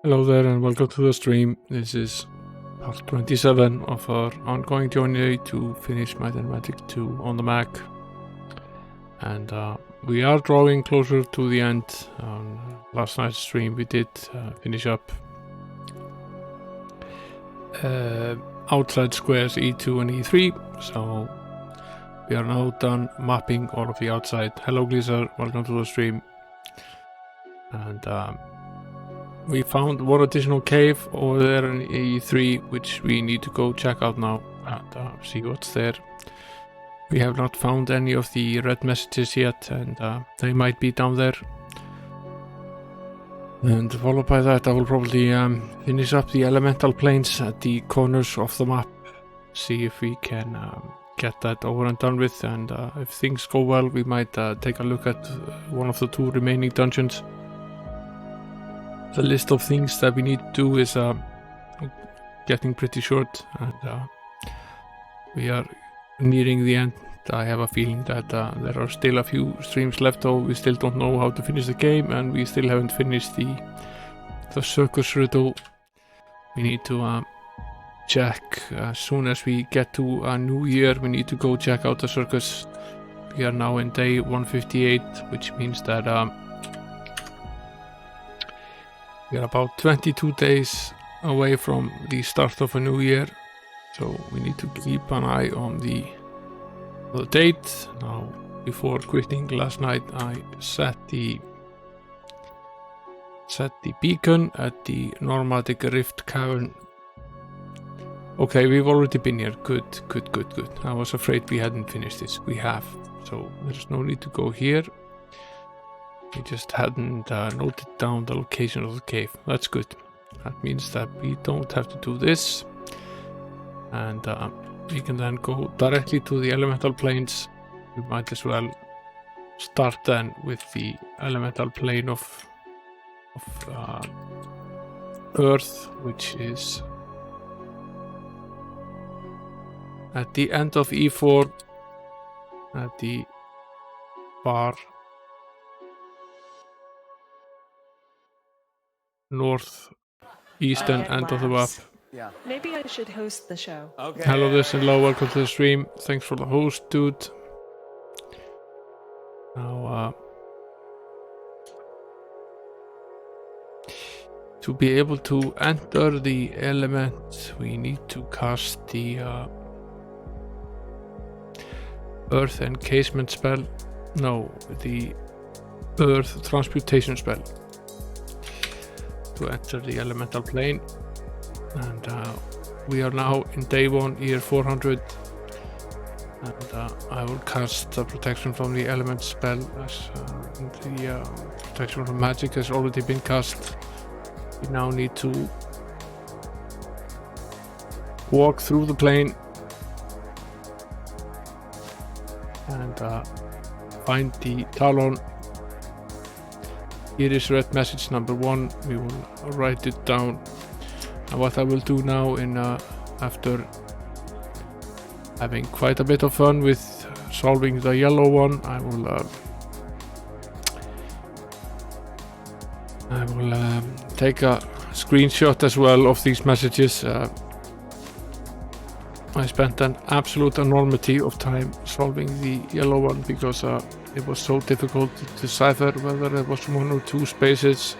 Hello there and welcome to the stream. This is part 27 of our ongoing journey to finish Might and Magic 2 on the Mac. And we are drawing closer to the end. Last night's stream we did finish up outside squares E2 and E3, so we are now done mapping all of the outside. Hello Gleezer, welcome to the stream. And we found one additional cave over there in E3, which we need to go check out now and see what's there. We have not found any of the red messages yet, and they might be down there. And followed by that, I will probably finish up the elemental planes at the corners of the map, see if we can get that over and done with, and if things go well, we might take a look at one of the 2 remaining dungeons. The list of things that we need to do is getting pretty short, and we are nearing the end. I have a feeling that there are still a few streams left, though we still don't know how to finish the game, and we still haven't finished the circus riddle. We need to check as soon as we get to a new year. We need to go check out the circus. We are now in day 158, which means that we are about 22 days away from the start of a new year, so we need to keep an eye on the date. Now, before quitting last night, I set the beacon at the Nomadic Rift Cavern. Okay, we've already been here. Good. I was afraid we hadn't finished this. We have, so there's no need to go here. We just hadn't noted down the location of the cave. That's good. That means that we don't have to do this, and we can then go directly to the elemental planes. We might as well start then with the elemental plane of Earth, which is at the end of E4 at the far northeastern end of the map. Yeah. Maybe I should host the show. Okay. Hello, this and hello, welcome to the stream. Thanks for the host, dude. Now, to be able to enter the element, we need to cast the Earth Encasement spell. No, the Earth Transmutation spell to enter the elemental plane. And we are now in day 1, year 400, and I will cast the protection from the element spell as the protection from magic has already been cast. We now need to walk through the plane and find the talon. Here is red message number 1. We will write it down. And what I will do now, after having quite a bit of fun with solving the yellow one, I will take a screenshot as well of these messages. I spent an absolute enormity of time solving the yellow one because it was so difficult to decipher whether it was 1 or 2 spaces.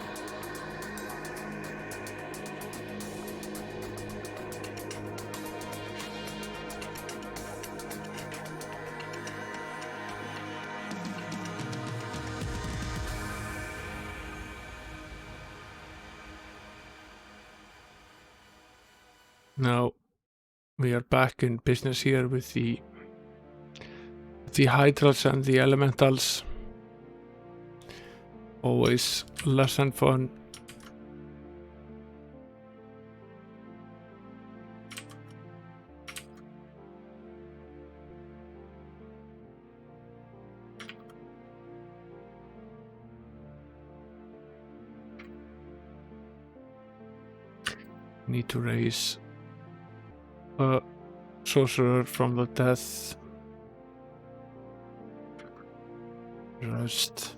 Now we are back in business here with the hydras and the elementals. Always less than fun. Need to raise a sorcerer from the death. Rest.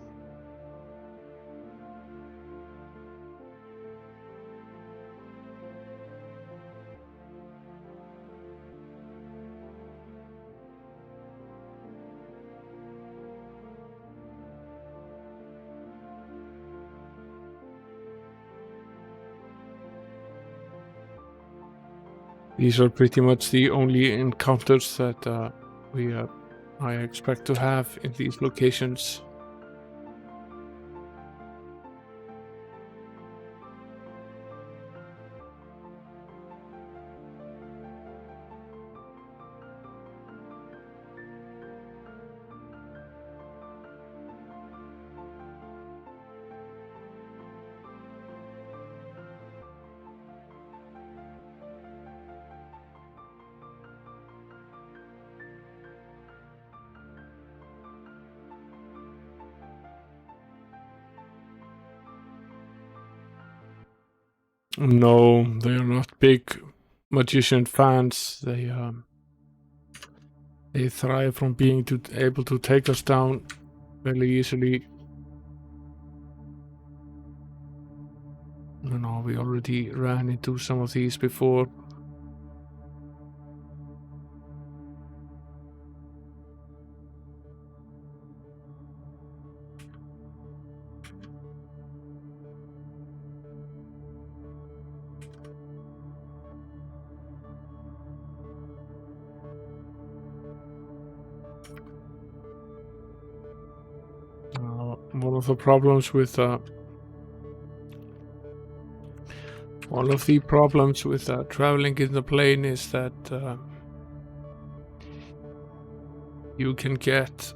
These are pretty much the only encounters that I expect to have in these locations. No, they are not big magician fans. They thrive from being able to take us down very easily. You know, we already ran into some of these before. One of the problems with traveling in the plane is that you can get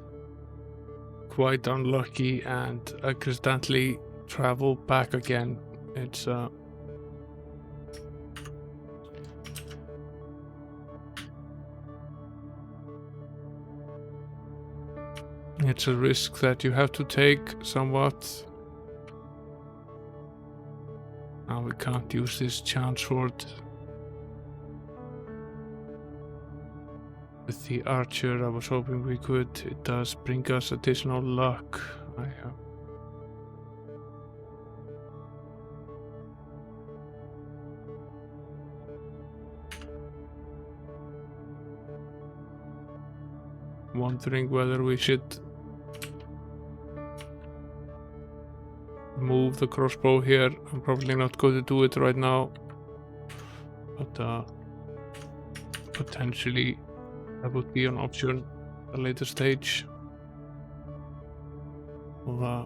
quite unlucky and accidentally travel back again. It's a risk that you have to take somewhat. Now we can't use this chance word with the archer. I was hoping we could. It does bring us additional luck. Wondering whether we should move the crossbow here. I'm probably not going to do it right now, but potentially that would be an option at a later stage. I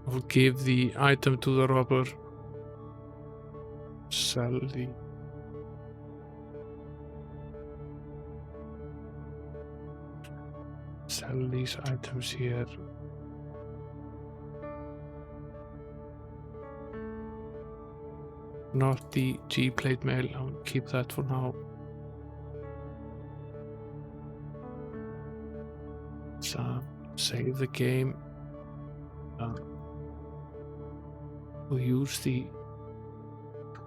will give the item to the robber, sell these items here. Not the G plate mail, I'll keep that for now. Let's save the game. We'll use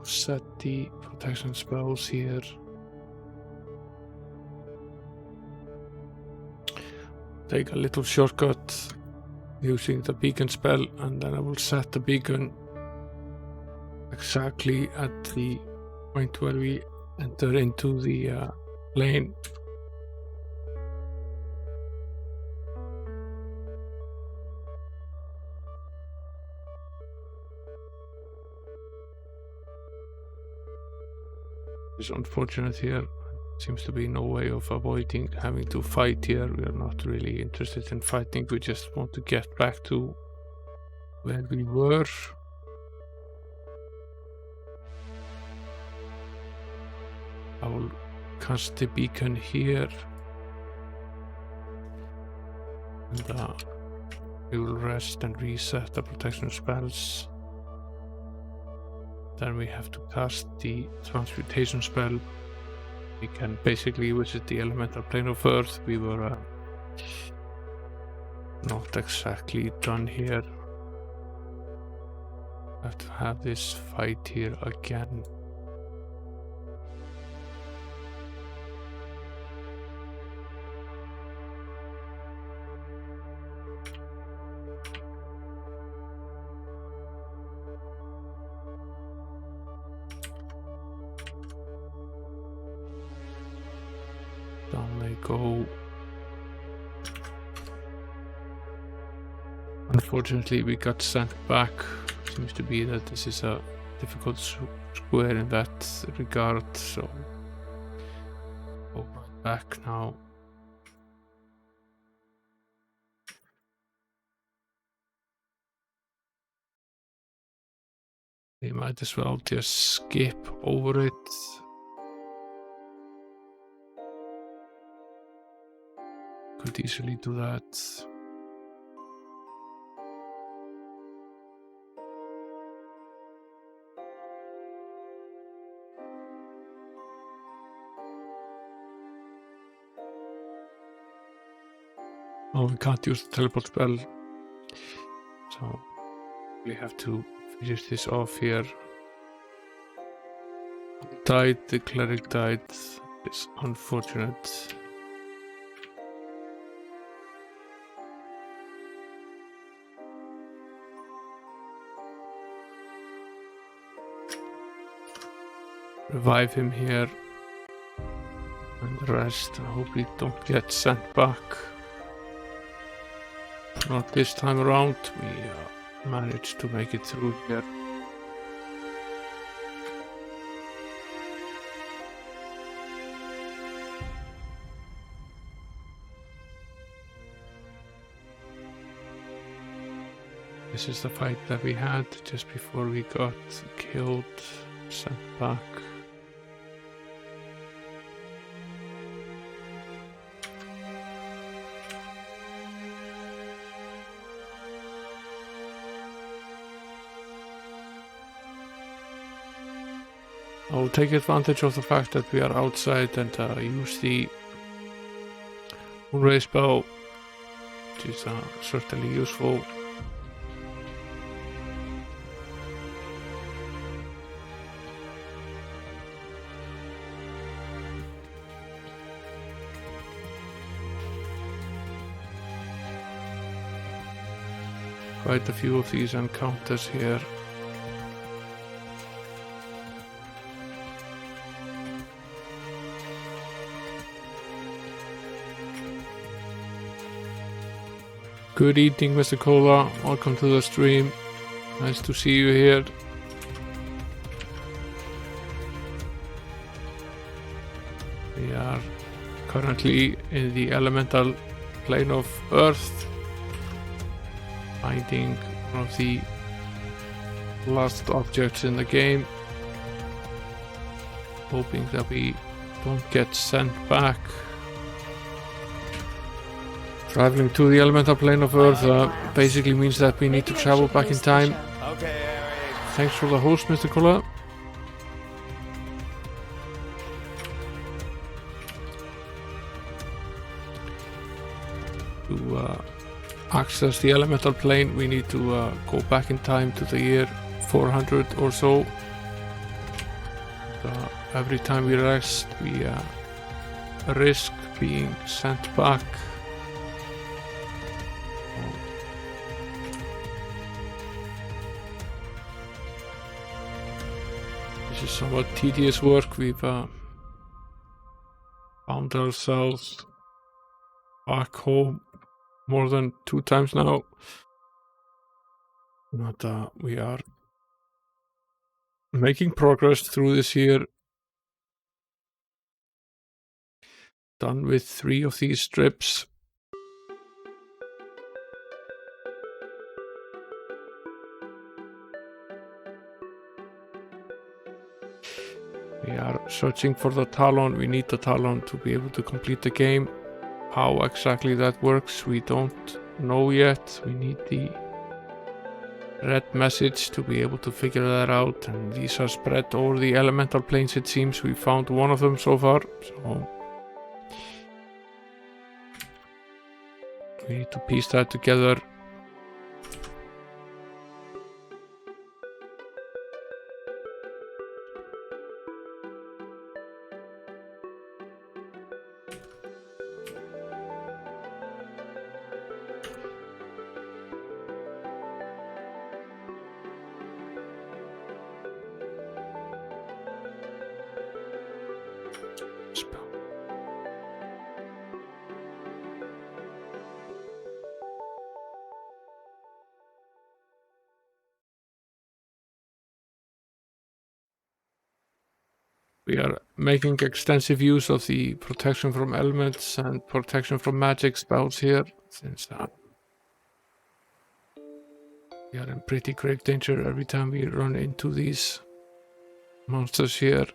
set the protection spells here. Take a little shortcut using the beacon spell, and then I will set the beacon exactly at the point where we enter into the lane. It's unfortunate here. Seems to be no way of avoiding having to fight here. We are not really interested in fighting. We just want to get back to where we were. I will cast the beacon here, and we will rest and reset the protection spells. Then we have to cast the transmutation spell. We can basically visit the elemental plane of Earth. We were not exactly done here. Have to have this fight here again. Down they go. Unfortunately, we got sent back. Seems to be that this is a difficult square in that regard, so go right back now. We might as well just skip over it. Could easily do that. Oh, we can't use the teleport spell, so we have to finish this off here. Died, the cleric died. It's unfortunate. Revive him here. And the rest, I hope we don't get sent back. Not this time around. We managed to make it through here. This is the fight that we had just before we got killed, sent back. I'll take advantage of the fact that we are outside and use the moonray spell, which is certainly useful. Quite a few of these encounters here. Good evening, Mr. Cola. Welcome to the stream. Nice to see you here. We are currently in the elemental plane of Earth, finding one of the last objects in the game, hoping that we don't get sent back. Traveling to the elemental plane of Earth basically means that we need to travel back in time. Thanks for the host, Mr. Cola. To access the elemental plane, we need to go back in time to the year 400 or so. Every time we rest, we risk being sent back. This is somewhat tedious work. We've found ourselves back home more than 2 times now. But we are making progress through this year. Done with 3 of these strips. We are searching for the talon. We need the talon to be able to complete the game. How exactly that works, we don't know yet. We need the red message to be able to figure that out. And these are spread over the elemental planes, it seems. We found one of them so far. So we need to piece that together. We are making extensive use of the protection from elements and protection from magic spells here, since we are in pretty grave danger every time we run into these monsters here.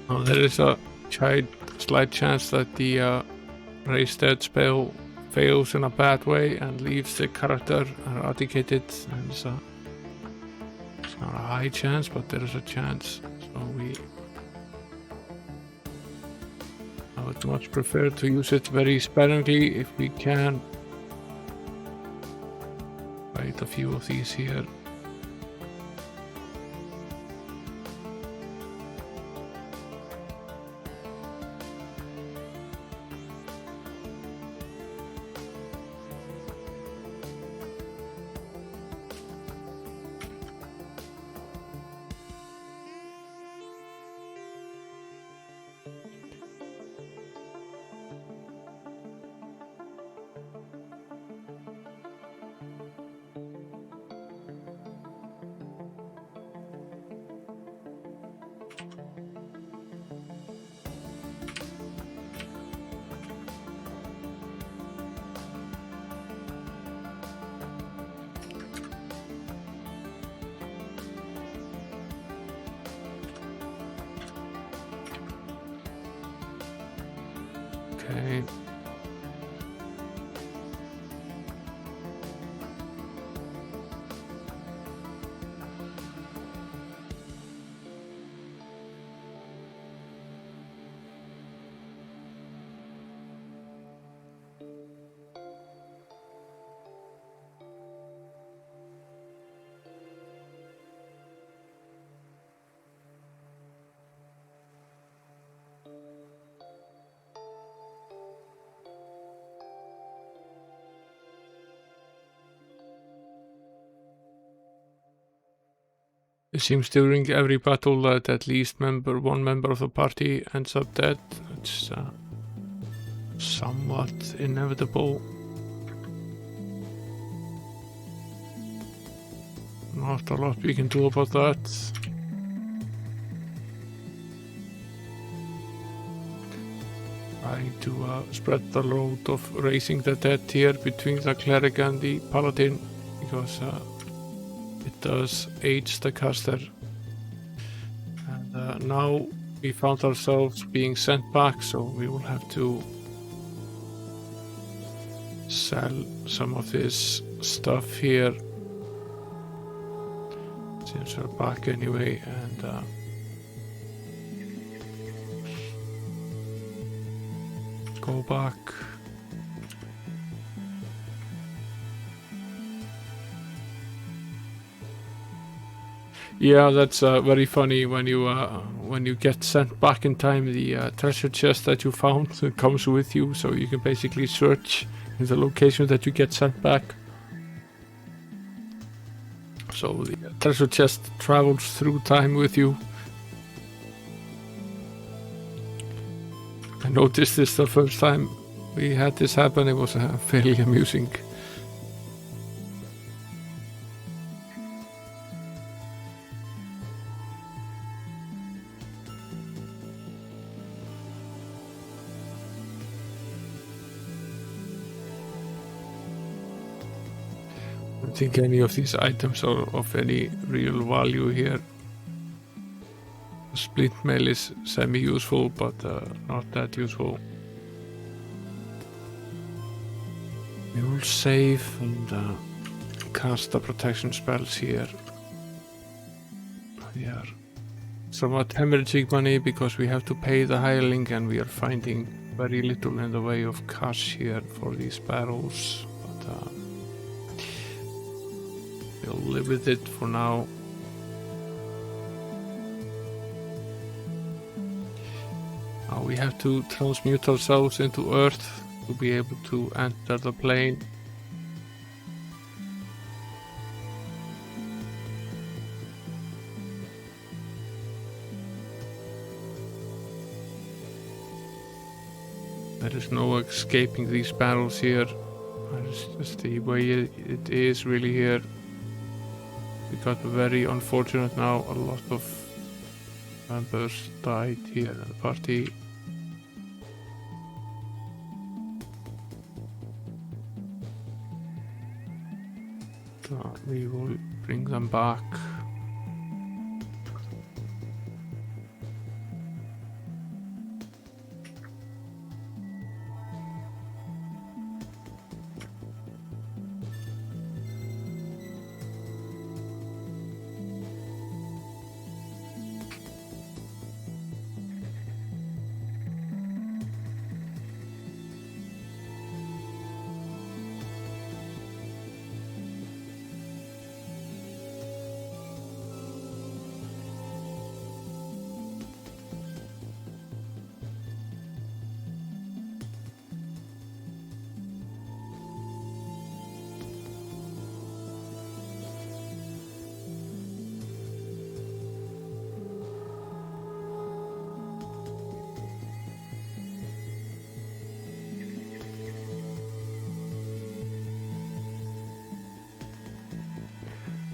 Well, there is a slight chance that the Raise Dead spell fails in a bad way and leaves the character eradicated, and it's not a high chance, but there is a chance. So I would much prefer to use it very sparingly if we can. Write a few of these here. Okay. It seems during every battle that at least one member of the party ends up dead. It's somewhat inevitable. Not a lot we can do about that. Trying to spread the load of raising the dead here between the cleric and the paladin, because it does age the caster. And now we found ourselves being sent back, so we will have to sell some of this stuff here since we're back anyway, and go back. Yeah, that's very funny when you get sent back in time. The treasure chest that you found comes with you, so you can basically search in the location that you get sent back. So the treasure chest travels through time with you. I noticed this the first time we had this happen. It was fairly amusing. I don't think any of these items are of any real value here. Splint mail is semi-useful, but not that useful. We will save and cast the protection spells here. We are somewhat hemorrhaging money because we have to pay the hireling and we are finding very little in the way of cash here for these barrels. But we'll live with it for now. Now we have to transmute ourselves into Earth to be able to enter the plane. There is no escaping these barrels here. That is just the way it is really here. We got very unfortunate now. A lot of members died here in the party. We will bring them back.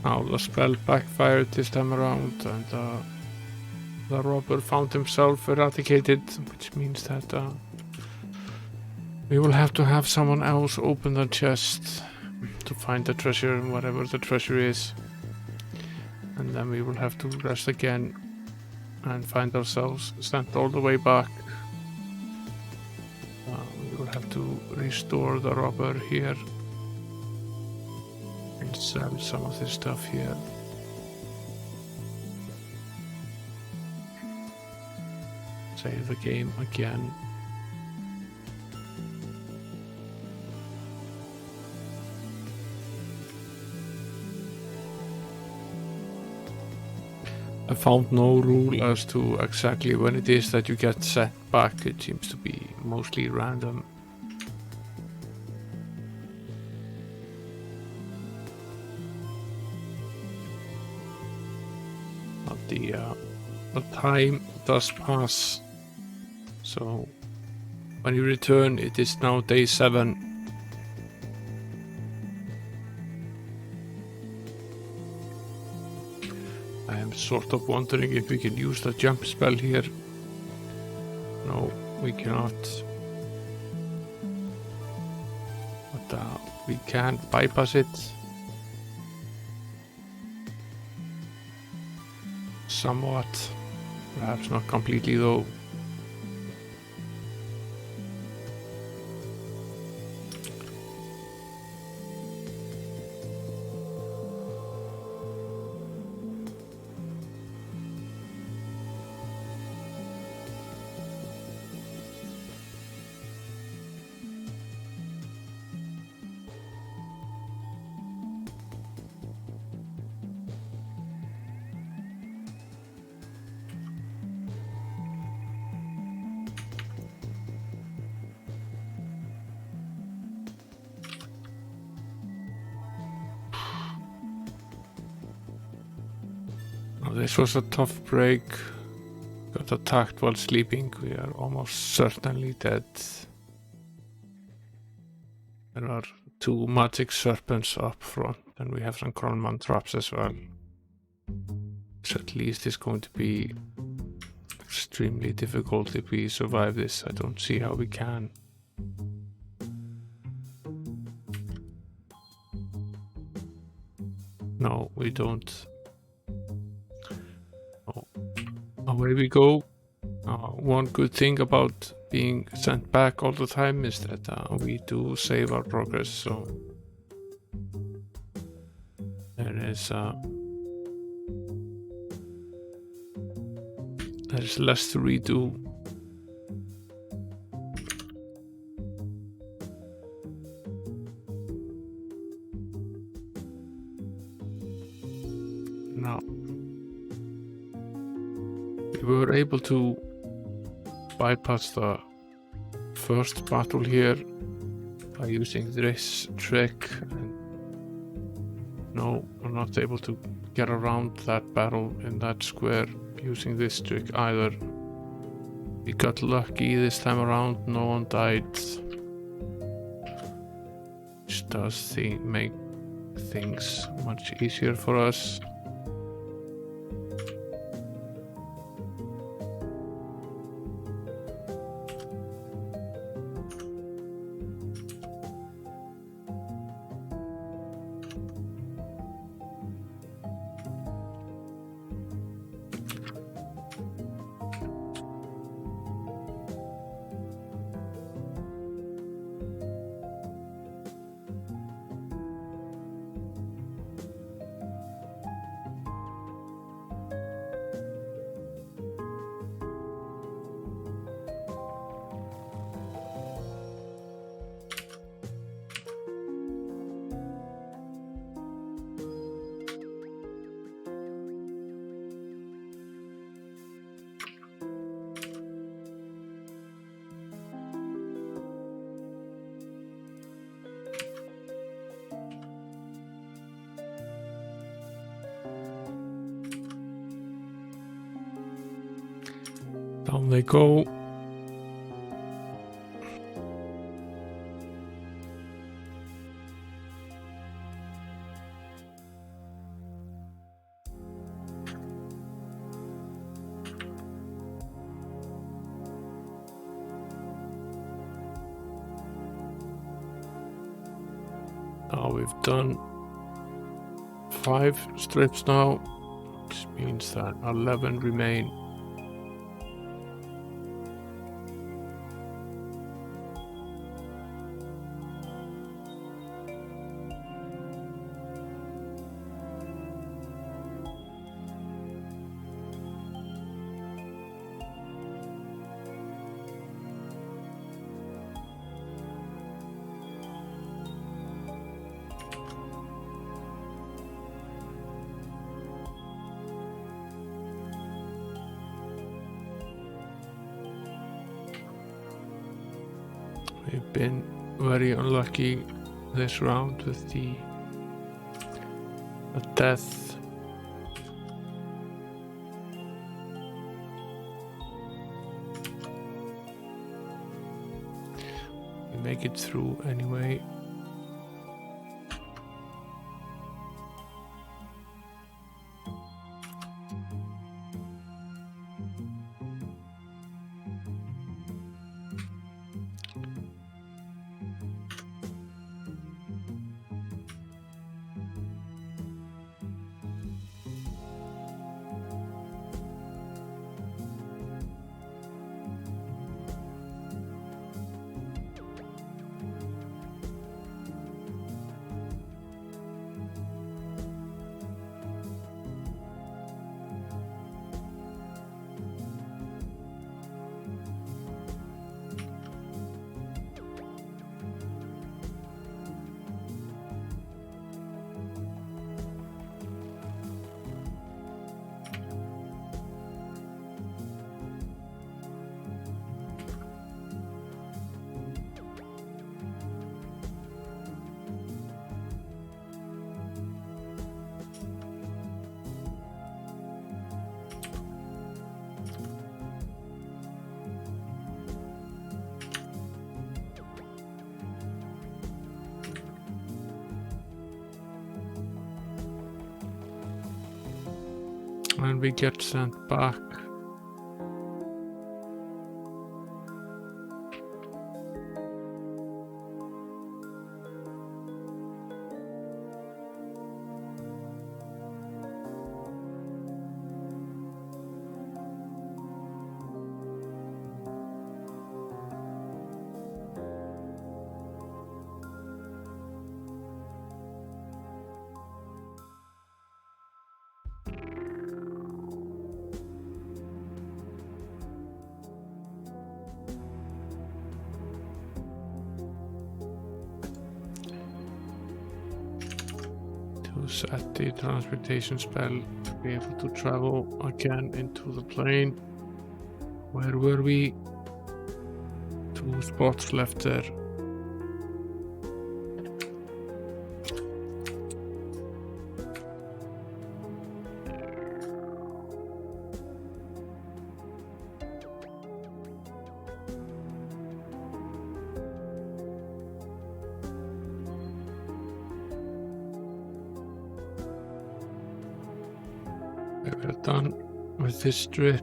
Now the spell backfired this time around and the robber found himself eradicated, which means that we will have to have someone else open the chest to find the treasure, whatever the treasure is. And then we will have to rest again and find ourselves sent all the way back. We will have to restore the robber here. And sell some of this stuff here. Save the game again. I found no rule as to exactly when it is that you get sent back. It seems to be mostly random. The time does pass, so when you return it is now day 7. I am sort of wondering if we can use the jump spell here. No, we cannot. But we can bypass it. Somewhat, perhaps not completely though. This was a tough break. Got attacked while sleeping. We are almost certainly dead. There are 2 magic serpents up front, and we have some Kronman traps as well. Which at least is going to be extremely difficult if we survive this. I don't see how we can. No, we don't. Away we go. One good thing about being sent back all the time is that we do save our progress, so there's less to redo. Now we were able to bypass the first battle here by using this trick. No, we're not able to get around that battle in that square using this trick either. We got lucky this time around, no one died, which does make things much easier for us. Down they go. Now we've done 5 strips now, which means that 11 remain. We've been very unlucky this round with the death. We make it through anyway. And we get sent back. to set the transportation spell to be able to travel again into the plane. Where were we? 2 spots left there. We're done with this trip.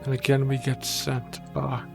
And again we get sent back.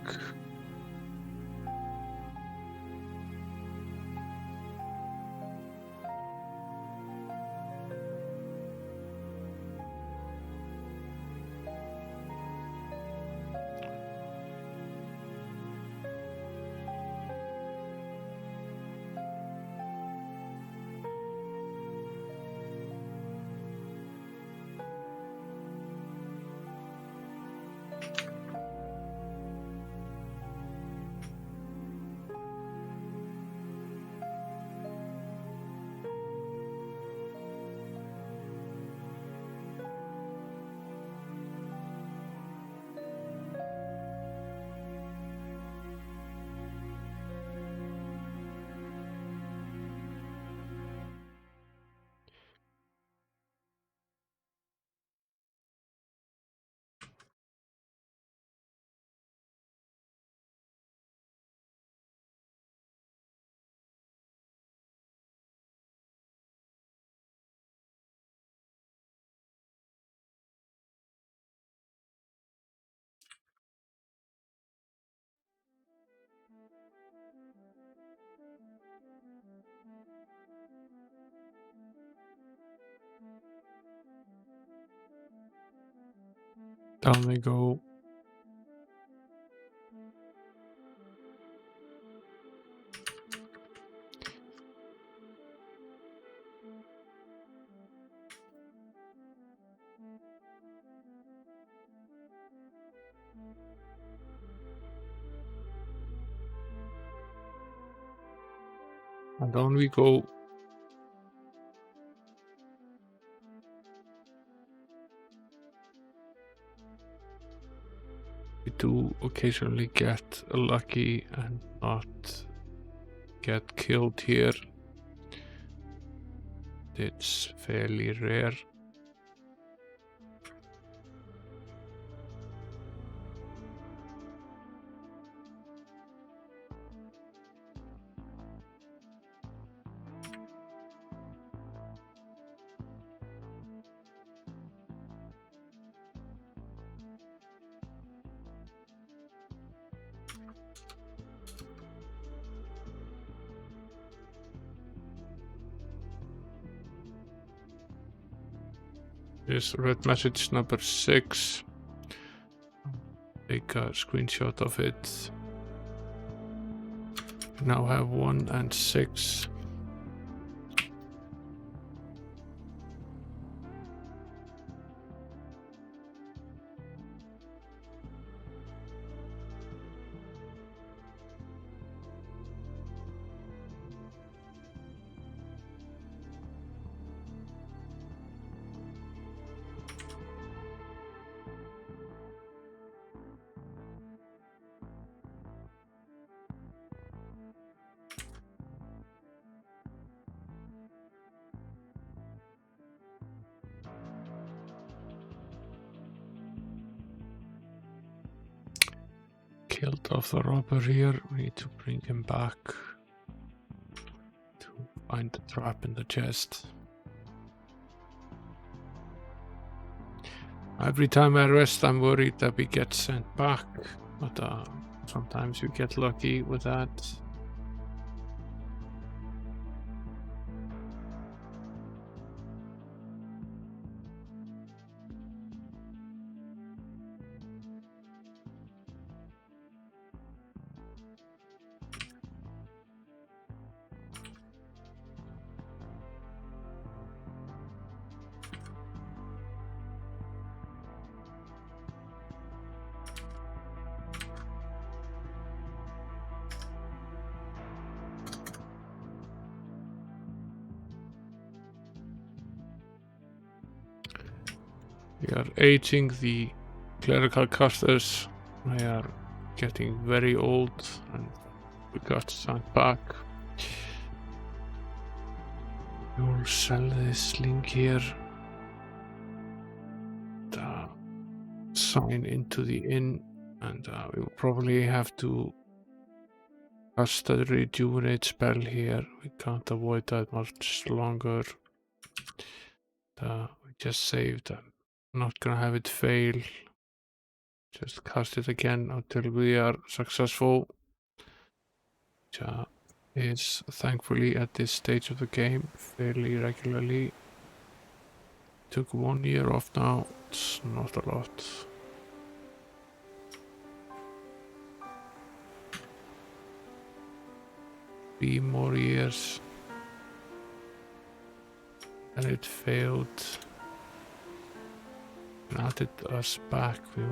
Down they go. And down we go. We do occasionally get lucky and not get killed here. It's fairly rare. Here's red message number 6. Take a screenshot of it. Now have 1 and 6. killed off the robber here. We need to bring him back to find the trap in the chest. Every time I rest, I'm worried that we get sent back, but sometimes we get lucky with that. We are aging the clerical casters. They are getting very old and we got sent back. We'll sell this link here. Sign into the inn, and we will probably have to cast the rejuvenate spell here. We can't avoid that much longer. We just saved. I'm not gonna have it fail. Just cast it again until we are successful. Which is thankfully at this stage of the game fairly regularly. Took 1 year off now. It's not a lot. Three more years. And it failed. And added us back. We'll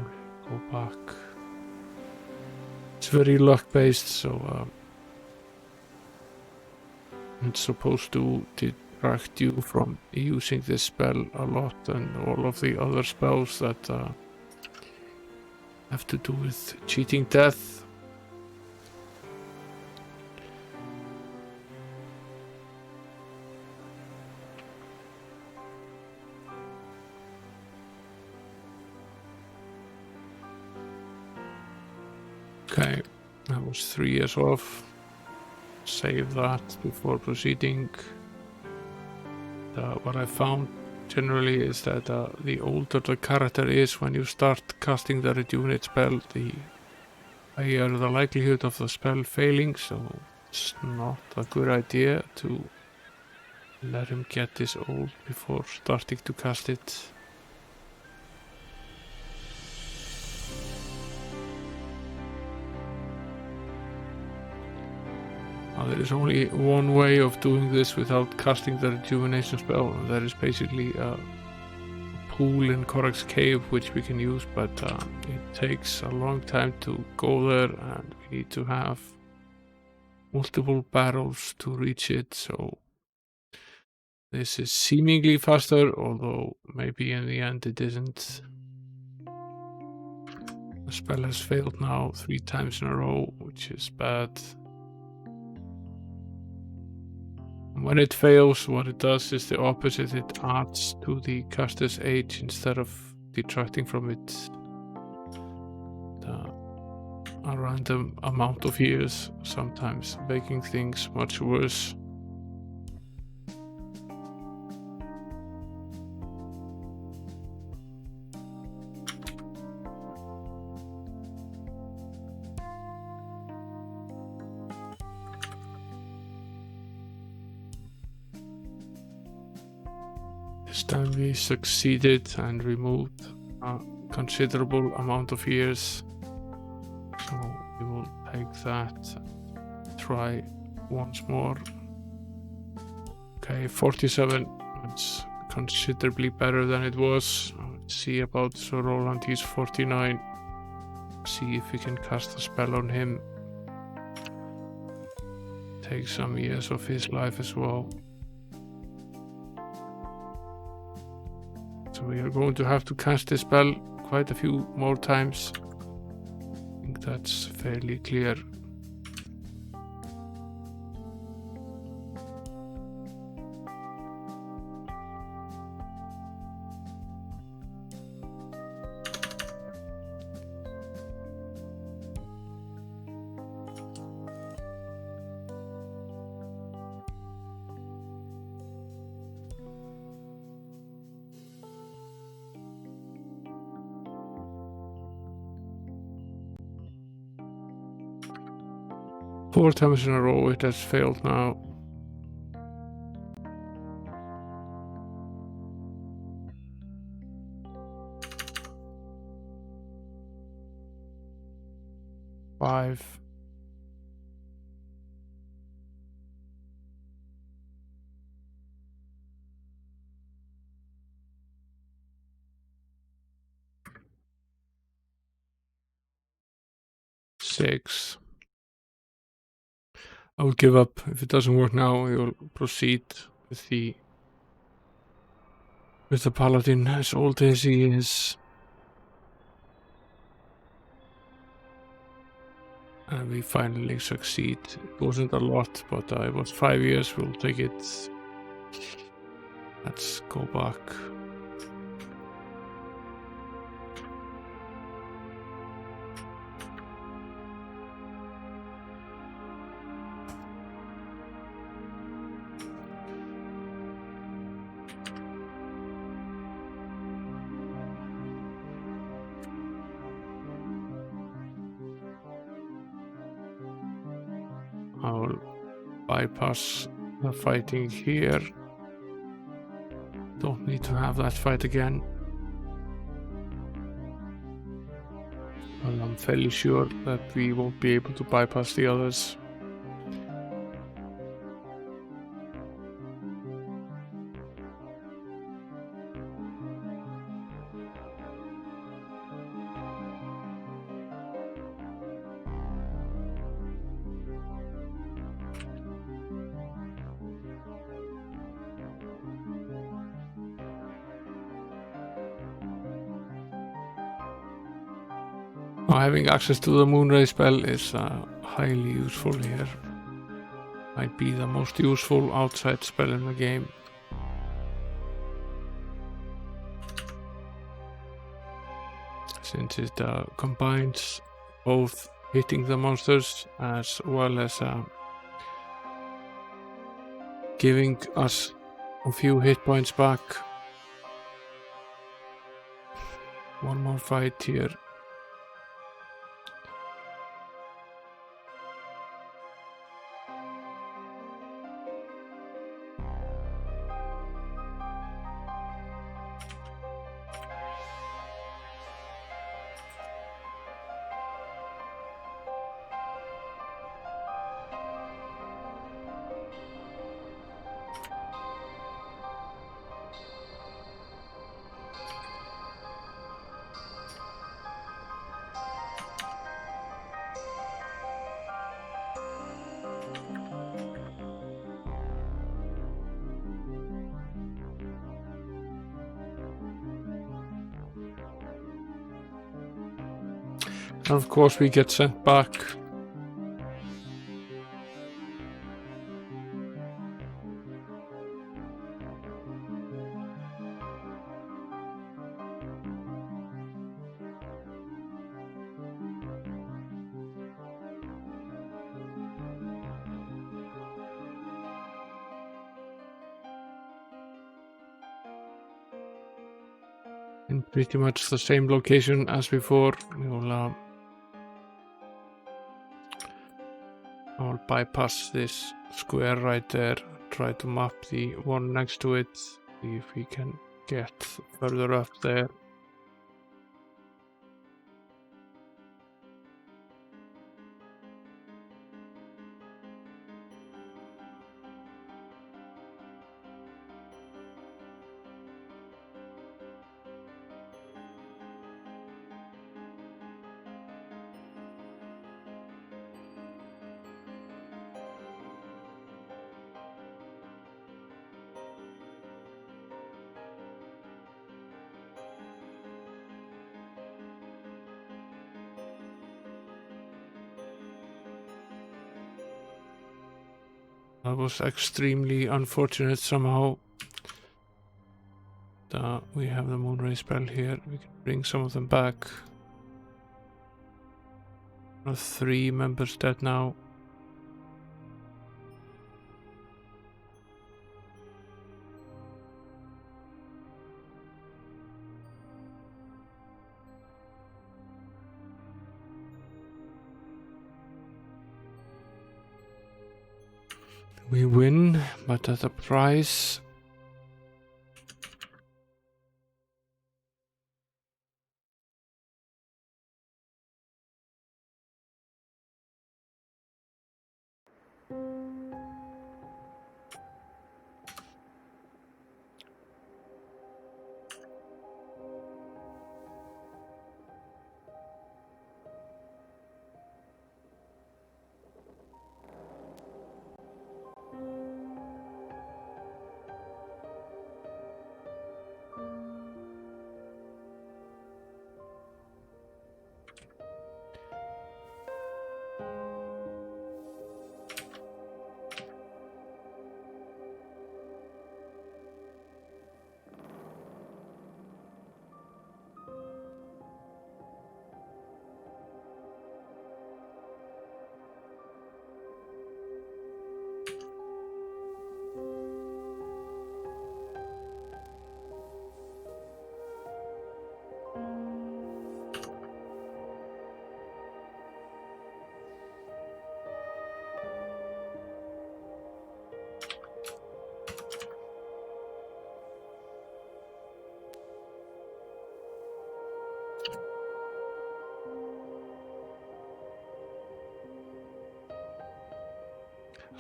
go back. It's very luck based, so it's supposed to detract you from using this spell a lot and all of the other spells that have to do with cheating death. Okay, that was 3 years off. Save that before proceeding. What I found generally is that the older the character is when you start casting the rejuvenate spell, the higher the likelihood of the spell failing, so it's not a good idea to let him get this old before starting to cast it. There is only one way of doing this without casting the rejuvenation spell, and that is basically a pool in Korak's cave which we can use, but it takes a long time to go there and we need to have multiple barrels to reach it, so this is seemingly faster, although maybe in the end it isn't. The spell has failed now 3 times in a row, which is bad. When it fails, what it does is the opposite. It adds to the caster's age instead of detracting from it a random amount of years, sometimes making things much worse. This time we succeeded and removed a considerable amount of years. So we will take that and try once more. Okay, 47. It's considerably better than it was. Let's see about Sir Roland. He's 49. See if we can cast a spell on him. Take some years of his life as well. So we are going to have to cast this spell quite a few more times. I think that's fairly clear. 4 times in a row it has failed now. Five. Six. I will give up. If it doesn't work now, we will proceed with the paladin, as old as he is. And we finally succeed. It wasn't a lot, but it was 5 years. We'll take it. Let's go back. I will bypass the fighting here. Don't need to have that fight again. Well, I'm fairly sure that we won't be able to bypass the others. Having access to the Moonray spell is highly useful here. Might be the most useful outside spell in the game. Since it combines both hitting the monsters as well as giving us a few hit points back. One more fight here. And of course we get sent back. In pretty much the same location as before. I'll bypass this square right there, try to map the one next to it, see if we can get further up there. That was extremely unfortunate somehow. We have the Moonray spell here. We can bring some of them back. 3 members dead now. We win, but at a price.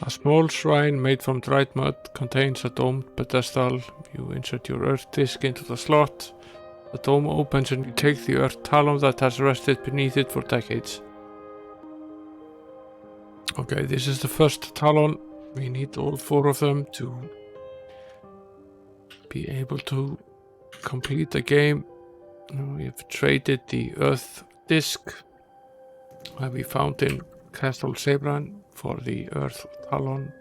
A small shrine made from dried mud contains a domed pedestal. You insert your earth disc into the slot. The dome opens and you take the earth talon that has rested beneath it for decades. Okay, this is the first talon. We need all 4 of them to be able to complete the game. We have traded the earth disc that we found in Castle Sabran for the earth talon.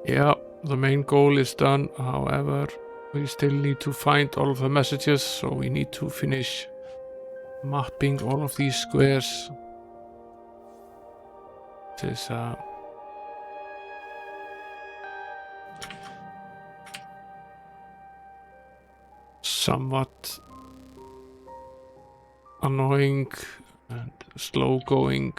Yeah, the main goal is done. However, we still need to find all of the messages, so we need to finish mapping all of these squares. This is somewhat annoying and slow going.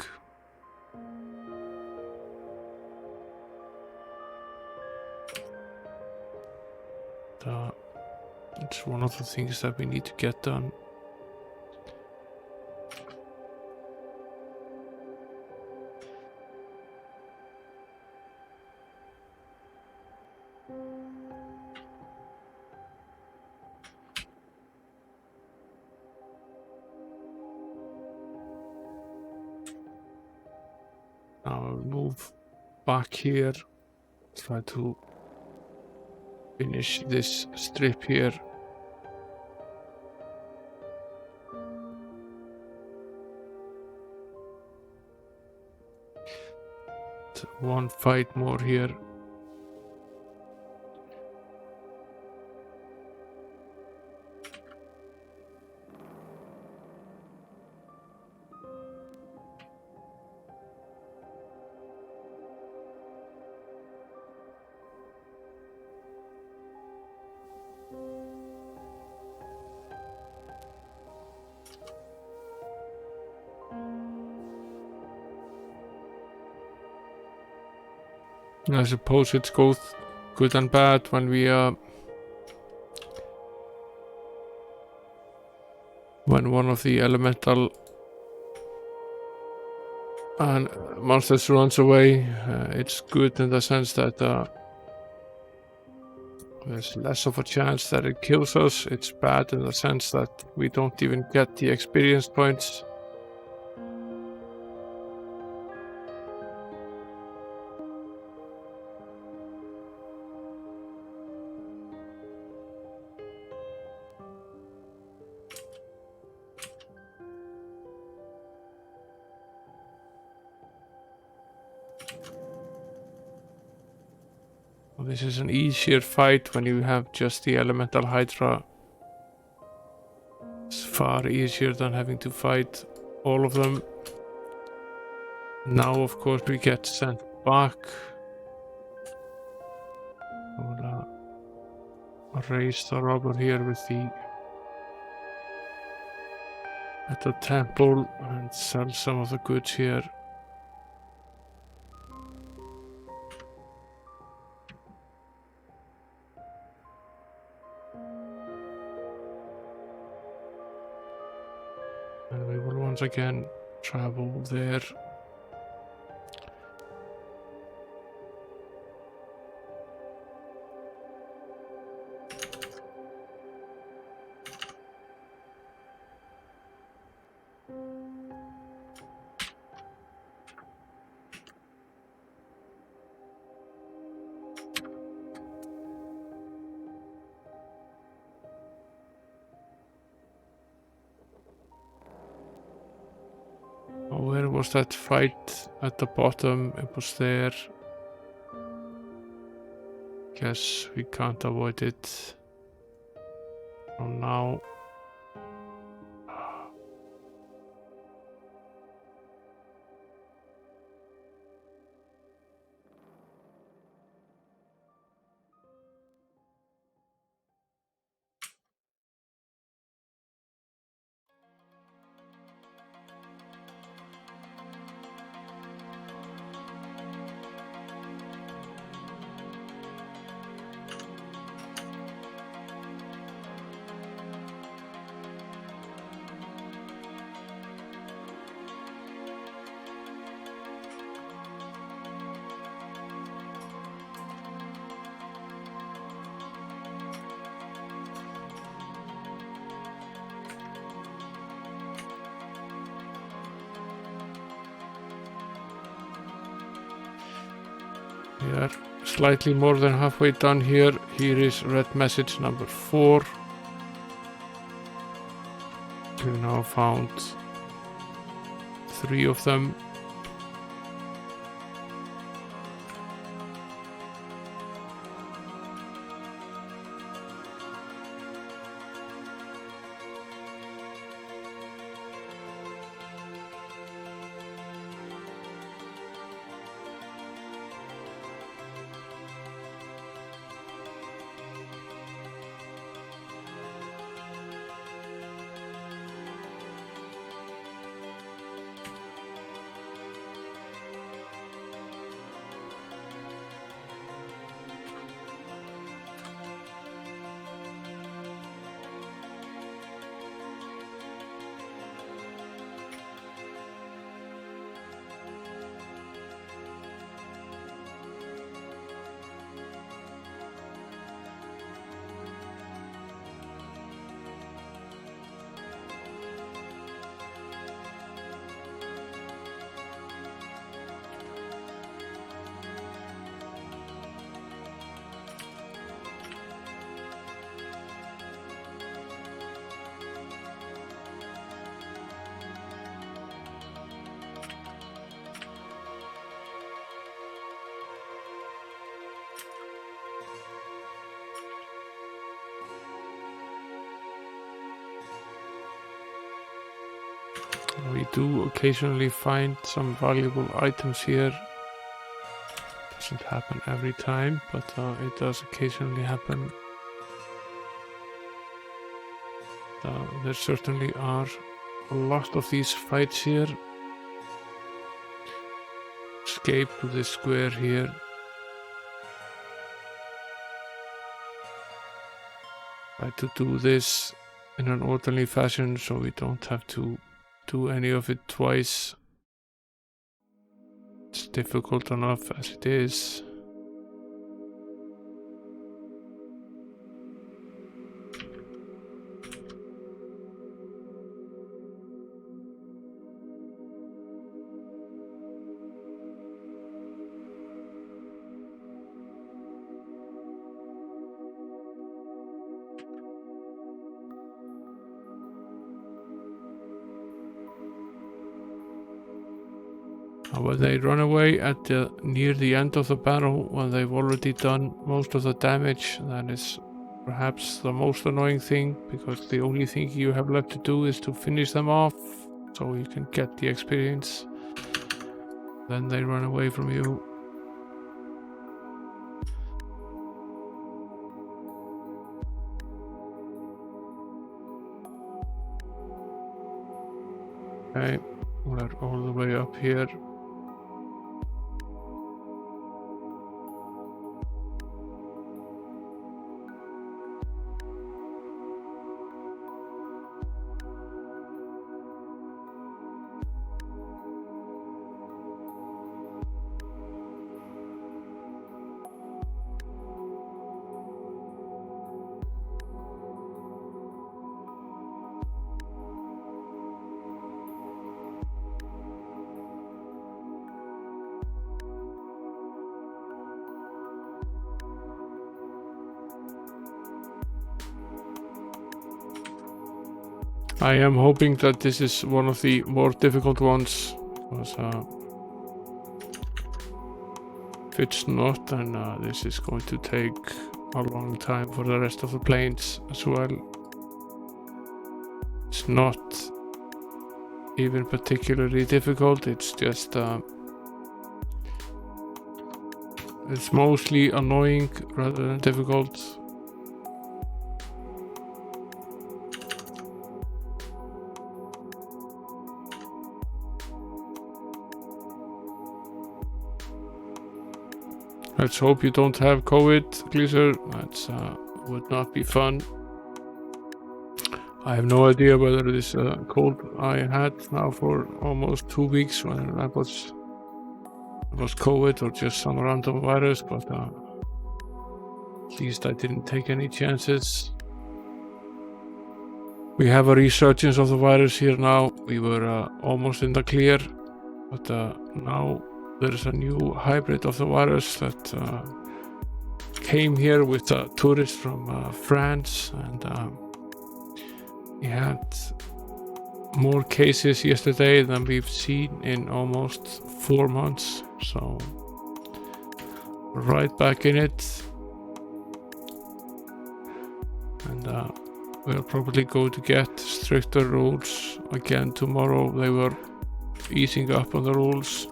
It's one of the things that we need to get done. Now I'll move back here, try to finish this strip here. One fight more here. I suppose it's both good and bad when we when one of the elemental monsters runs away. It's good in the sense that there's less of a chance that it kills us. It's bad in the sense that we don't even get the experience points. This is an easier fight when you have just the elemental hydra. It's far easier than having to fight all of them. Now of course we get sent back. I will raise the rubber here with the at the temple and sell some of the goods here. And we will once again travel there. Oh, where was that fight at the bottom? It was there. Guess we can't avoid it. Oh, now. We are slightly more than halfway done here. Here is red message number 4. We now found 3 of them. We do occasionally find some valuable items here. Doesn't happen every time, but it does occasionally happen. There certainly are a lot of these fights here. Escape to this square here. Try to do this in an orderly fashion so we don't have to do any of it twice. It's difficult enough as it is. When they run away at near the end of the battle, when they've already done most of the damage, that is perhaps the most annoying thing, because the only thing you have left to do is to finish them off, so you can get the experience. Then they run away from you. Okay, we're all the way up here. I am hoping that this is one of the more difficult ones, because if it's not, then this is going to take a long time for the rest of the planes as well. It's not even particularly difficult, it's just it's mostly annoying rather than difficult. Let's hope you don't have COVID, Gleaser. That would not be fun. I have no idea whether this cold I had now for almost 2 weeks, whether that was COVID or just some random virus, but at least I didn't take any chances. We have a resurgence of the virus here now. We were almost in the clear, but now there's a new hybrid of the virus that came here with a tourist from France, and we had more cases yesterday than we've seen in almost 4 months, so right back in it. And we're probably going to get stricter rules again tomorrow. They were easing up on the rules.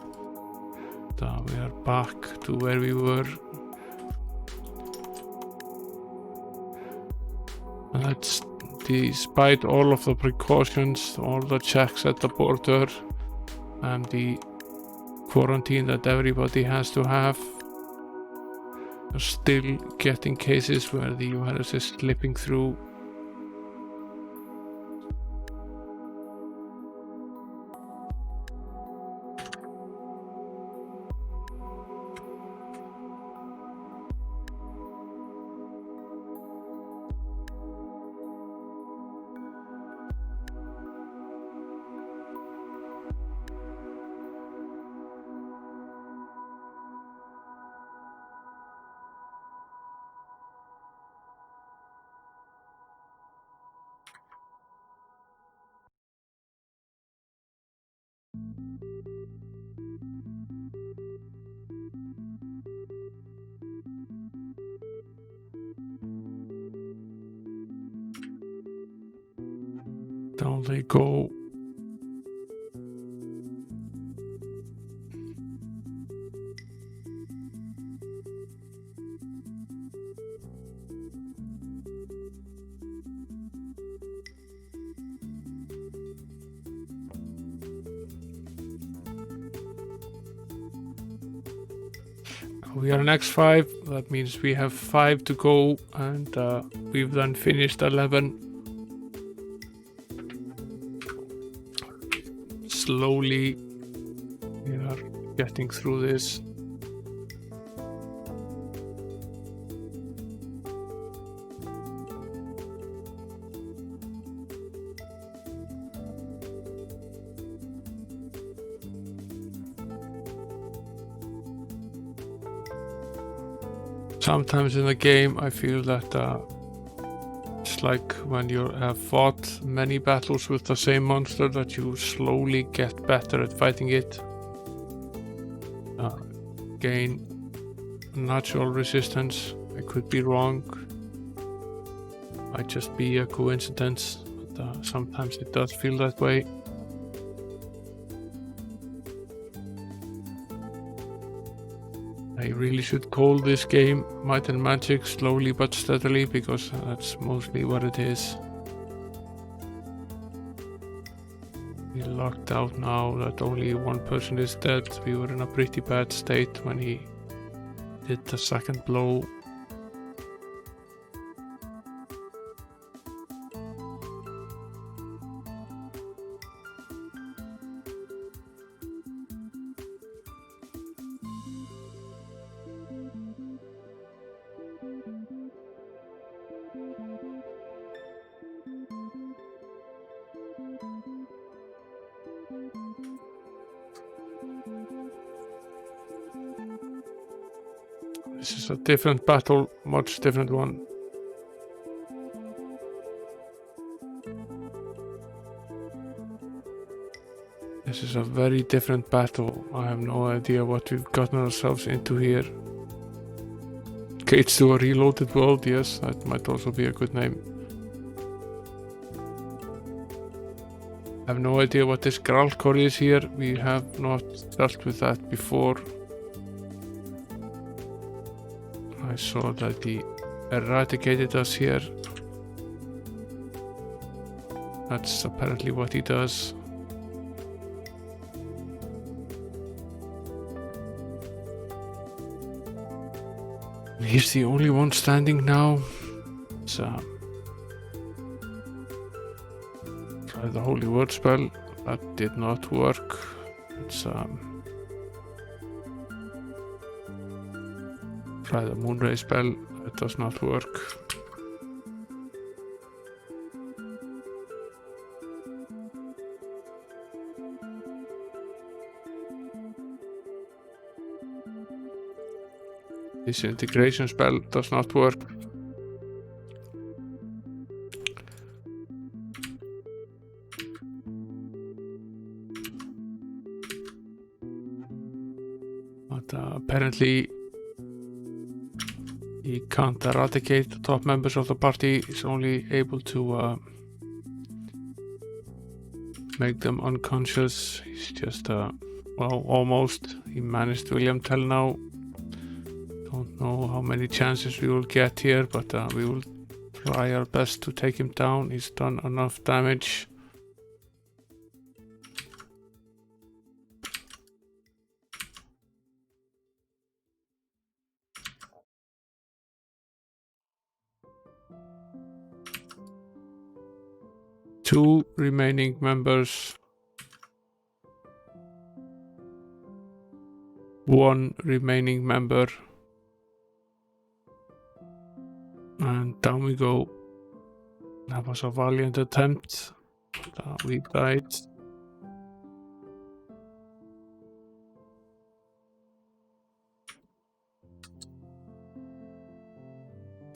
We are back to where we were, and that's despite all of the precautions, all the checks at the border, and the quarantine that everybody has to have. We're still getting cases where the virus is slipping through. Down they go. We are in X5, that means we have 5 to go, and we've then finished 11. Slowly we are getting through this. Sometimes in the game I feel that it's like when you have fought many battles with the same monster, that you slowly get better at fighting it, gain natural resistance. I could be wrong, might just be a coincidence, but sometimes it does feel that way. I really should call this game Might and Magic Slowly but Steadily, because that's mostly what it is. We locked out now that only one person is dead. We were in a pretty bad state when he did the second blow. This is a different battle, much different one. This is a very different battle. I have no idea what we've gotten ourselves into here. Gates to a Reloaded World, yes, that might also be a good name. I have no idea what this Gralkor is here. We have not dealt with that before. I saw that he eradicated us here. That's apparently what he does. He's the only one standing now. So try the Holy Word spell. That did not work. It's try the Moonray spell. It does not work. This integration spell does not work. But apparently he can't eradicate the top members of the party. He's only able to make them unconscious. He's just well, almost. He managed William Tell now. Don't know how many chances we will get here, but we will try our best to take him down. He's done enough damage. Two remaining members. One remaining member. And down we go. That was a valiant attempt. We died.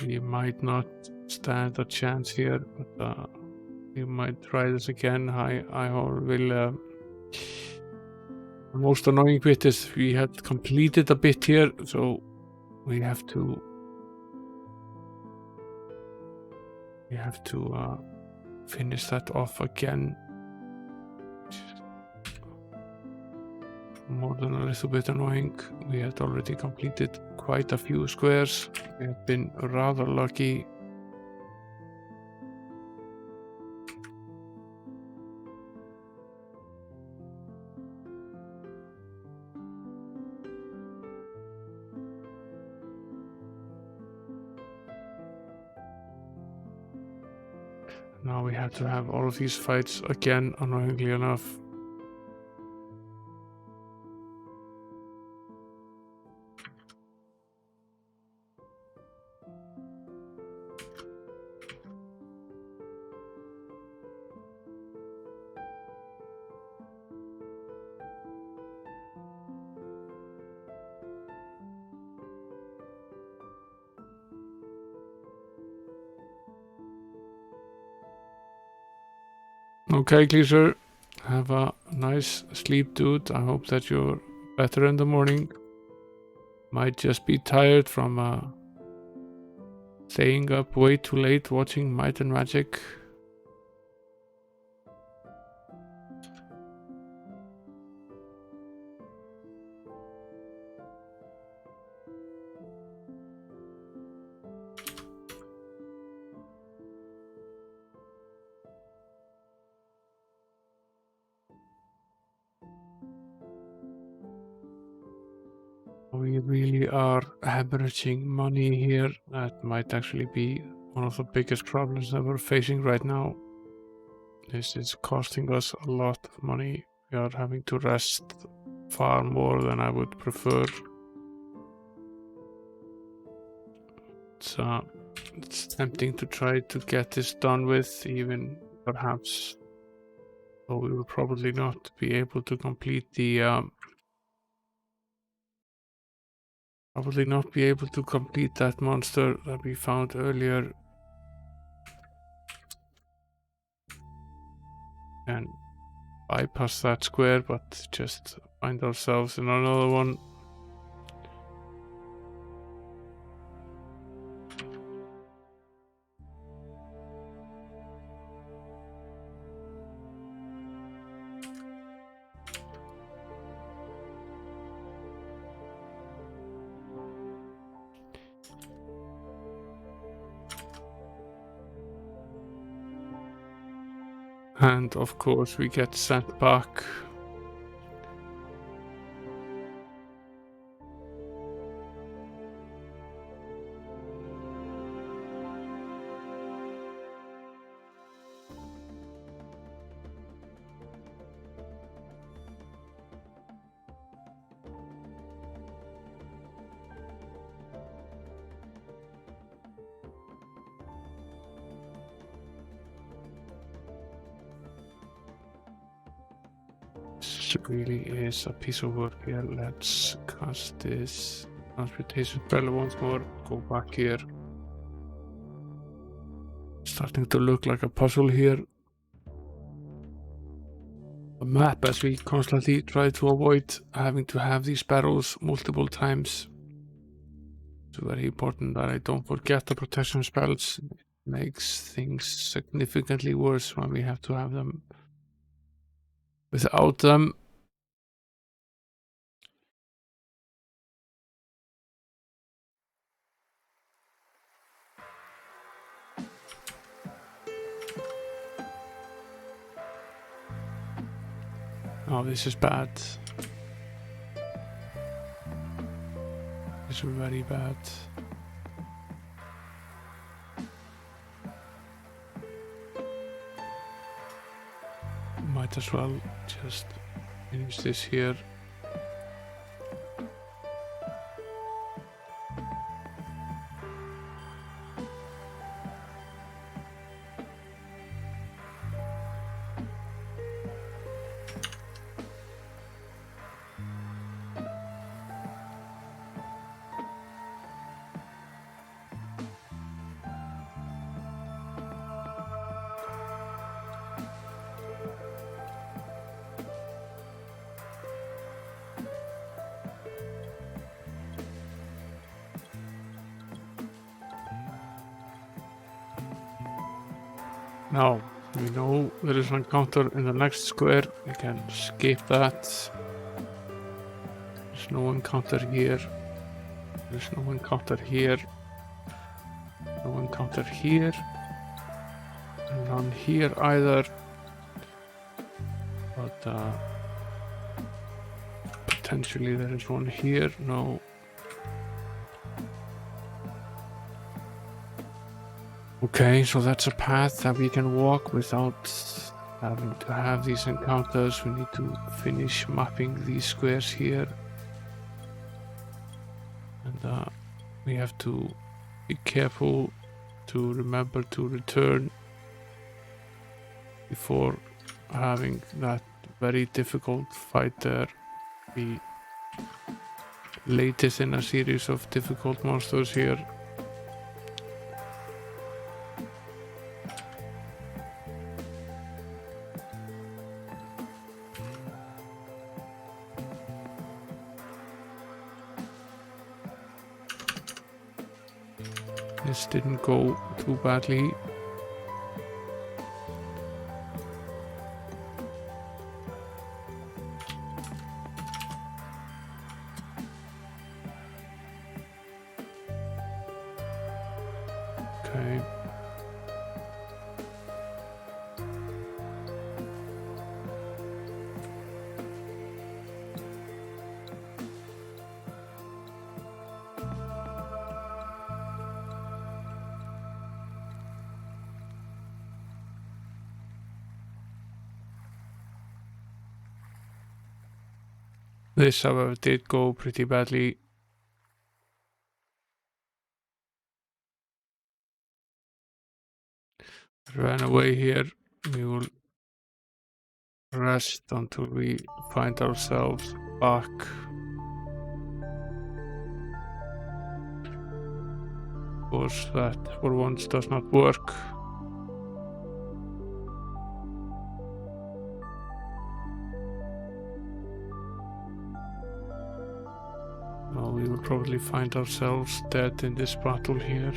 We might not stand a chance here, but we might try this again. I will. The most annoying bit is we had completed a bit here, so we have to finish that off again. More than a little bit annoying. We had already completed quite a few squares. We have been rather lucky. Now we have to have all of these fights again, annoyingly enough. Okay, Gleaser, have a nice sleep, dude. I hope that you're better in the morning. Might just be tired from staying up way too late watching Might and Magic. we really are hemorrhaging money here. That might actually be one of the biggest problems that we're facing right now. This is costing us a lot of money. We are having to rest far more than I would prefer. It's tempting to try to get this done with, even perhaps, though we will probably not be able to complete the that monster that we found earlier. And bypass that square, but just find ourselves in another one. And of course we get sent back. This really is a piece of work here. Let's cast this transportation spell once more. Go back here. Starting to look like a puzzle here. A map, as we constantly try to avoid having to have these barrels multiple times. It's very important that I don't forget the protection spells. It makes things significantly worse when we have to have them. Without them, oh, this is bad. This is very bad. Might as well just finish this here. Now, we know there is an encounter in the next square. We can skip that. There's no encounter here. There's no encounter here. No encounter here. And none here either. But potentially there is one here. No. Okay, so that's a path that we can walk without having to have these encounters. We need to finish mapping these squares here. And we have to be careful to remember to return before having that very difficult fight there. The latest in a series of difficult monsters here. This didn't go too badly. Okay. This, however, did go pretty badly. Ran away here. We will rest until we find ourselves back. Of course, that for once does not work. Well, we will probably find ourselves dead in this battle here.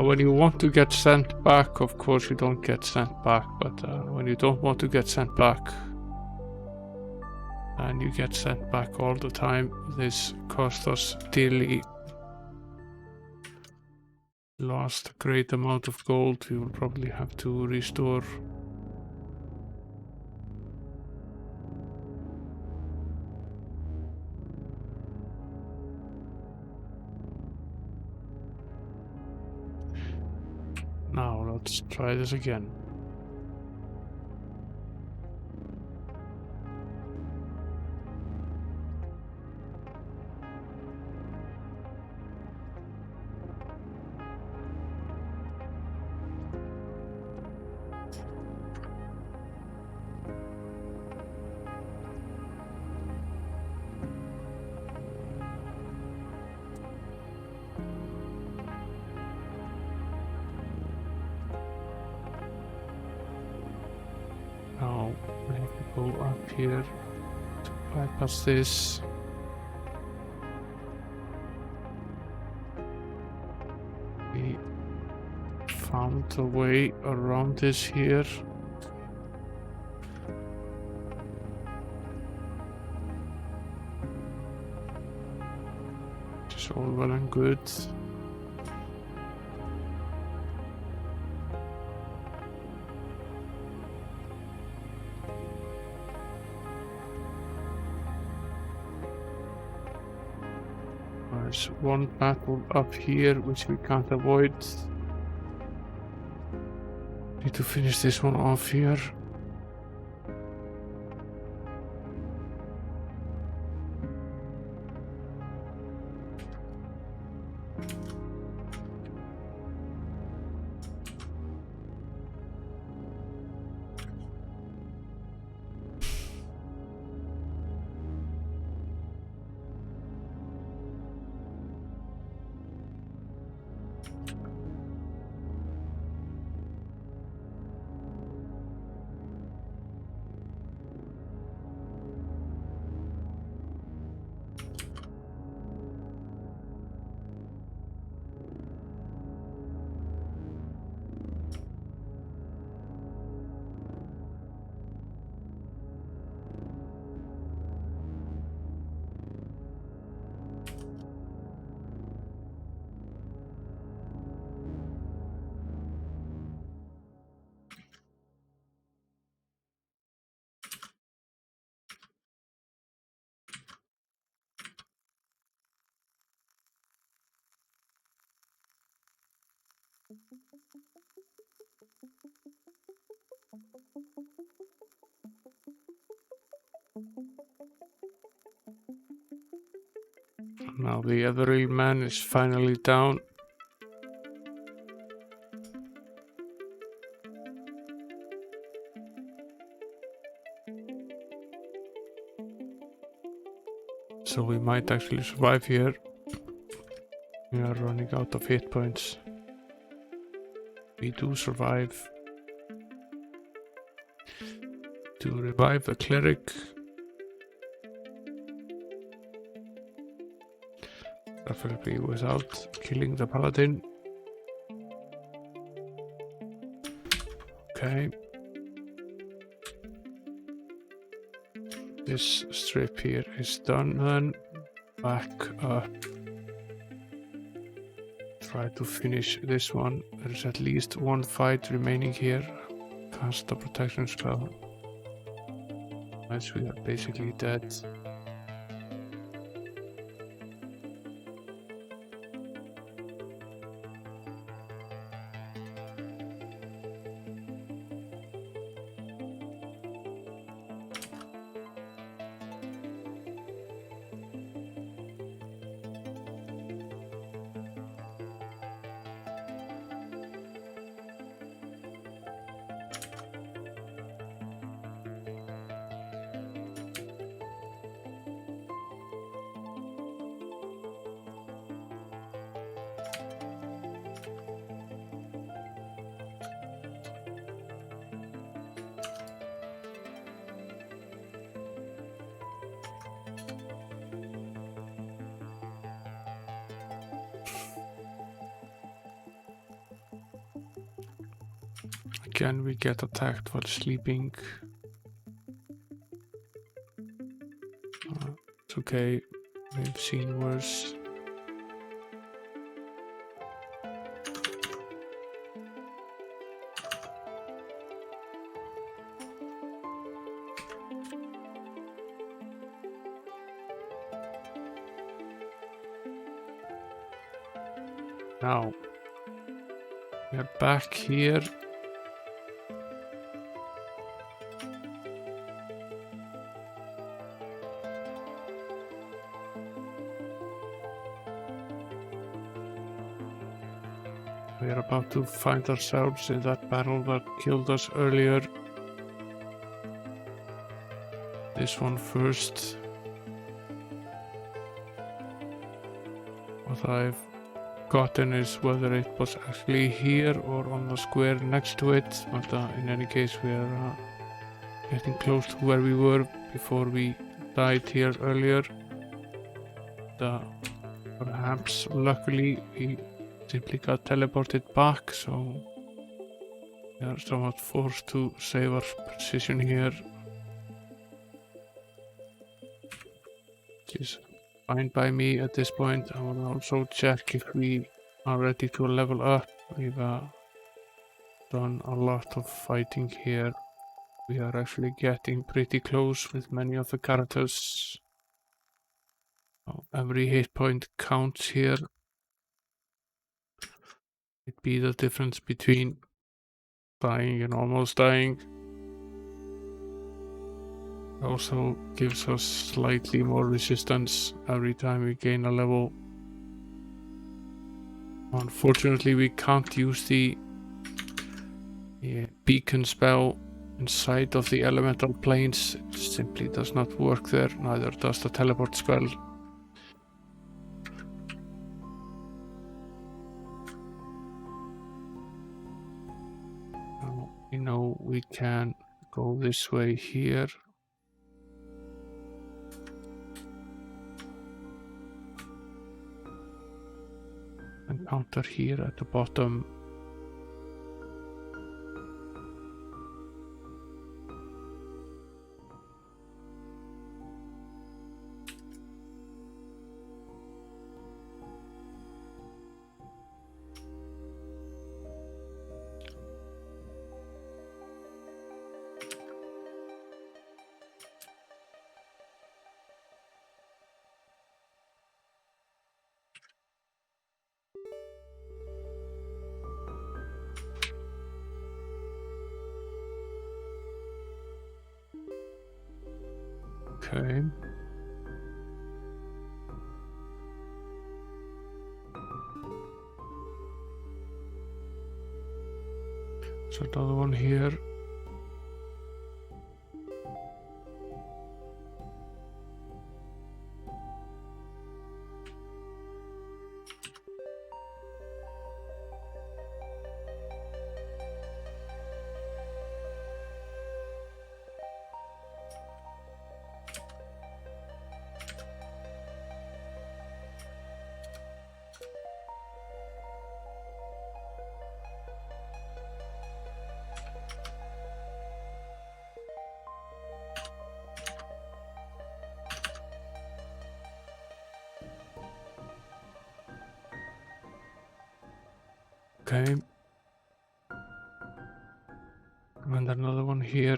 When you want to get sent back, of course you don't get sent back, but when you don't want to get sent back and you get sent back all the time, this cost us dearly. Lost a great amount of gold. We will probably have to restore. Now let's try this again. Now we have to go up here to bypass this. We found a way around this here. It's all well and good. There's one battle up here which we can't avoid. Need to finish this one off here. Now the other real man is finally down. So we might actually survive here. We are running out of hit points. We do survive. To revive the cleric. Preferably without killing the paladin. Okay. This strip here is done then. Back up. Try to finish this one. There's at least one fight remaining here. Cast the protection spell. As we are basically dead. Again, we get attacked while sleeping. It's okay, we've seen worse. Now, we are back here. We are about to find ourselves in that battle that killed us earlier. This one first. What I've gotten is whether it was actually here or on the square next to it, but in any case we are getting close to where we were before we died here earlier. Perhaps luckily we simply got teleported back, so we are somewhat forced to save our position here, which is fine by me at this point. I will also check if we are ready to level up. We've done a lot of fighting here. We are actually getting pretty close with many of the characters. So every hit point counts here. It'd be the difference between dying and almost dying. It also gives us slightly more resistance every time we gain a level. Unfortunately, we can't use the beacon spell inside of the elemental planes. It simply does not work there, neither does the teleport spell. We know we can go this way here. Encounter here at the bottom. Okay. So another one here. Okay. And another one here.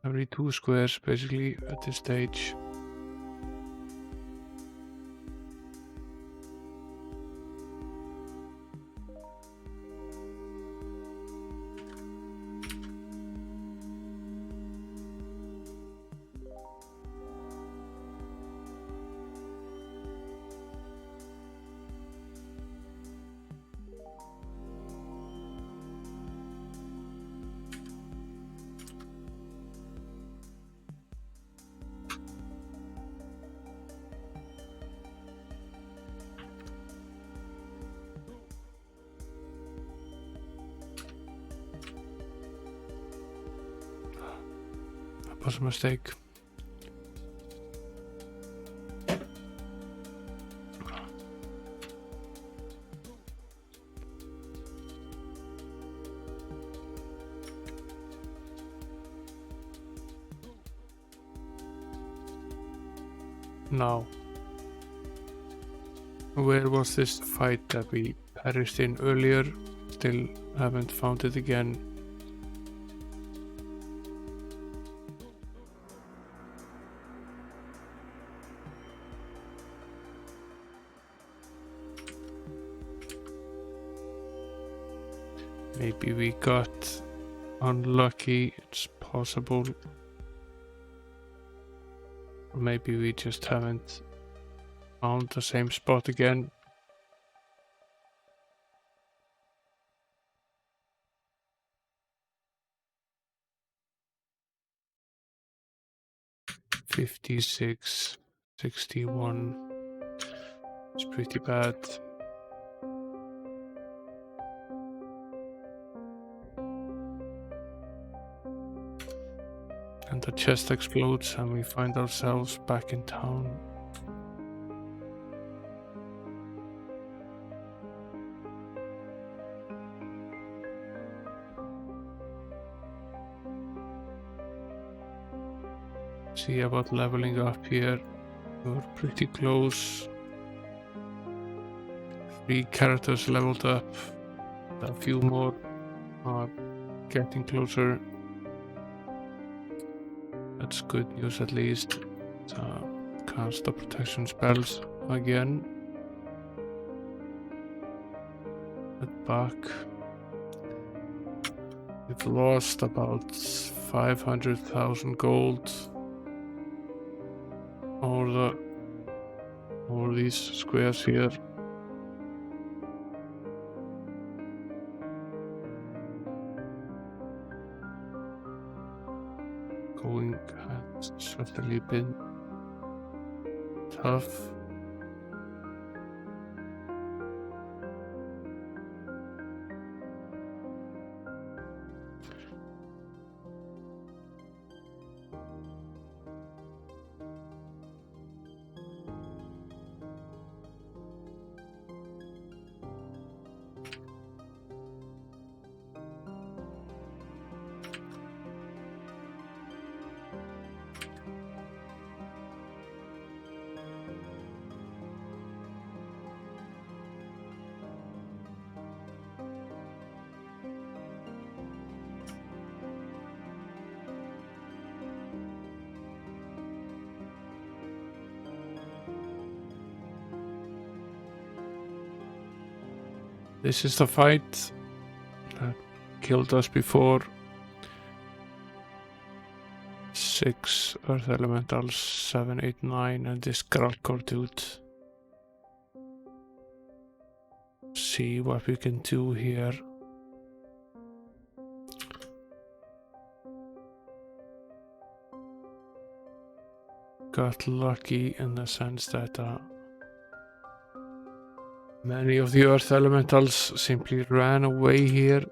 every 2 squares basically at this stage. That was a mistake. Now, where was this fight that we perished in earlier? Still haven't found it again. Maybe we got unlucky, it's possible. Or maybe we just haven't found the same spot again. $56, $61. It's pretty bad. And the chest explodes and we find ourselves back in town. See about leveling up here. We're pretty close. 3 characters leveled up. A few more are getting closer. That's good news at least. Cast the protection spells again. Head back. We've lost about 500,000 gold. All these squares here. Going has certainly been tough. This is the fight that killed us before. 6 Earth Elementals, 7, 8, 9, and this Gralkor dude. See what we can do here. Got lucky in the sense that many of the Earth Elementals simply ran away here.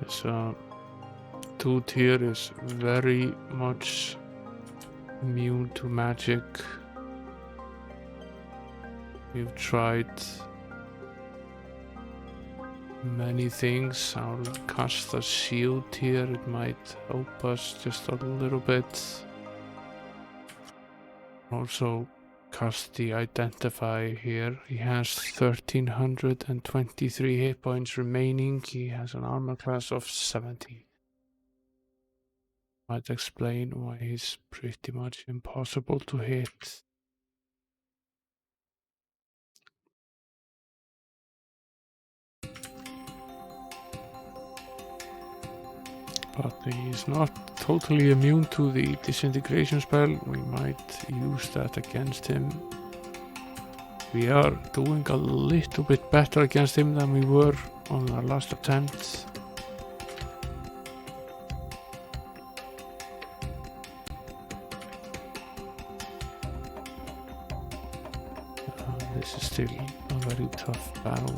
This dude here is very much immune to magic. We've tried many things. I'll cast the shield here. It might help us just a little bit. Also cast the identify here. He has 1323 hit points remaining. He has an armor class of 70. Might explain why he's pretty much impossible to hit. But he's not totally immune to the disintegration spell. We might use that against him. We are doing a little bit better against him than we were on our last attempt. This is still a very tough battle.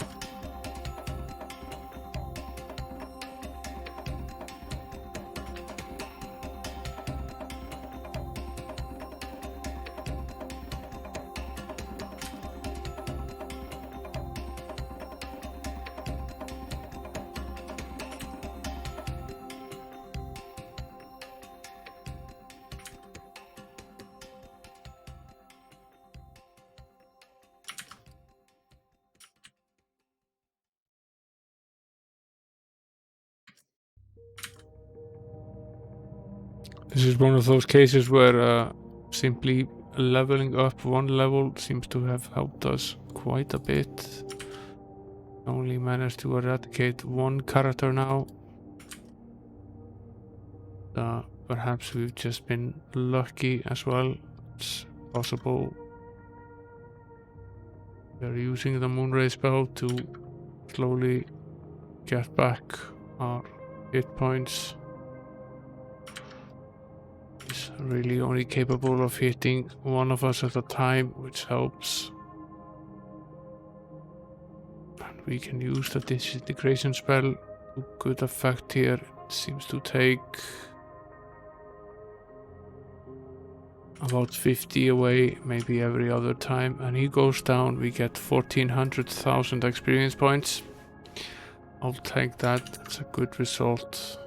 This is one of those cases where simply leveling up one level seems to have helped us quite a bit. Only managed to eradicate one character now. Perhaps we've just been lucky as well. It's possible. We're using the Moonray spell to slowly get back our hit points. He's really only capable of hitting one of us at a time, which helps. And we can use the disintegration spell to good effect here. It seems to take about 50 away, maybe every other time, and he goes down. We get 1400,000 experience points. I'll take that. It's a good result.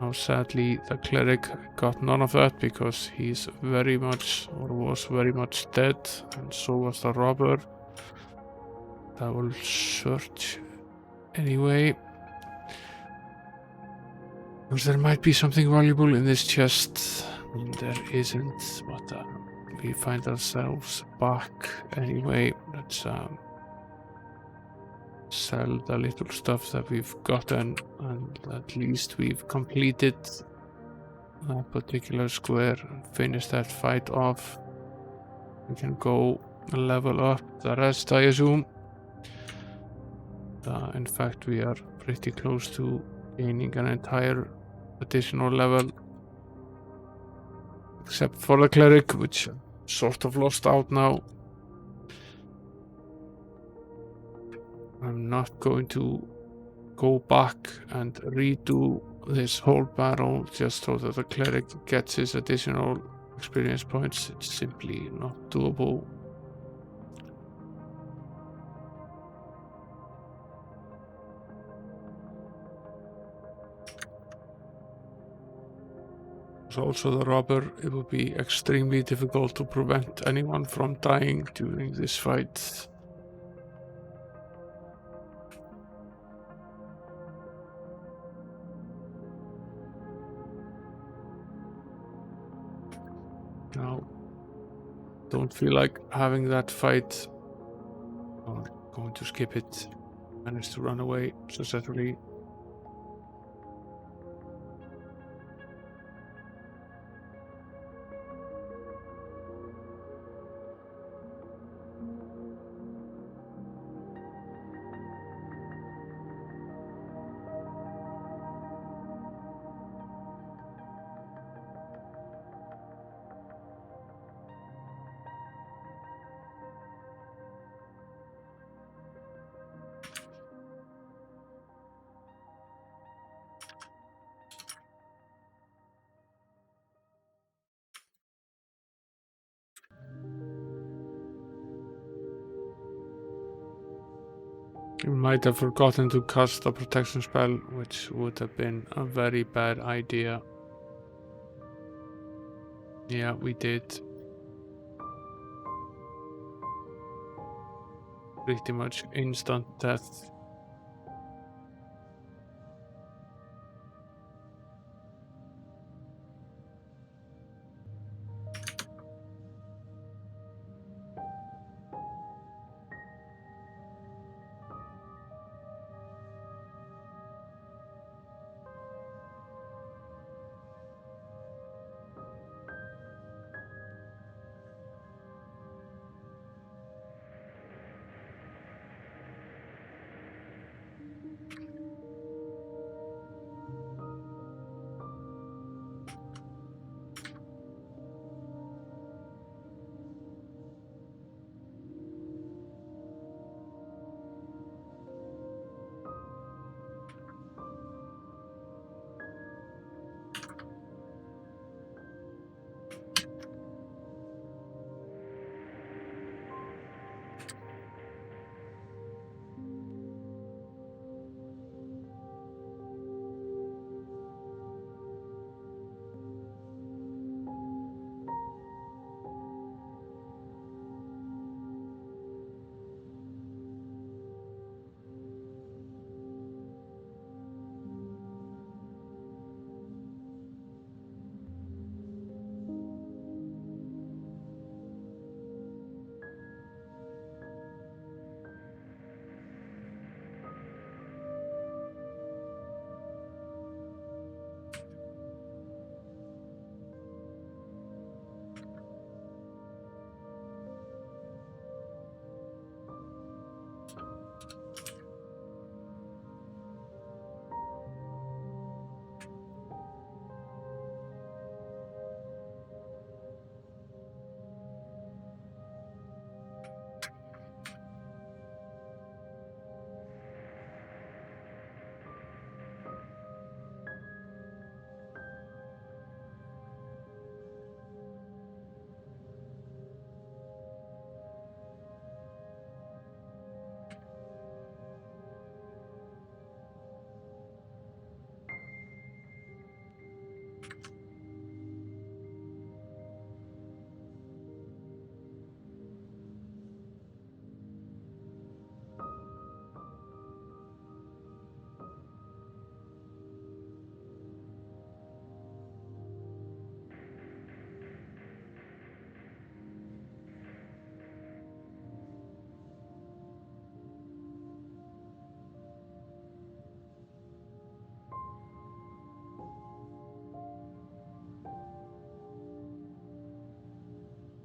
Now sadly the cleric got none of that because he's very much, or was very much dead, and so was the robber. I will search anyway. Because there might be something valuable in this chest. There isn't, but we find ourselves back anyway. Let's sell the little stuff that we've gotten, and at least we've completed that particular square and finished that fight off. We can go level up the rest, I assume. In fact, we are pretty close to gaining an entire additional level, except for the cleric, which sort of lost out now. I'm not going to go back and redo this whole battle just so that the cleric gets his additional experience points. It's simply not doable. Also the robber, it would be extremely difficult to prevent anyone from dying during this fight. Now, don't feel like having that fight. I'm going to skip it. Managed to run away successfully. We might have forgotten to cast a protection spell, which would have been a very bad idea. Yeah, we did. Pretty much instant death.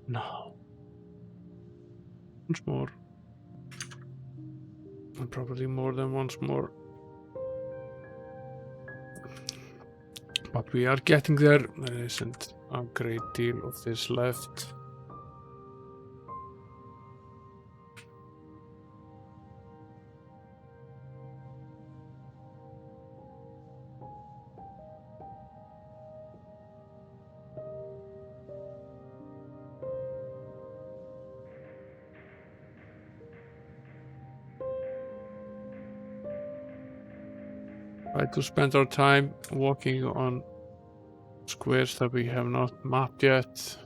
No. Once more. And probably more than once more. But we are getting there. There isn't a great deal of this left. Try to spend our time walking on squares that we have not mapped yet.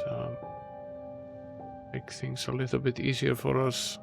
To make things a little bit easier for us.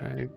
Okay.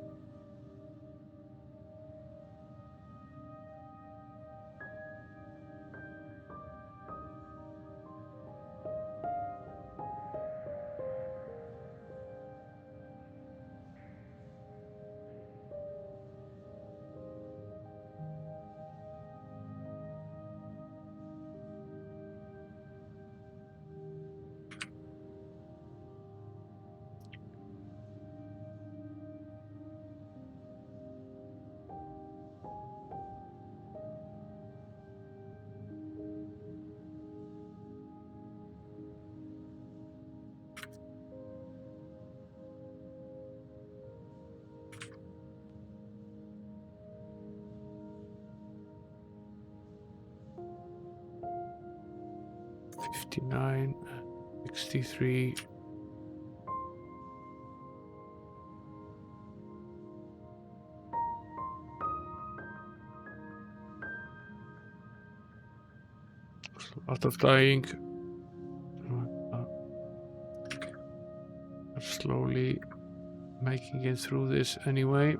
$59, $63. A lot of dying. We're slowly making it through this anyway.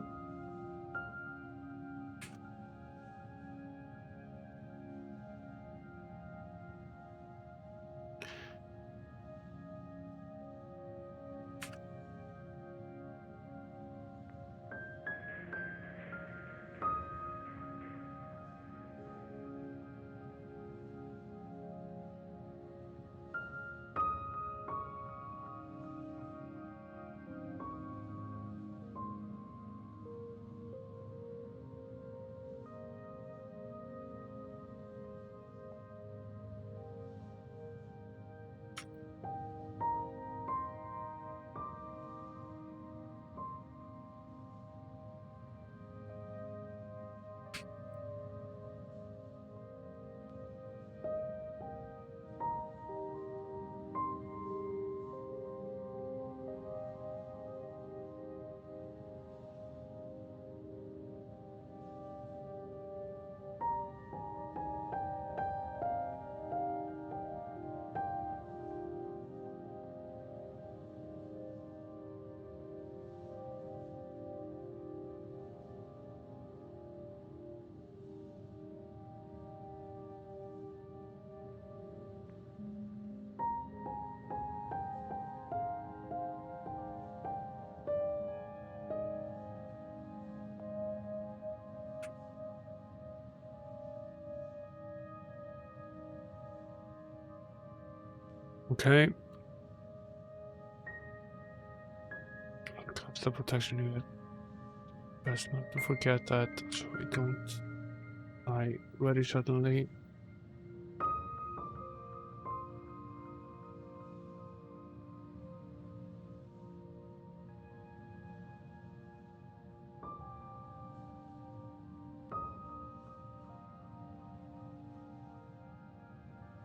Okay. Comes the protection unit. Best not to forget that so we don't die very suddenly.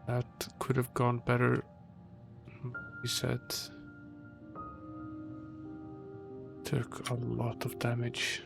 That could have gone better, he said. Took a lot of damage.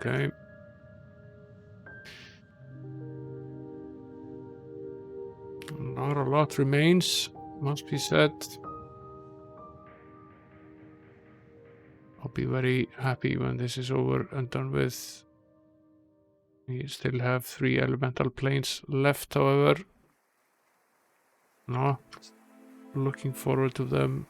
Okay. Not a lot remains, must be said. I'll be very happy when this is over and done with. We still have 3 elemental planes left, however. Not looking forward to them.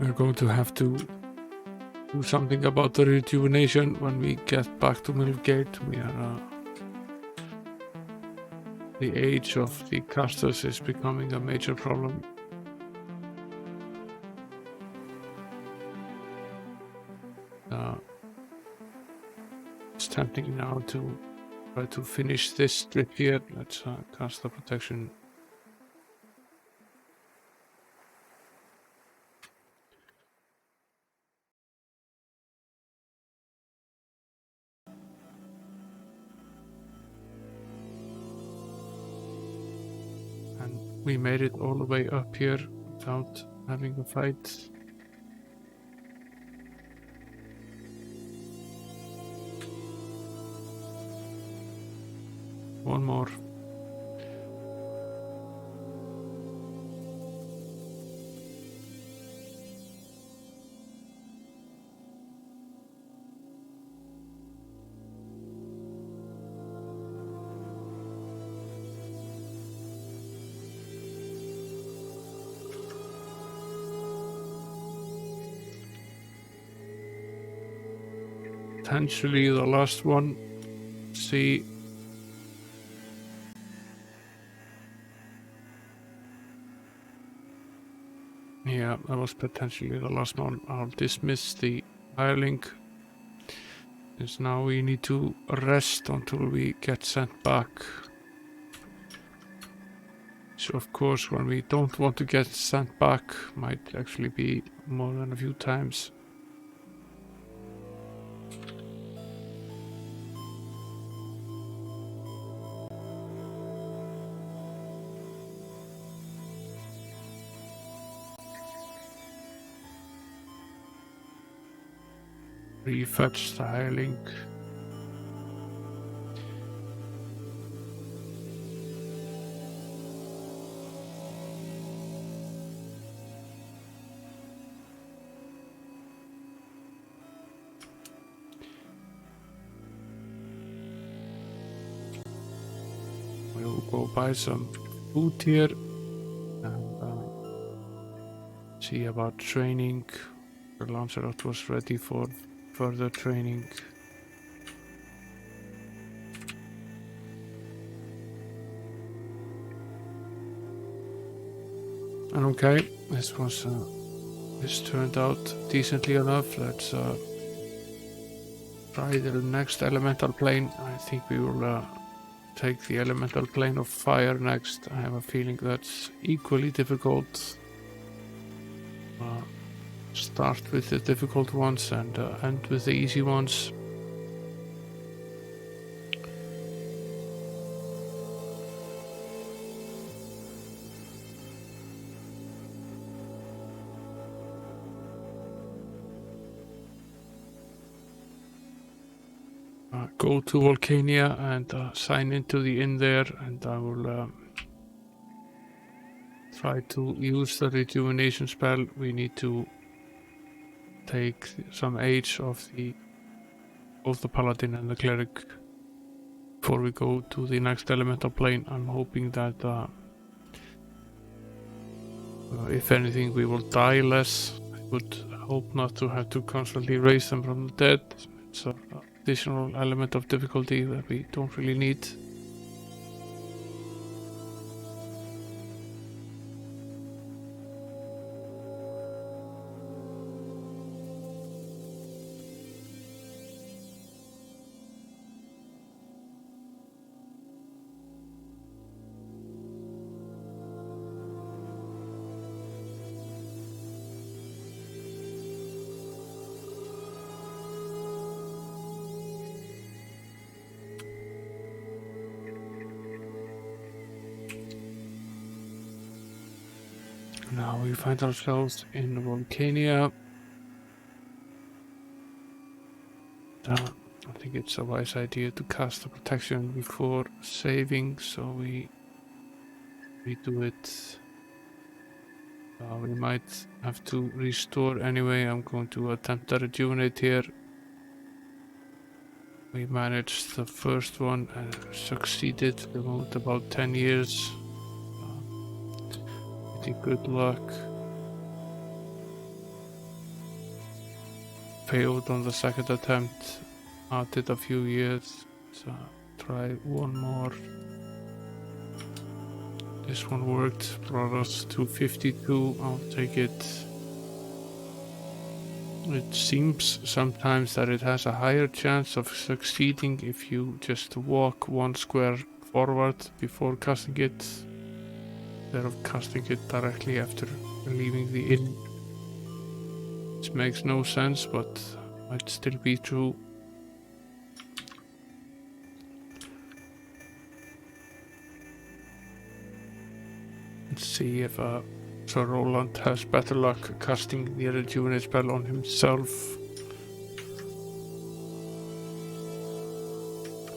We're going to have to do something about the rejuvenation when we get back to Millgate. We are the age of the casters is becoming a major problem. It's tempting now to try to finish this strip here. Let's cast the protection. And we made it all the way up here without having a fight. One more. Potentially the last one. See. Yeah, that was potentially the last one. I'll dismiss the hireling. Because now we need to rest until we get sent back. So of course when we don't want to get sent back might actually be more than a few times. Refetch the hireling. We'll go buy some food here and see about training. The Lancelot was ready for further training. And okay, this turned out decently enough. Let's try the next elemental plane. I think we will take the elemental plane of fire next. I have a feeling that's equally difficult. Start with the difficult ones and end with the easy ones. Go to Volcania and sign into the inn there, and I will try to use the rejuvenation spell. We need to take some age of both the paladin and the cleric before we go to the next elemental plane. I'm hoping that if anything we will die less. I would hope not to have to constantly raise them from the dead. It's an additional element of difficulty that we don't really need. Now we find ourselves in Volcania. I think it's a wise idea to cast the protection before saving, so we do it. We might have to restore anyway. I'm going to attempt to rejuvenate here. We managed the first one and succeeded. We moved about 10 years. Pretty good luck. failed on the second attempt. Did a few years. So try one more. This one worked, brought us to 52. I'll take it. It seems sometimes that it has a higher chance of succeeding if you just walk one square forward before casting it, instead of casting it directly after leaving the inn. Which makes no sense, but might still be true. Let's see if Sir Roland has better luck casting the rejuvenate spell on himself.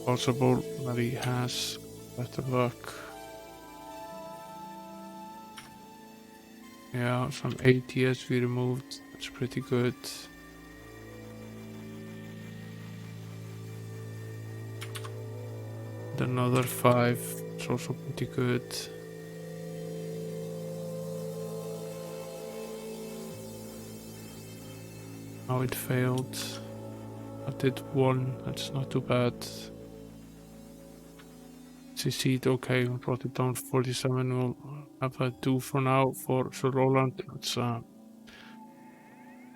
Possible that he has better luck. Yeah, some ATS we removed. That's pretty good. And another 5. It's also pretty good. Now it failed. I did 1. That's not too bad. CC'd okay. We brought it down to 47. We'll have that do for now for Sir Roland. Let's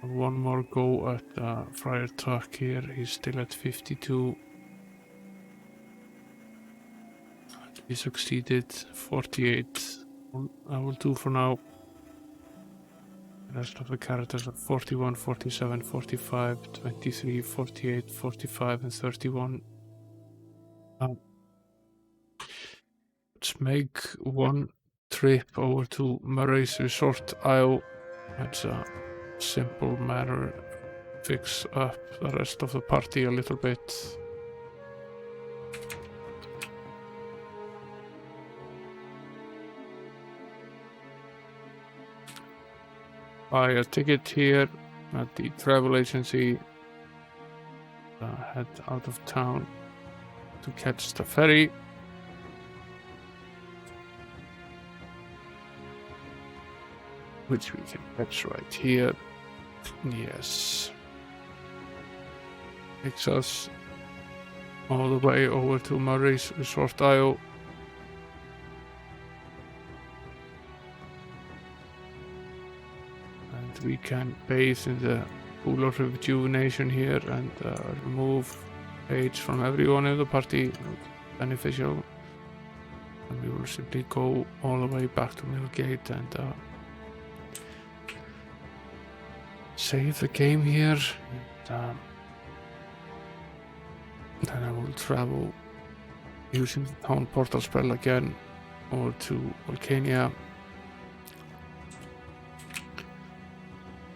one more go at Friar Tuck here. He's still at 52. He succeeded. 48. I will do for now. The rest of the characters are 41, 47, 45, 23, 48, 45, and 31. Let's make one trip over to Murray's Resort Isle. It's a simple matter. Fix up the rest of the party a little bit. Buy a ticket here at the travel agency. Head out of town to catch the ferry. Which we can catch right here. Yes. Takes us all the way over to Murray's Resort Isle. And we can bathe in the pool of rejuvenation here and remove age from everyone in the party. Beneficial. And we will simply go all the way back to Millgate and save the game here. And, then I will travel using the town portal spell again over to Volcania.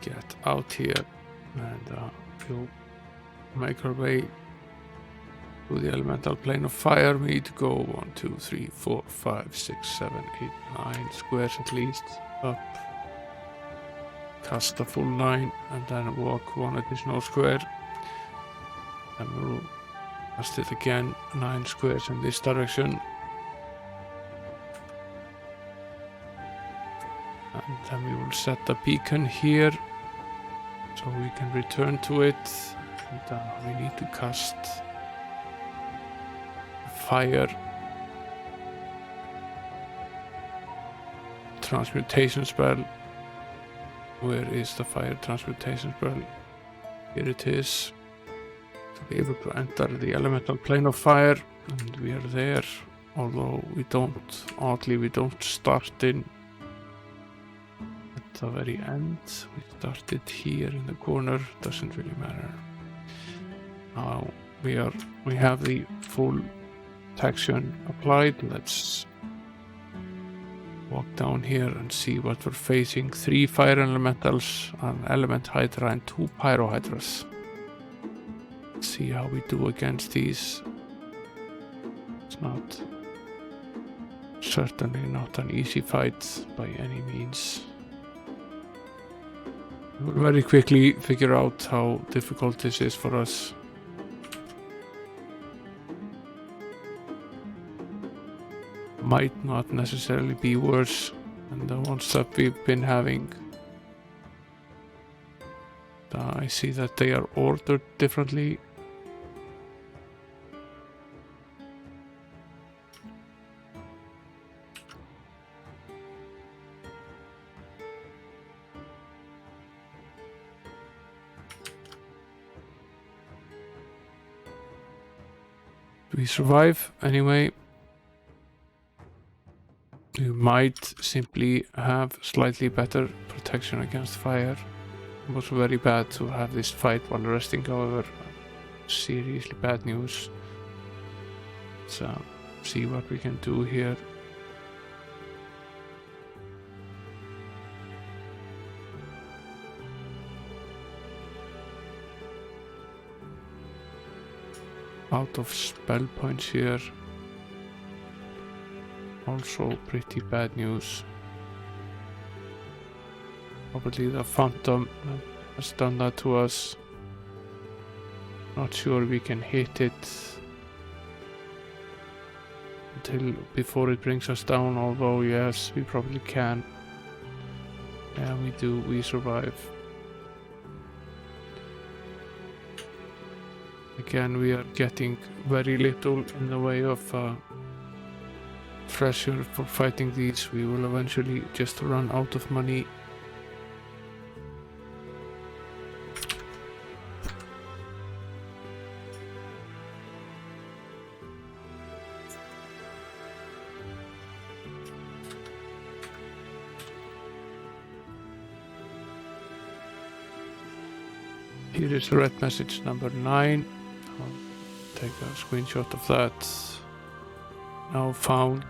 Get out here and we'll make our way to the elemental plane of fire. We need to go 1, 2, 3, 4, 5, 6, 7, 8, 9 squares at least up. Cast a full 9 and then walk 1 additional square. And we'll cast it again 9 squares in this direction. And then we will set the beacon here so we can return to it. And we need to cast fire transmutation spell. Where is the fire transmutation spell? Here it is. To be able to enter the elemental plane of fire, and we are there. Although we don't, oddly, we don't start in at the very end. We started here in the corner. Doesn't really matter. Now we have the full protection applied. Let's walk down here and see what we're facing. 3 fire elementals, an element hydra and 2 pyro hydras. Let's see how we do against these. It's certainly not an easy fight by any means. We'll very quickly figure out how difficult this is for us. Might not necessarily be worse than the ones that we've been having. I see that they are ordered differently. We survive anyway. We might simply have slightly better protection against fire. It was very bad to have this fight while resting, however. Seriously bad news. Let's see what we can do here. Out of spell points here. Also pretty bad news. Probably the Phantom has done that to us. Not sure we can hit it until before it brings us down, although yes, we probably can. Yeah, we do, we survive. Again, we are getting very little in the way of treasure for fighting these. We will eventually just run out of money. Here is red message number 9. I'll take a screenshot of that. Now found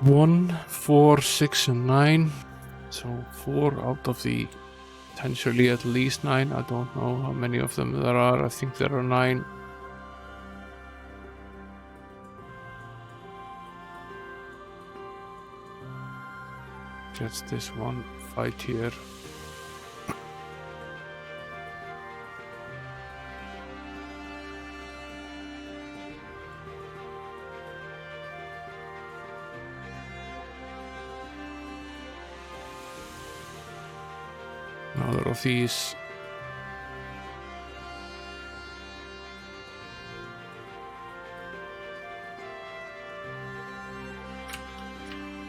1, 4, 6, and 9. So 4 out of the potentially at least 9. I don't know how many of them there are. I think there are 9. Just this one fight here. Another of these.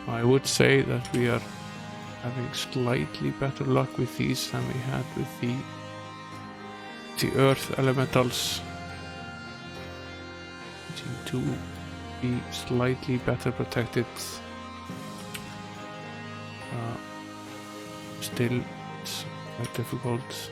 I would say that we are having slightly better luck with these than we had with the earth elementals. Seem to be slightly better protected. Still, it's quite difficult.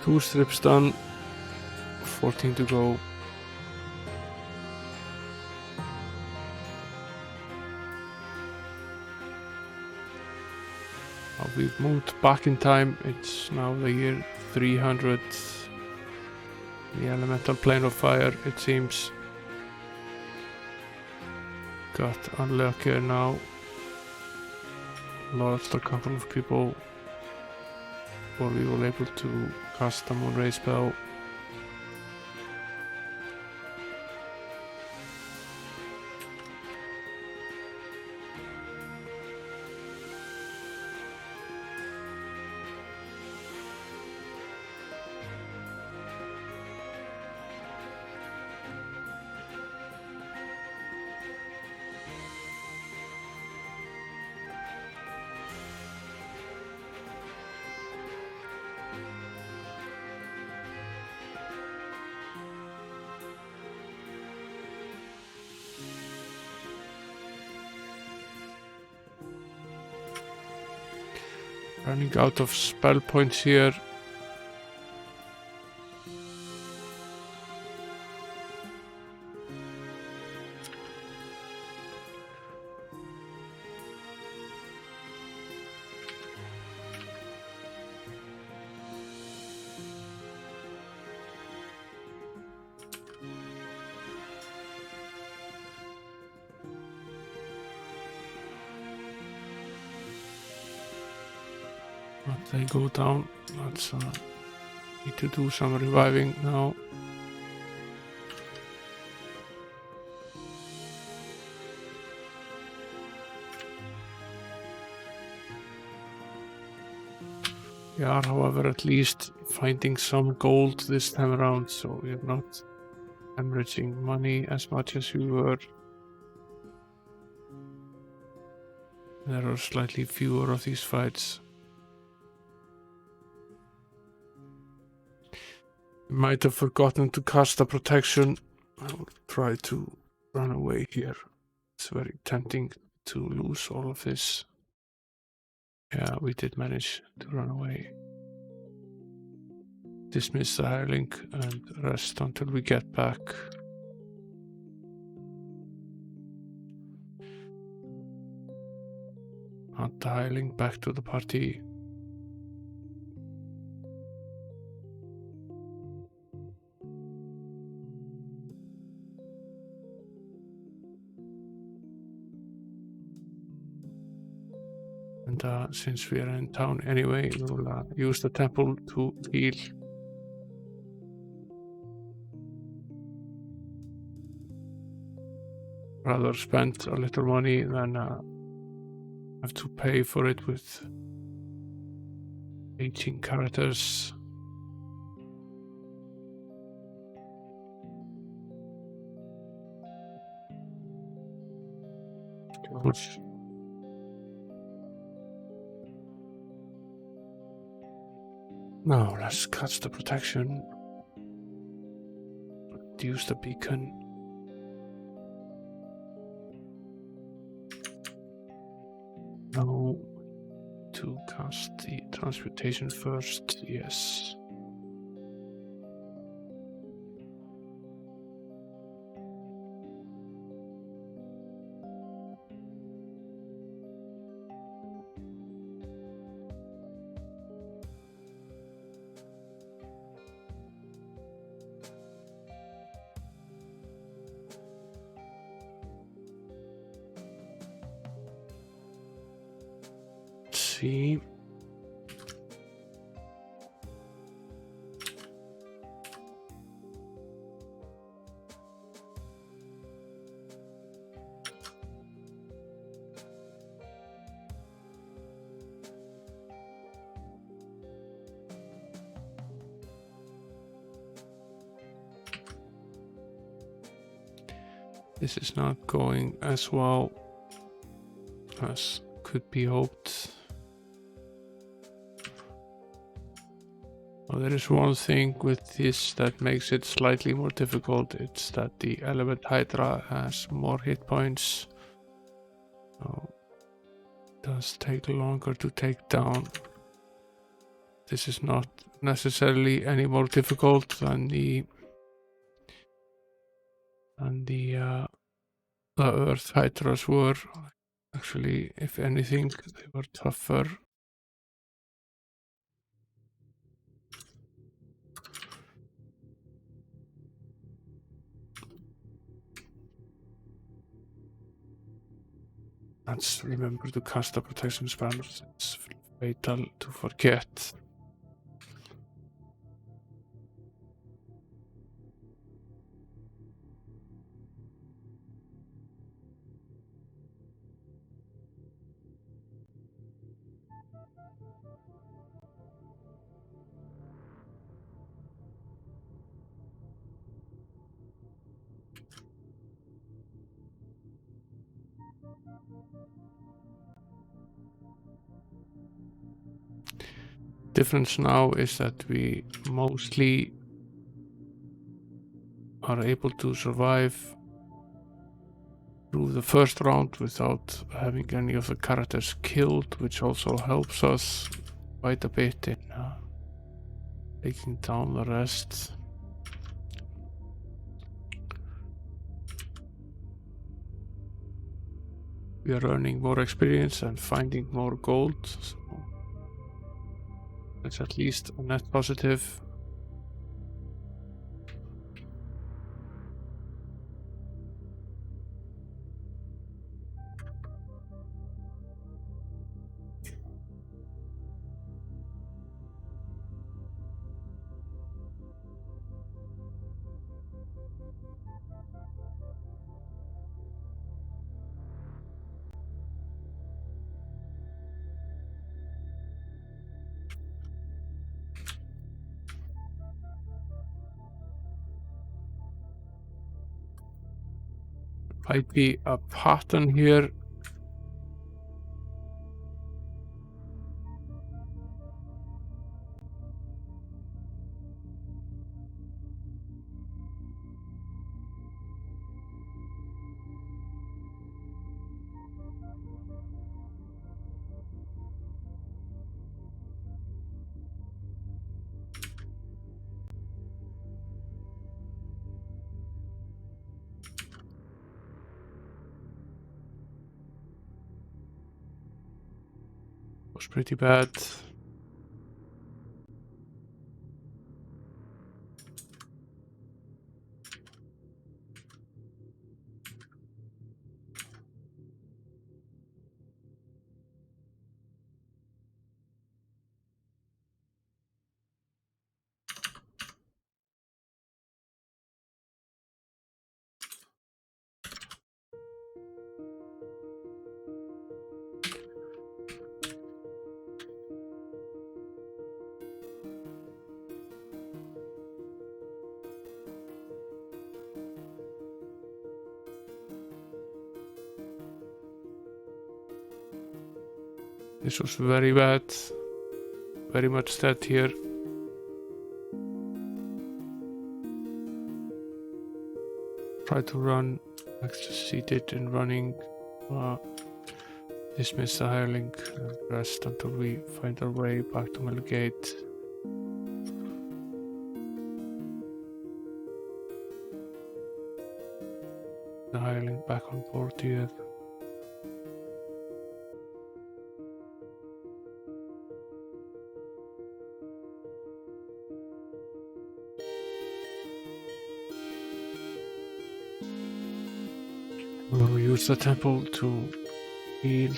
Two strips done, 14 to go. We've moved back in time. It's now the year 300. The elemental plane of fire, it seems. Got unlucky now. Lost a couple of people. Or we were able to cast the Moonray spell. Running out of spell points here. They go down. Let's need to do some reviving now. We are, however, at least finding some gold this time around, so we're not hemorrhaging money as much as we were. There are slightly fewer of these fights. Might have forgotten to cast a protection. I will try to run away here. It's very tempting to lose all of this. Yeah, we did manage to run away. Dismiss the hireling and rest until we get back. Add the hireling back to the party. And since we are in town anyway, we'll use the temple to heal. Rather spend a little money than have to pay for it with aging characters. Which now let's catch the protection. Use the beacon. Now to cast the transmutation first. Yes. See. This is not going as well as could be hoped. Well, there is one thing with this that makes it slightly more difficult. It's that the Element Hydra has more hit points. So it does take longer to take down. This is not necessarily any more difficult than the Earth Hydras were. Actually, if anything, they were tougher. Let's remember to cast the protection spells. It's fatal to forget. Difference now is that we mostly are able to survive through the first round without having any of the characters killed, which also helps us quite a bit in taking down the rest. We are earning more experience and finding more gold, so that's at least a net positive. Might be a pattern here. Was pretty bad. This was very bad. Very much dead here. Try to run. I succeeded in running. Dismiss the hireling and rest until we find our way back to Millgate. The hireling back on board here. We'll use the temple to heal.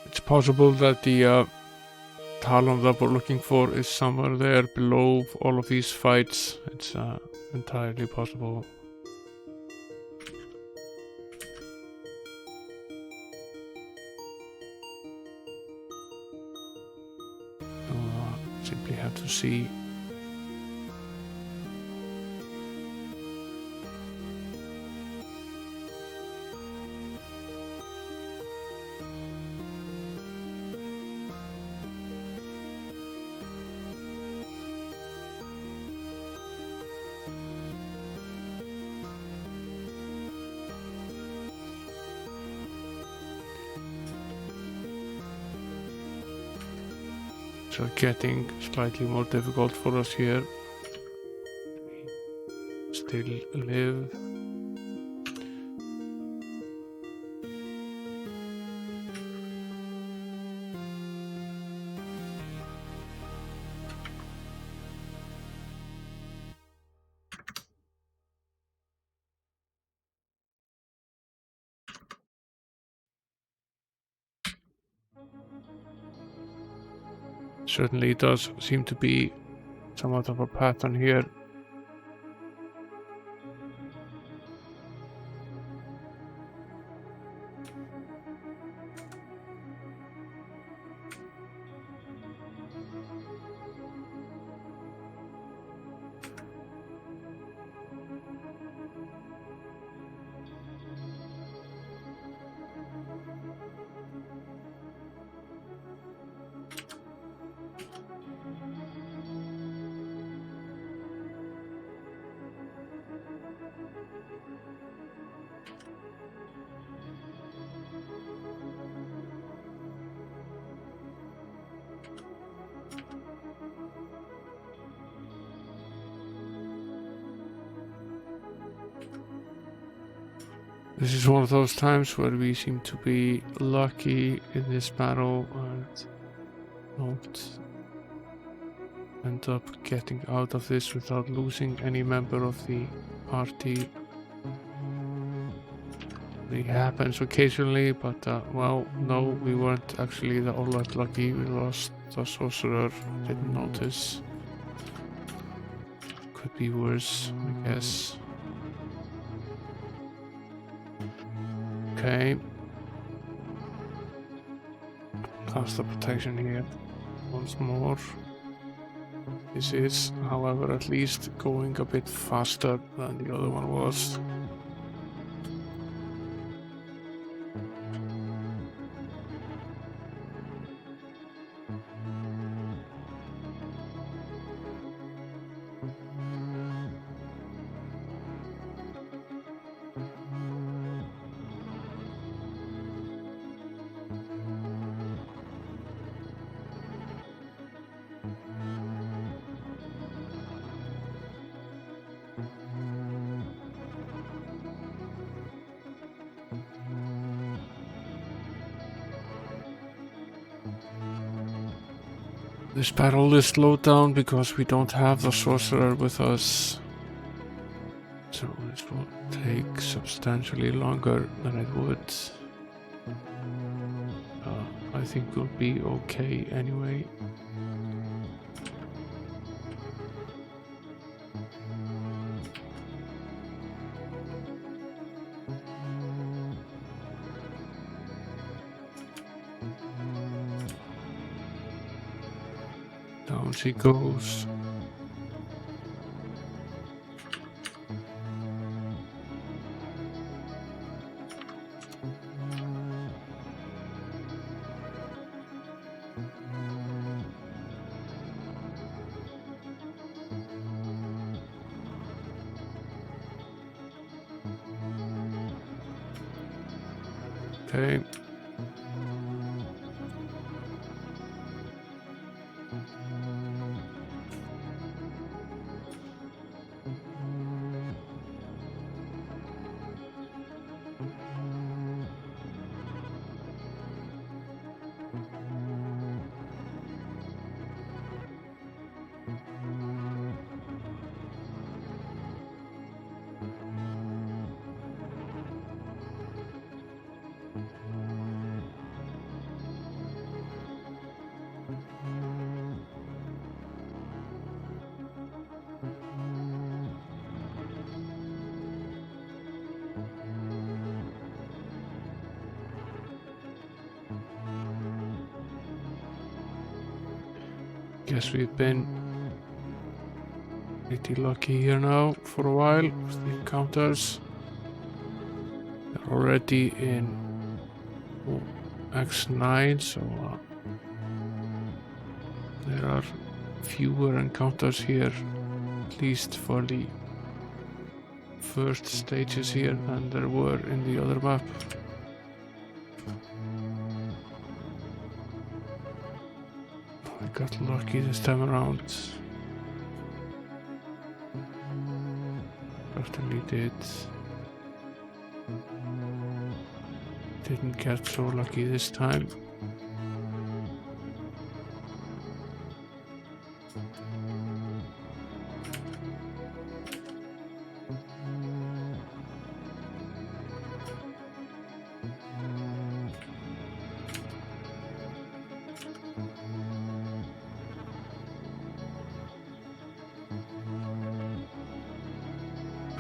It's possible that the talon that we're looking for is somewhere there below all of these fights. It's entirely possible. Simply have to see. So getting slightly more difficult for us here. We still live. Certainly does seem to be somewhat of a pattern here. This is one of those times where we seem to be lucky in this battle and don't end up getting out of this without losing any member of the party. It happens occasionally, but well, no, we weren't actually all that lucky. We lost the sorcerer, didn't notice. Could be worse, I guess. Okay. Cast the protection here once more. This is, however, at least going a bit faster than the other one was. This battle is slowed down because we don't have the sorcerer with us. So this will take substantially longer than it would. I think we'll be okay anyway. Down she goes. Okay. Guess we've been pretty lucky here now for a while with the encounters. They're already in X9, so there are fewer encounters here, at least for the first stages here, than there were in the other map. I got lucky this time around. Certainly did. Didn't get so lucky this time.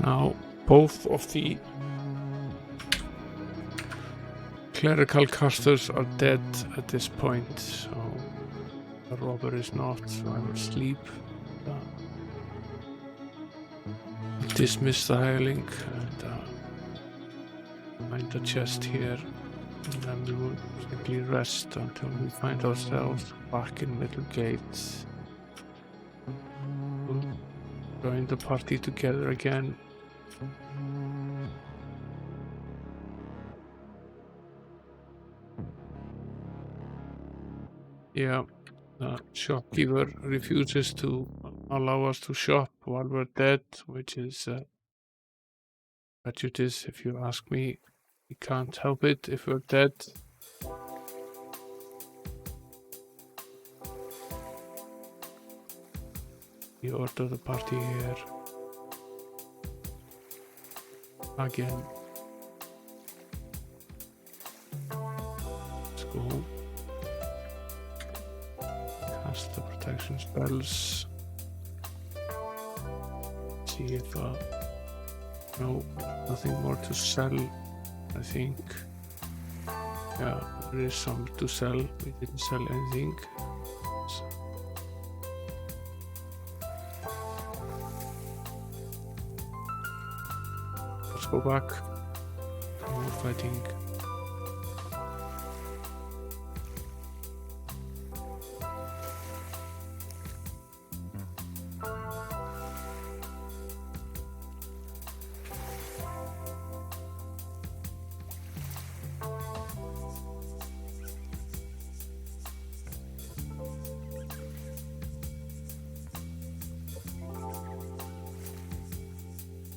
Now, both of the clerical casters are dead at this point, so the robber is not, so I will sleep. Dismiss the hireling and find the chest here, and then we will simply rest until we find ourselves back in Middlegate. We'll join the party together again. Yeah, the shopkeeper refuses to allow us to shop while we're dead, which is prejudice if you ask me. We can't help it if we're dead. We order the party here. Again. Let's go. Cast the protection spells. See if no, nothing more to sell, I think. Yeah, there is some to sell. We didn't sell anything. So. Let's go back. No more fighting.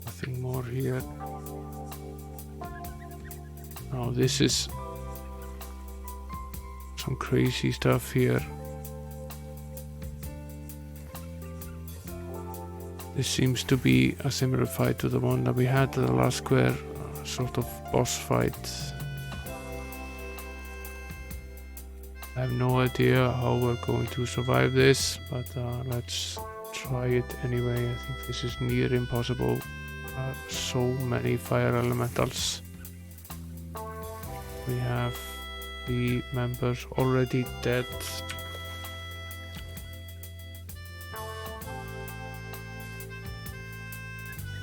Nothing more here. Oh, this is some crazy stuff here. This seems to be a similar fight to the one that we had at the last square, sort of boss fight. I have no idea how we're going to survive this, but let's try it anyway. I think this is near impossible. So many fire elementals. We have the members already dead.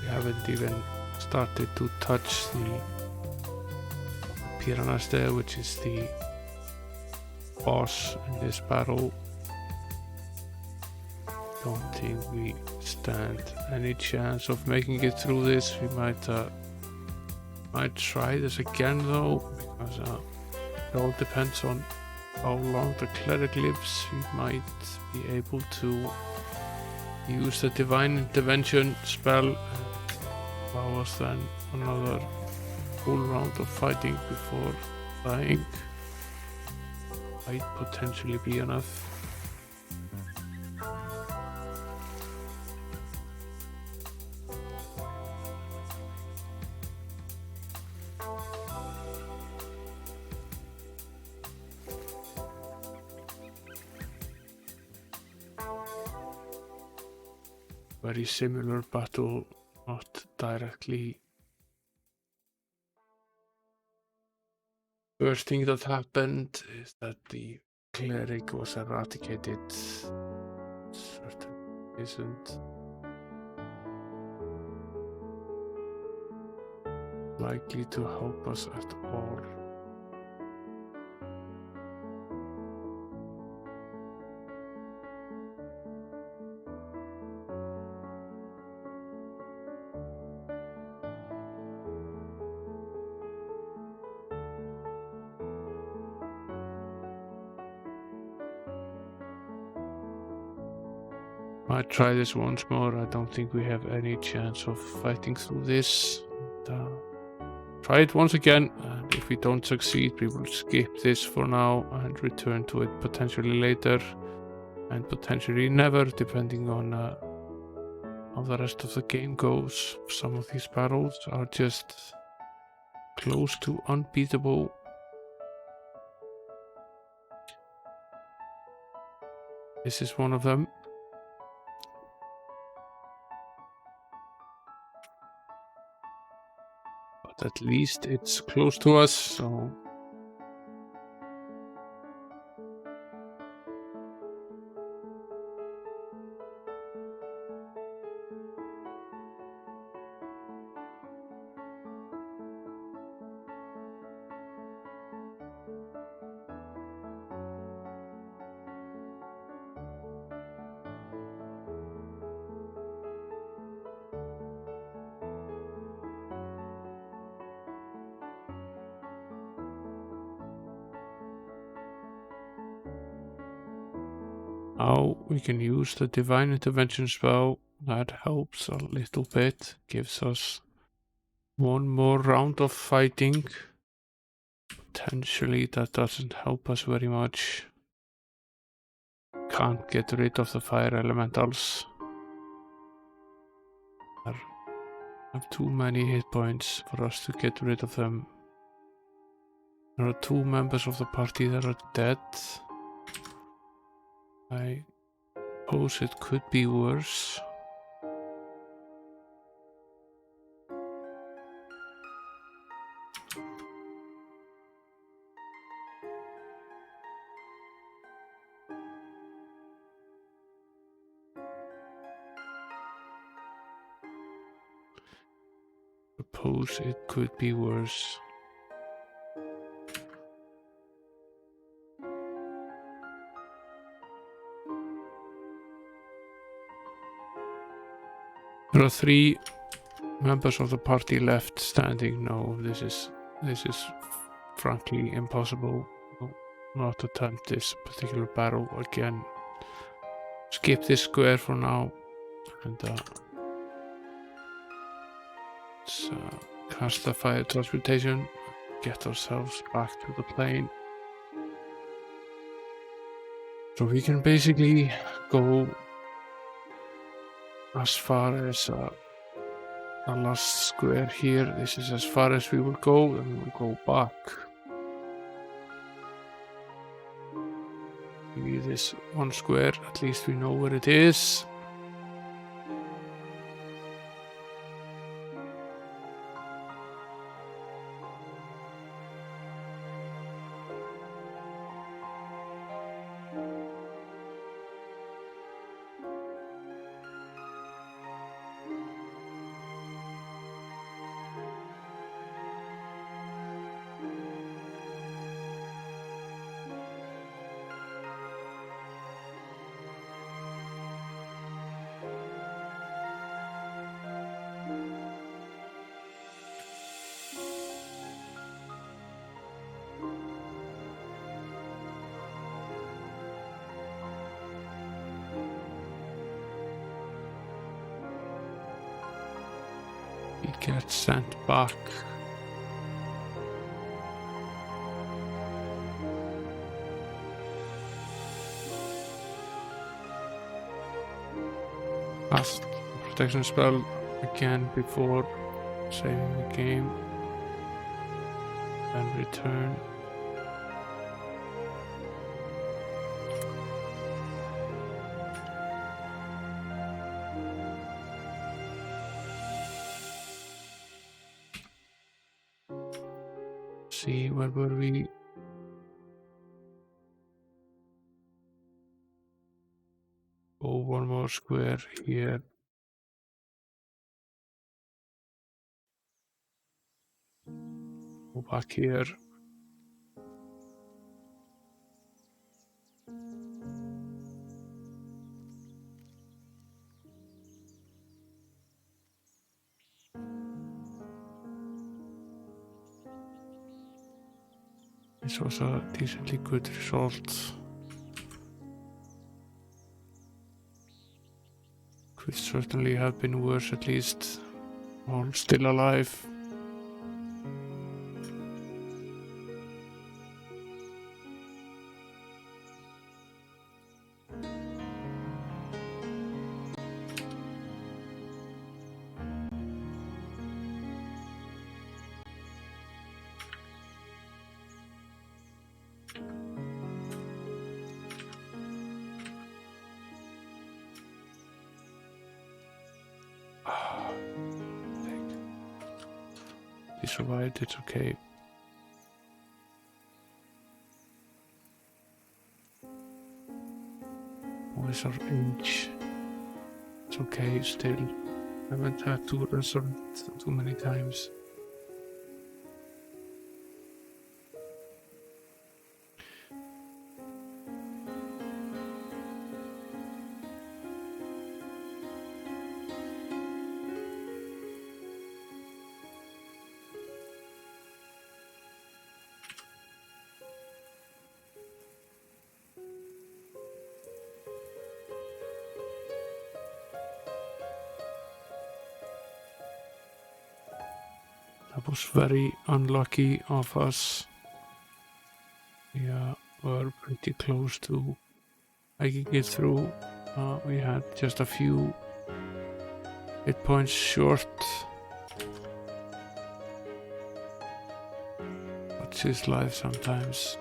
We haven't even started to touch the piranhas there, which is the boss in this battle. Don't think we stand any chance of making it through this. We might try this again though, because it all depends on how long the cleric lives. We might be able to use the divine intervention spell and allow us then another full round of fighting before dying. Might potentially be enough. Very similar battle, not directly. First thing that happened is that the cleric was eradicated. Certainly isn't likely to help us at all. Might try this once more. I don't think we have any chance of fighting through this. Try it once again, and if we don't succeed, we will skip this for now and return to it potentially later, and potentially never, depending on how the rest of the game goes. Some of these battles are just close to unbeatable. This is one of them. But at least it's close to us, so... Now we can use the divine intervention spell. That helps a little bit, gives us one more round of fighting. Potentially that doesn't help us very much. Can't get rid of the fire elementals. I have too many hit points for us to get rid of them. There are 2 members of the party that are dead. I suppose it could be worse. Suppose it could be worse. There are 3 members of the party left standing. No, this is frankly impossible. I'll not attempt this particular battle again. Skip this square for now, and let's cast the fire transmutation, get ourselves back to the plane. So we can basically go as far as the last square here. This is as far as we will go, and we'll go back. Maybe this 1 square, at least we know where it is. It gets sent back. Cast protection spell again before saving the game, and return. See, where were we? Oh, 1 more square here. Go back here. This was a decently good result. Could certainly have been worse, at least. All still alive. He survived, it's okay. Always our age. It's okay still. I haven't had to resort too many times. That was very unlucky of us. Yeah, we're pretty close to making it through. We had just a few hit points short. But his life sometimes.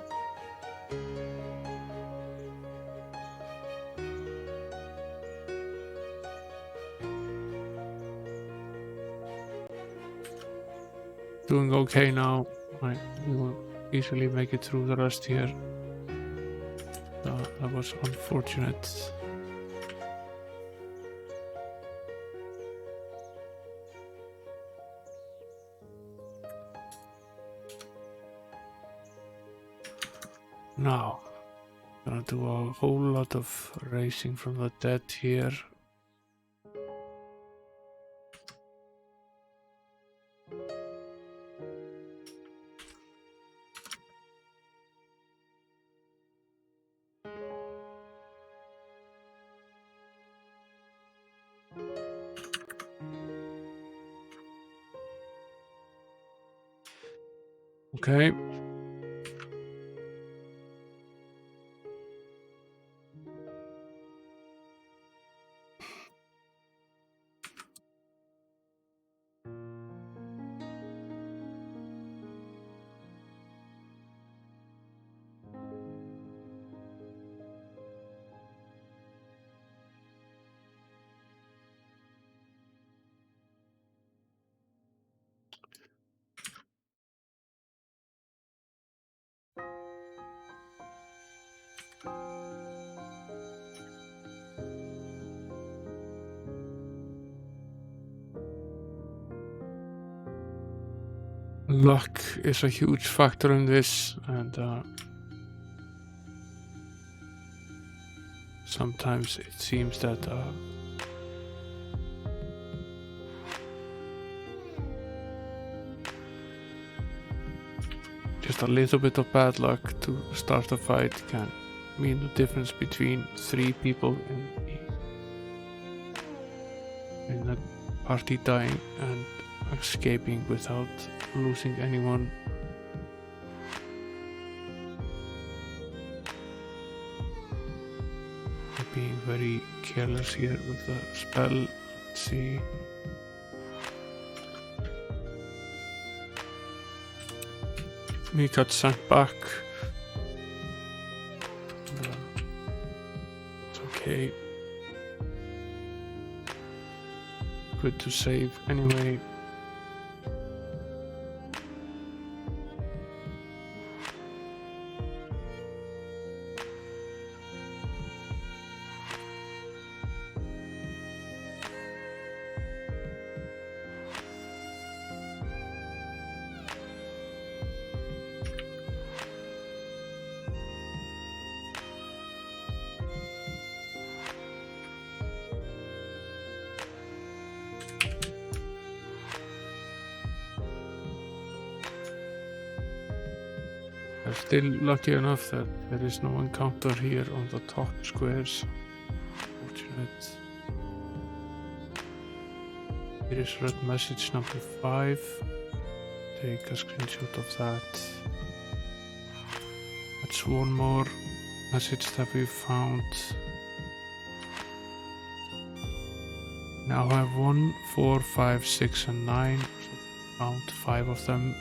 Doing okay now. We will easily make it through the rest here. That was unfortunate. Now, gonna do a whole lot of racing from the dead here. Okay. Luck is a huge factor in this, and sometimes it seems that just a little bit of bad luck to start a fight can mean the difference between 3 people in a party dying and escaping without losing anyone. Being very careless here with the spell. Let's see. We got sent back. It's okay. Good to save anyway. I'm still lucky enough that there is no encounter here on the top squares. Fortunate. Here is red message number 5. Take a screenshot of that. That's one more message that we found. Now I have 1, 4, 5, 6, and 9. So found 5 of them.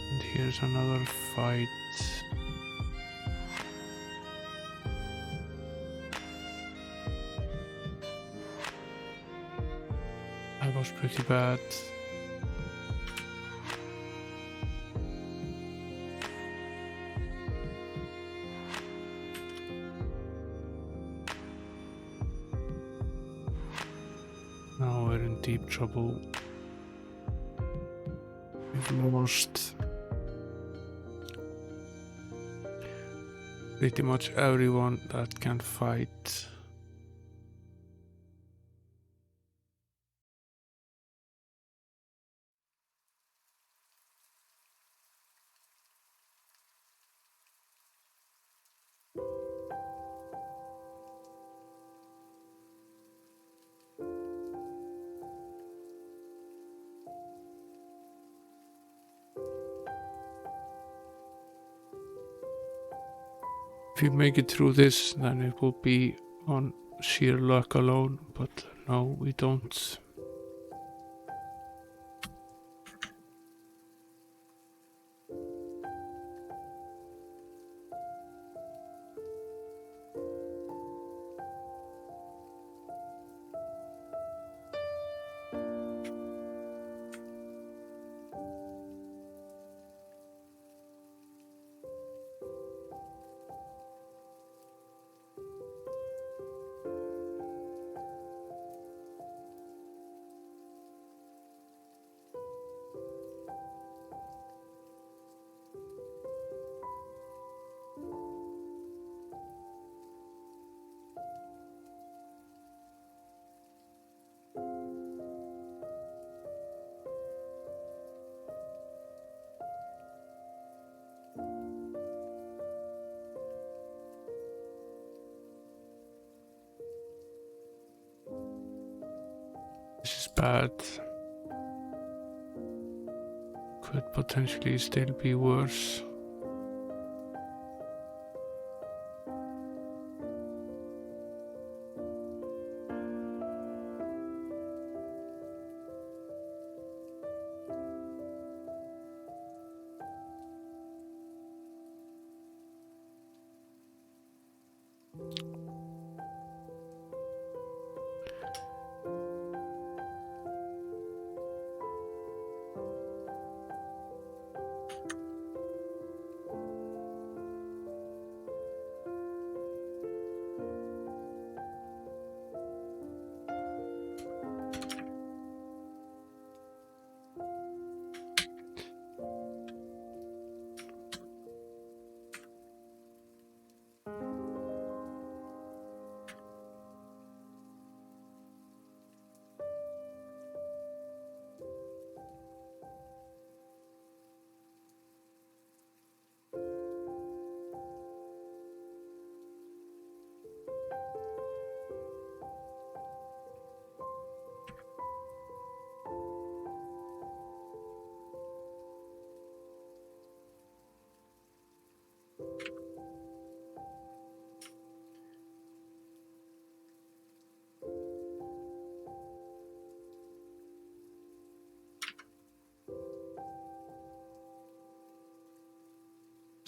And here's another fight. That was pretty bad. Now we're in deep trouble. We've lost pretty much everyone that can fight. If we make it through this, then it will be on sheer luck alone, but no, we don't. This is bad. Could potentially still be worse.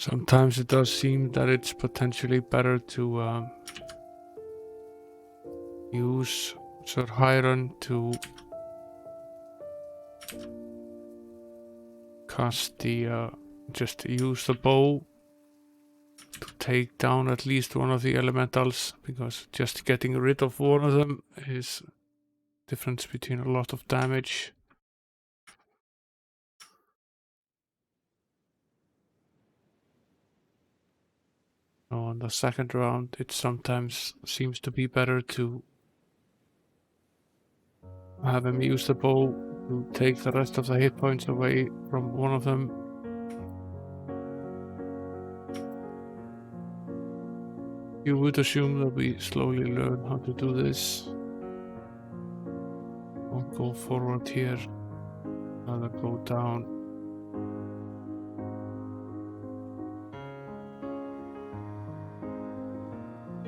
Sometimes it does seem that it's potentially better to use Sir Hiron to cast the just use the bow to take down at least one of the elementals, because just getting rid of one of them is difference between a lot of damage. On the second round, it sometimes seems to be better to have him use the bow to take the rest of the hit points away from one of them. You would assume that we slowly learn how to do this. Won't go forward here, rather go down.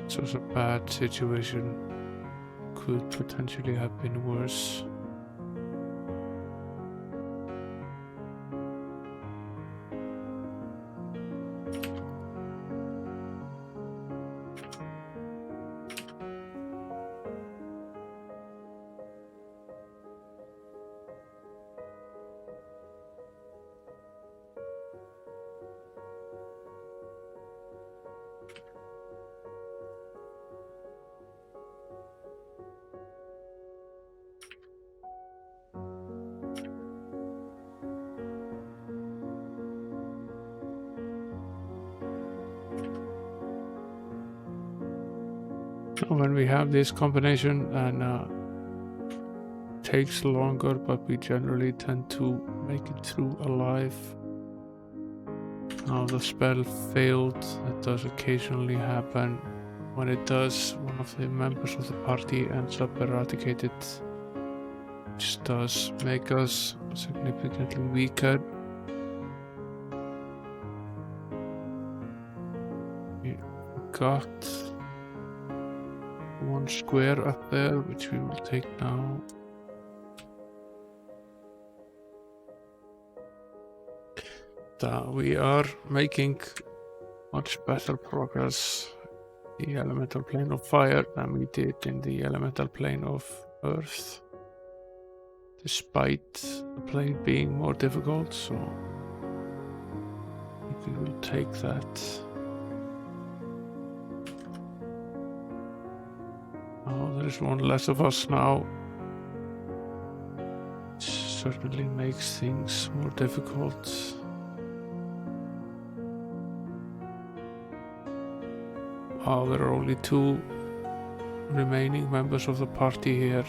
This was a bad situation. Could potentially have been worse. When we have this combination, and takes longer, but we generally tend to make it through alive. Now the spell failed. That does occasionally happen. When it does, one of the members of the party ends up eradicated, which does make us significantly weaker. got one square up there, which we will take now. We are making much better progress in the elemental plane of fire than we did in the elemental plane of earth, despite the plane being more difficult, so I think we will take that. Oh, there is one less of us now. It certainly makes things more difficult. Oh, there are only 2 remaining members of the party here.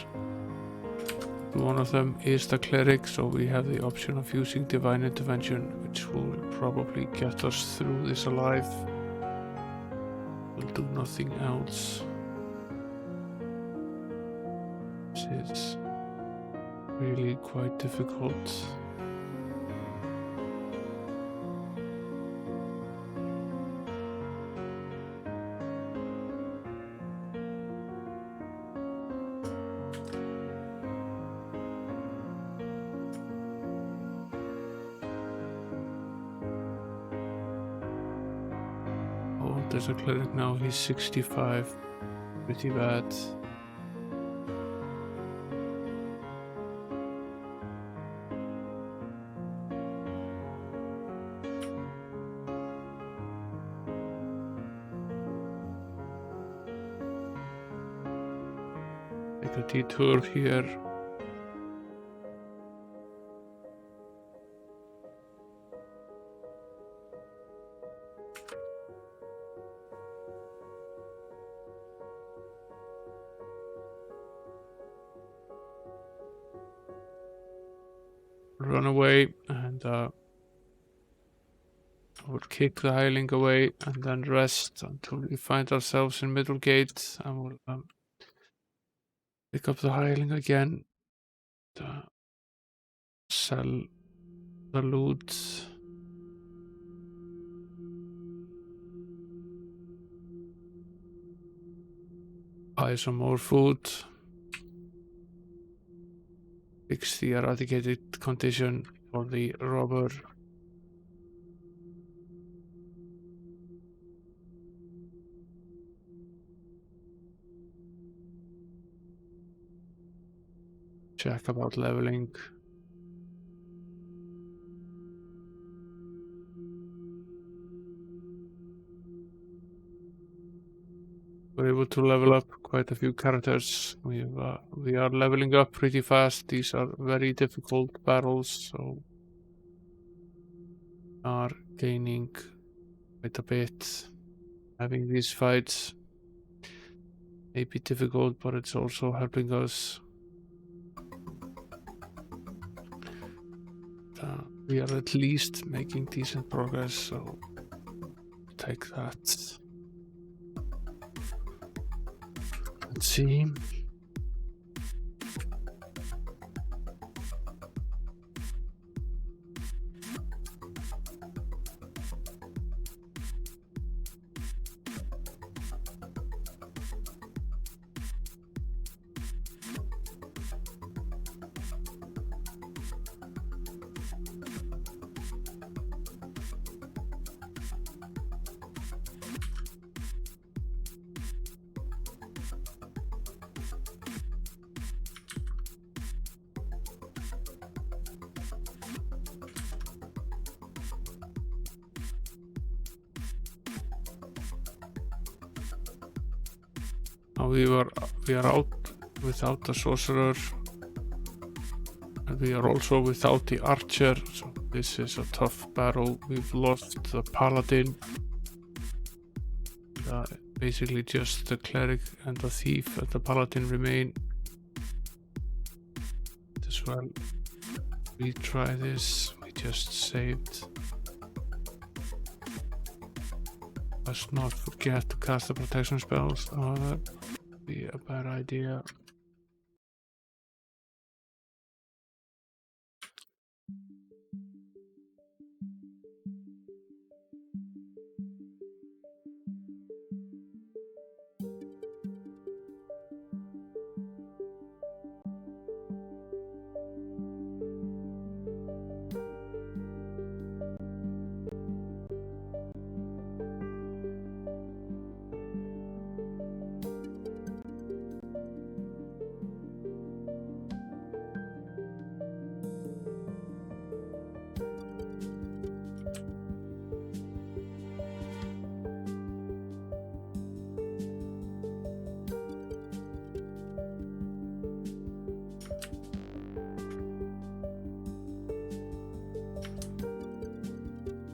One of them is the cleric, so we have the option of using divine intervention, which will probably get us through this alive. We'll do nothing else. This is really quite difficult. Oh, there's a cleric now, he's 65. Pretty bad. Take a detour here. Run away, and I will kick the hireling away and then rest until we find ourselves in Middlegate, and we'll pick up the hireling again, sell the loot. Buy some more food. Fix the eradicated condition for the robber. Check about leveling. We're able to level up quite a few characters. We are leveling up pretty fast. These are very difficult battles, so we are gaining quite a bit. Having these fights may be difficult, but it's also helping us. We are at least making decent progress, so take that. Let's see. We are out without the sorcerer, and we are also without the archer, so this is a tough battle. We've lost the paladin, basically just the cleric and the thief and the paladin remain. As well, we try this. We just saved. Let's not forget to cast the protection spells. Oh, that would be a bad idea.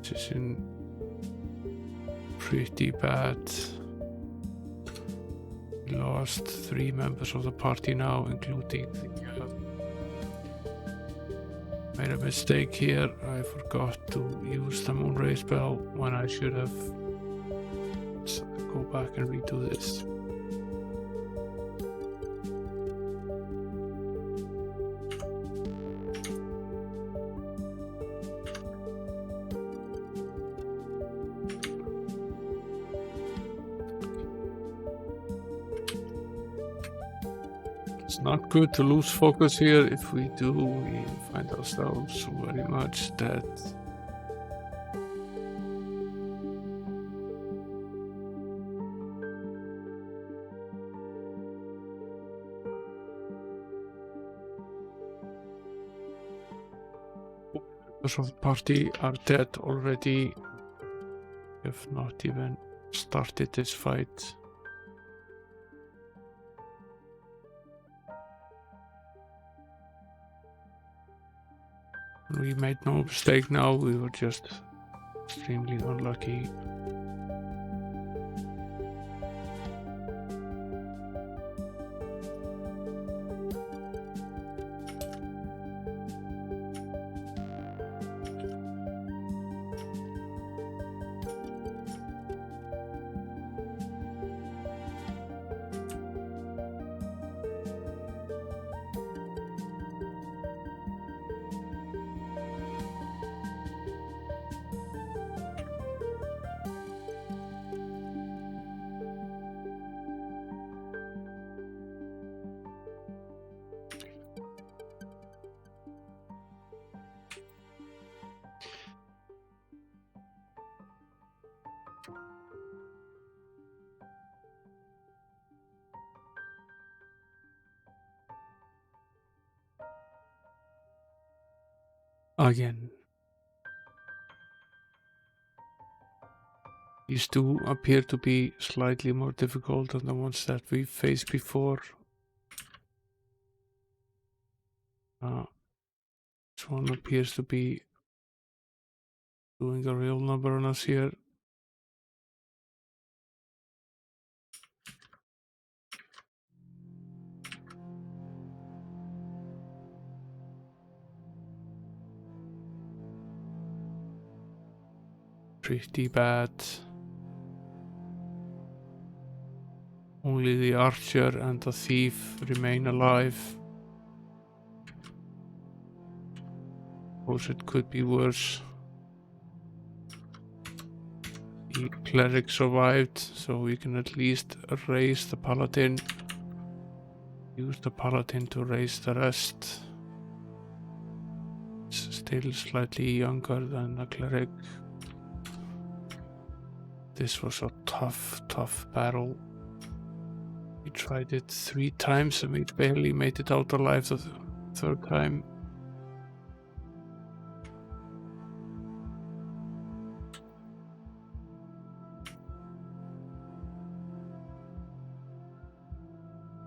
which is in pretty bad. We lost 3 members of the party now, including the made a mistake here. I forgot to use the moonray spell when I should have. Let's go back and redo this. It's not good to lose focus here. If we do, we find ourselves very much dead. Members of the party are dead already. We have not even started this fight. We made no mistake now, we were just extremely unlucky. Again. These two appear to be slightly more difficult than the ones that we've faced before. This one appears to be doing a real number on us here. Pretty bad. Only the archer and the thief remain alive. Suppose it could be worse. The cleric survived, so we can at least raise the paladin. Use the paladin to raise the rest. It's still slightly younger than the cleric. This was a tough battle. We tried it 3 times and we barely made it out alive the 3rd time.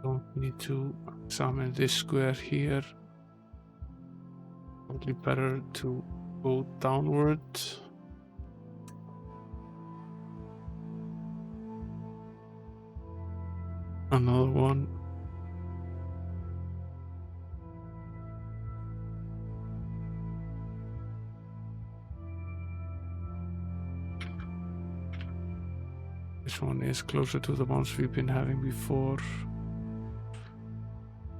Don't need to examine this square here. Probably better to go downward. Another one. This one is closer to the ones we've been having before.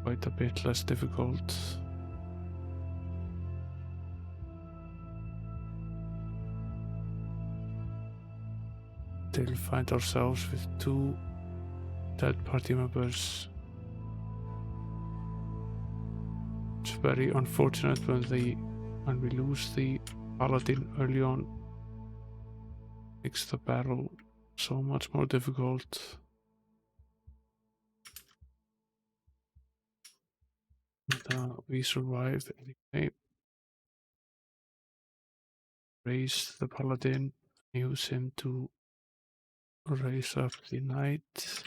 Quite a bit less difficult. Still find ourselves with 2 dead party members. It's very unfortunate when we lose the paladin early on. Makes the battle so much more difficult. We survived anyway. Raise the paladin, use him to raise up the knight.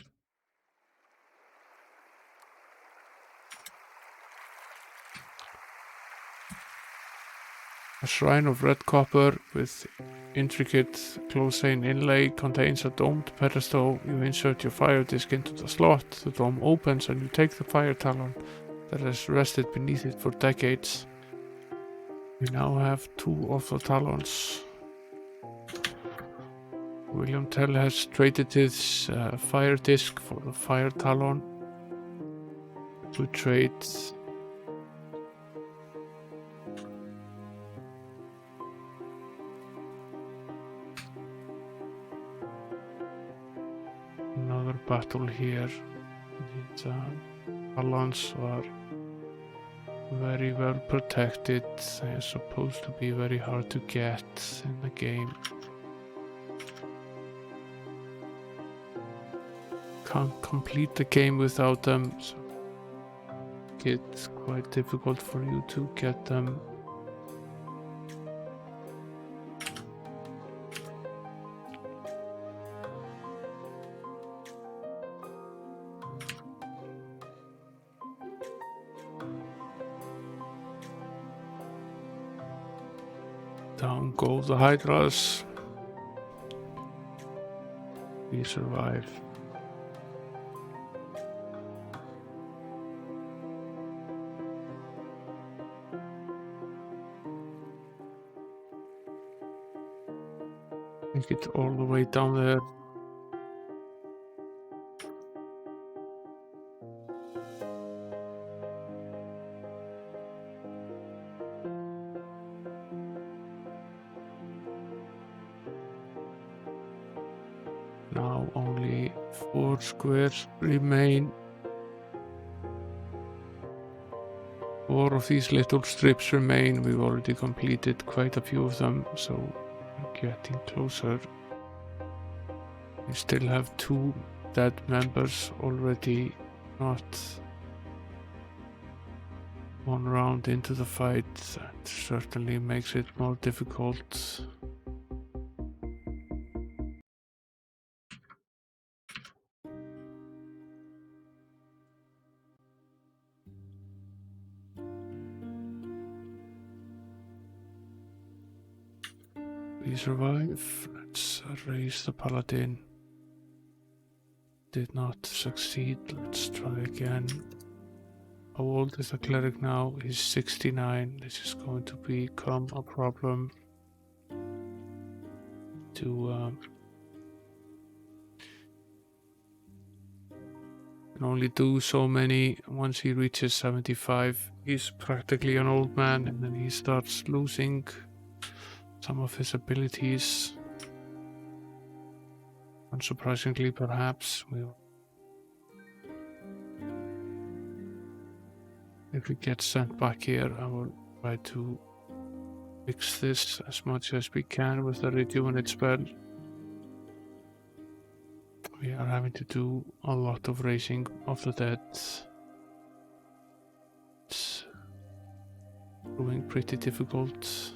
A shrine of red copper with intricate close-chain inlay contains a domed pedestal. You insert your fire disc into the slot, the dome opens and you take the fire talon that has rested beneath it for decades. We now have 2 of the talons. William Tell has traded his fire disc for the fire talon. We trade another battle here. The talons are very well protected. They are supposed to be very hard to get in the game. Can't complete the game without them, so it's quite difficult for you to get them. Down go the hydras. We survive. Make it all the way down there. Now only 4 squares remain. 4 of these little strips remain. We've already completed quite a few of them, so we're getting closer. We still have 2 dead members already, not 1 round into the fight. That certainly makes it more difficult. We survive. Let's raise the paladin. Did not succeed. Let's try again. How old is the cleric now? He's 69. This is going to become a problem to can only do so many. Once he reaches 75, he's practically an old man, and then he starts losing some of his abilities. Unsurprisingly, perhaps. If we get sent back here, I will try to fix this as much as we can with the rejuvenate spell. We are having to do a lot of raising of the dead. It's proving pretty difficult.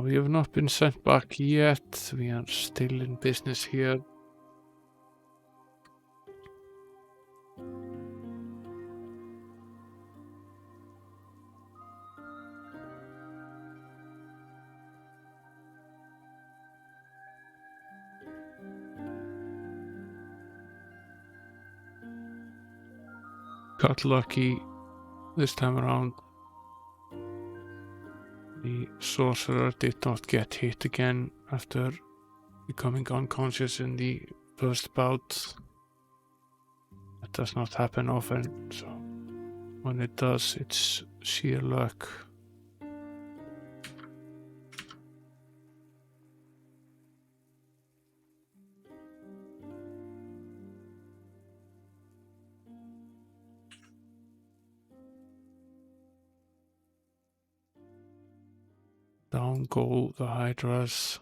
We have not been sent back yet. We are still in business here. Got lucky this time around. The sorcerer did not get hit again after becoming unconscious in the first bout. That That does not happen often, so when it does, it's sheer luck. Down go the hydras.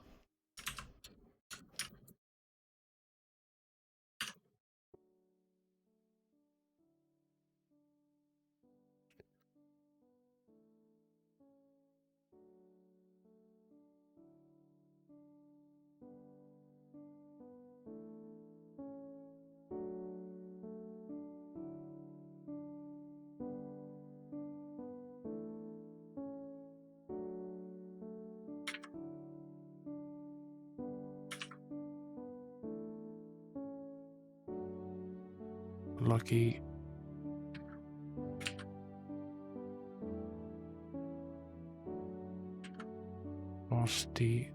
Lucky. Lost the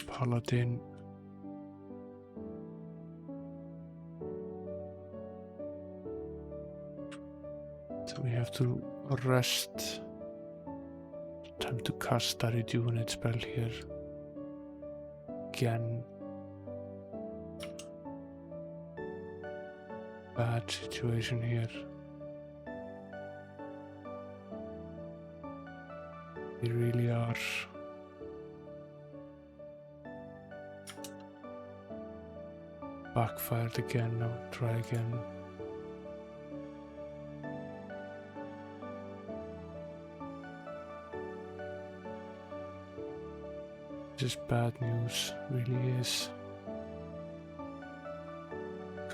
paladin. So we have to rest. Time to cast a rejuvenate spell here. Again. Bad situation here. We really are. Backfired again. Now try again. This is bad news, really is.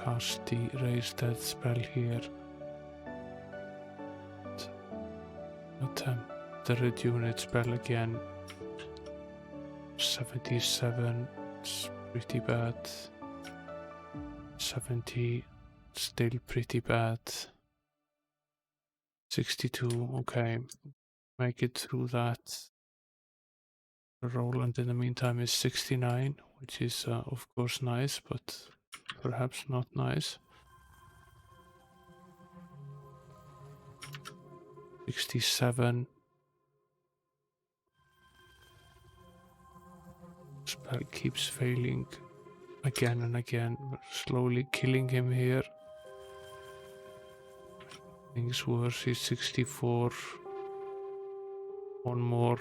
Cast the raise death spell here. Attempt the rejuvenate spell again. 77, it's pretty bad. 70, still pretty bad. 62, okay. Make it through that. Roland in the meantime is 69, which is of course nice, but perhaps not nice. 67. Spell keeps failing again and again. We're slowly killing him here. Things worse, he's 64. One more.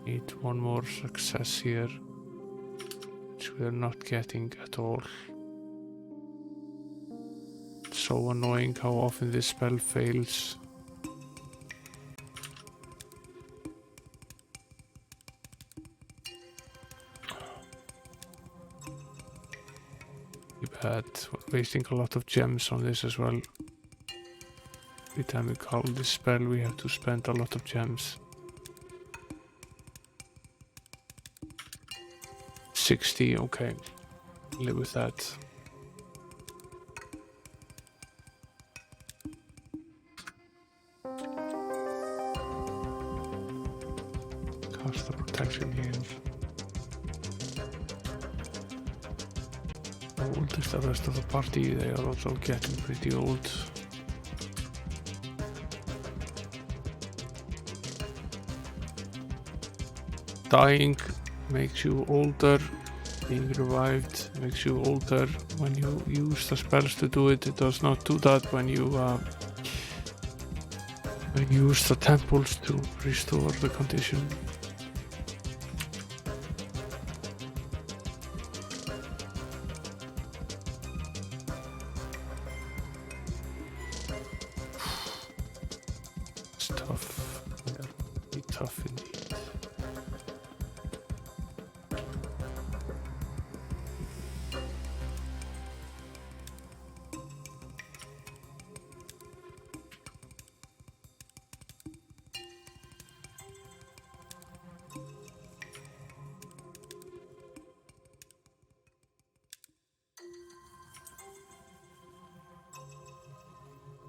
Need one more success here, which we are not getting at all. It's so annoying how often this spell fails. We're bad. We're wasting a lot of gems on this as well. Every time we call this spell, we have to spend a lot of gems. 60, okay. Live with that. Cast the protection here. Old is the rest of the party, they are also getting pretty old. Dying makes you older. Being revived makes you older. When you use the spells to do it, it does not do that when you use the temples to restore the condition. It's tough. Yeah, really tough indeed.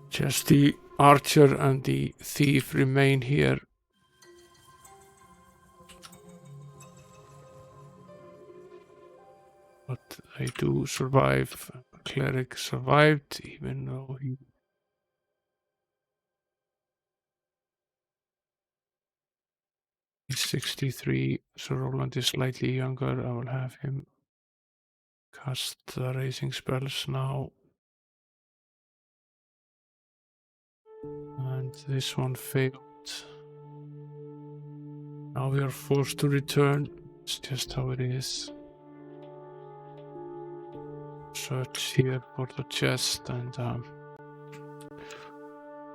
Just the archer and the thief remain here. But they do survive. cleric survived, even though he... He's 63, so Roland is slightly younger. I will have him cast the raising spells now. And this one failed. Now we are forced to return. It's just how it is. Search here for the chest and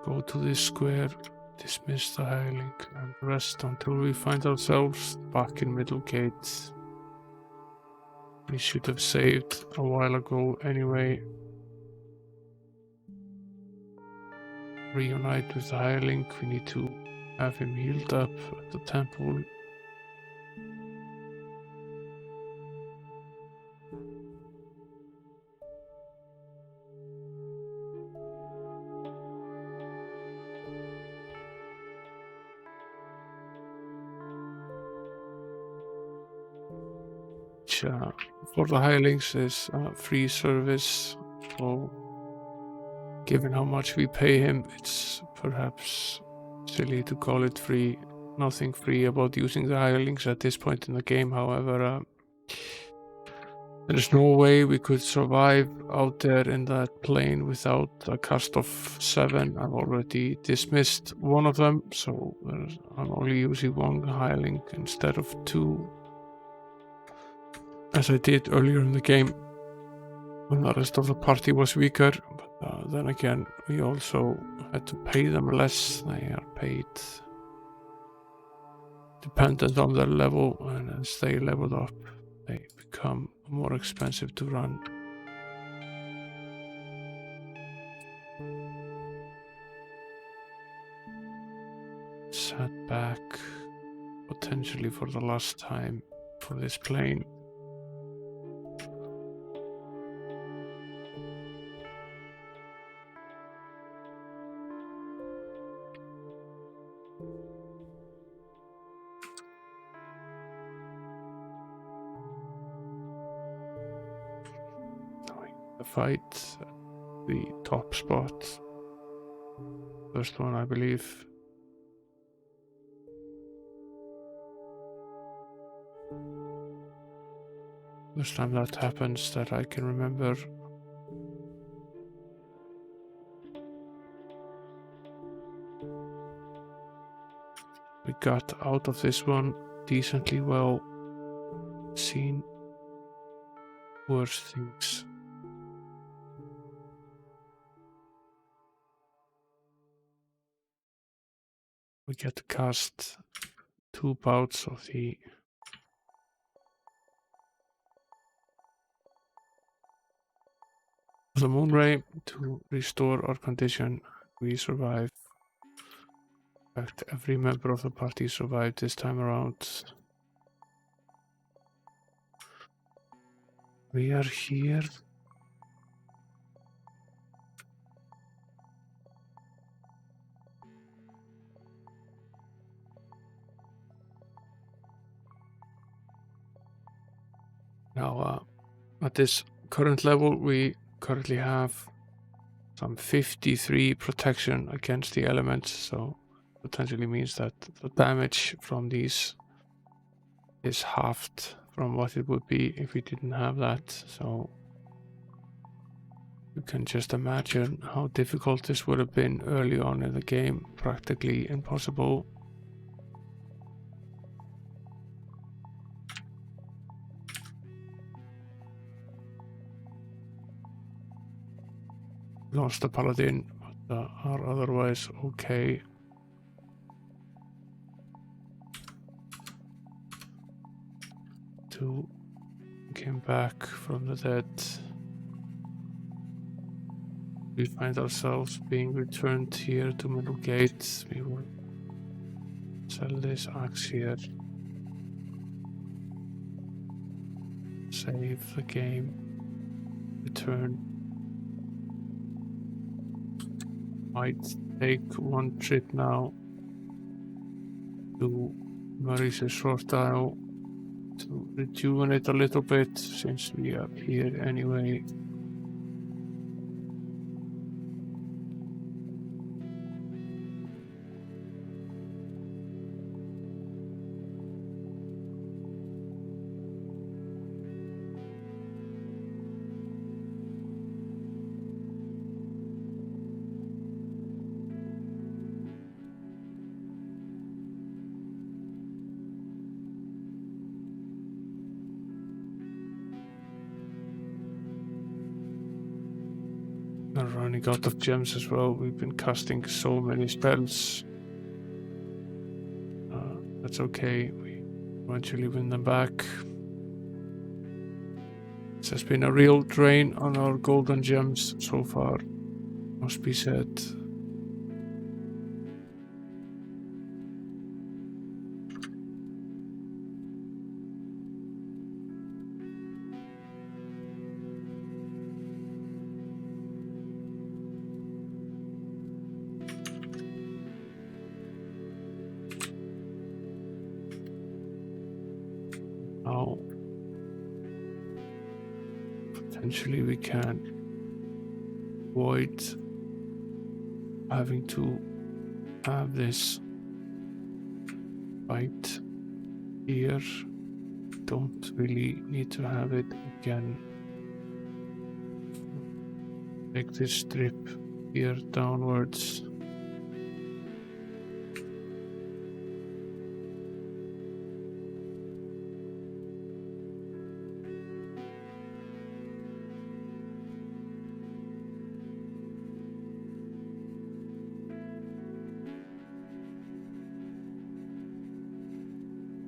go to this square, dismiss the hireling, and rest until we find ourselves back in Middlegate. We should have saved a while ago anyway. Reunite with the hireling. We need to have him healed up at the temple. For the hirelings is free service, so given how much we pay him, it's perhaps silly to call it free. Nothing free about using the hirelings at this point in the game. However, there's no way we could survive out there in that plane without a cast of 7. I've already dismissed one of them, so I'm only using one hireling instead of 2, as I did earlier in the game when the rest of the party was weaker. But then again, we also had to pay them less. They are paid dependent on their level, and as they leveled up, they become more expensive to run. Set back potentially for the last time for this plane. The fight at the top spot. First one, I believe. First time that happens that I can remember. We got out of this one decently well. Seen worse things. We get to cast 2 bouts of the moon ray to restore our condition. We survive. In fact, every member of the party survived this time around. We are here. Now, at this current level, we currently have some 53 protection against the elements, so potentially means that the damage from these is halved from what it would be if we didn't have that. So you can just imagine how difficult this would have been early on in the game, practically impossible. Lost the paladin, but are otherwise okay. To came back from the dead. We find ourselves being returned here to Middlegate. We will sell this axe here. Save the game. Return. Might take one trip now to Maurice's Short Isle to rejuvenate a little bit since we are here anyway. running out of gems as well. We've been casting so many spells. That's okay. We eventually win them back. This has been a real drain on our golden gems so far, must be said. Now, potentially we can avoid having to have this fight here. Don't really need to have it. We can take this strip here downwards.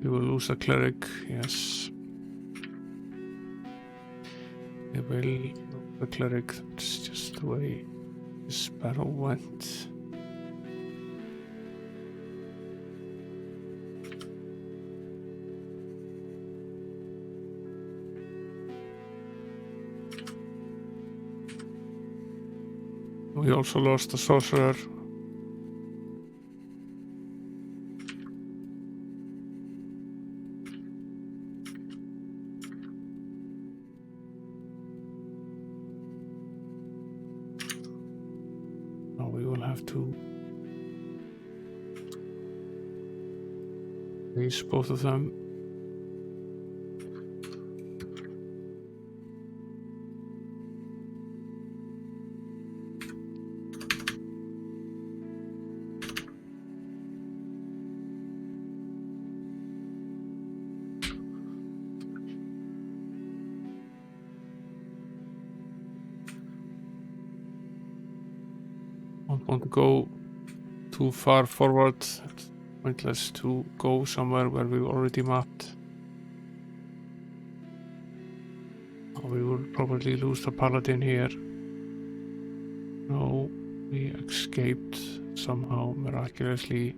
We will lose a cleric, yes. We will lose a cleric, that's just the way this battle went. We also lost a sorcerer. Now we will have to face both of them. Don't want to go too far forward. It's pointless to go somewhere where we've already mapped. We will probably lose the paladin here. No, we escaped somehow miraculously.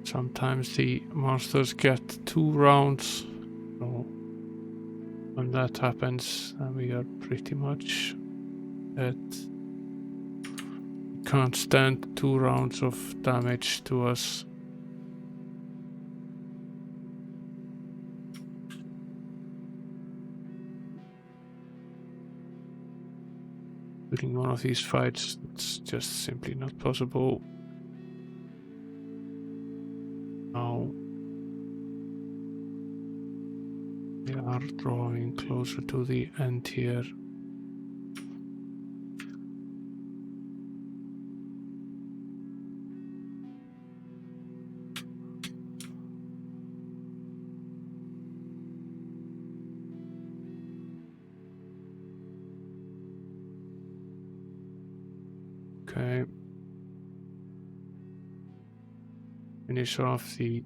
Sometimes the monsters get 2 rounds, so when that happens, then we are pretty much dead. We can't stand 2 rounds of damage to us. Winning one of these fights, it's just simply not possible. Now we are drawing closer to the end here. Okay. Finish off the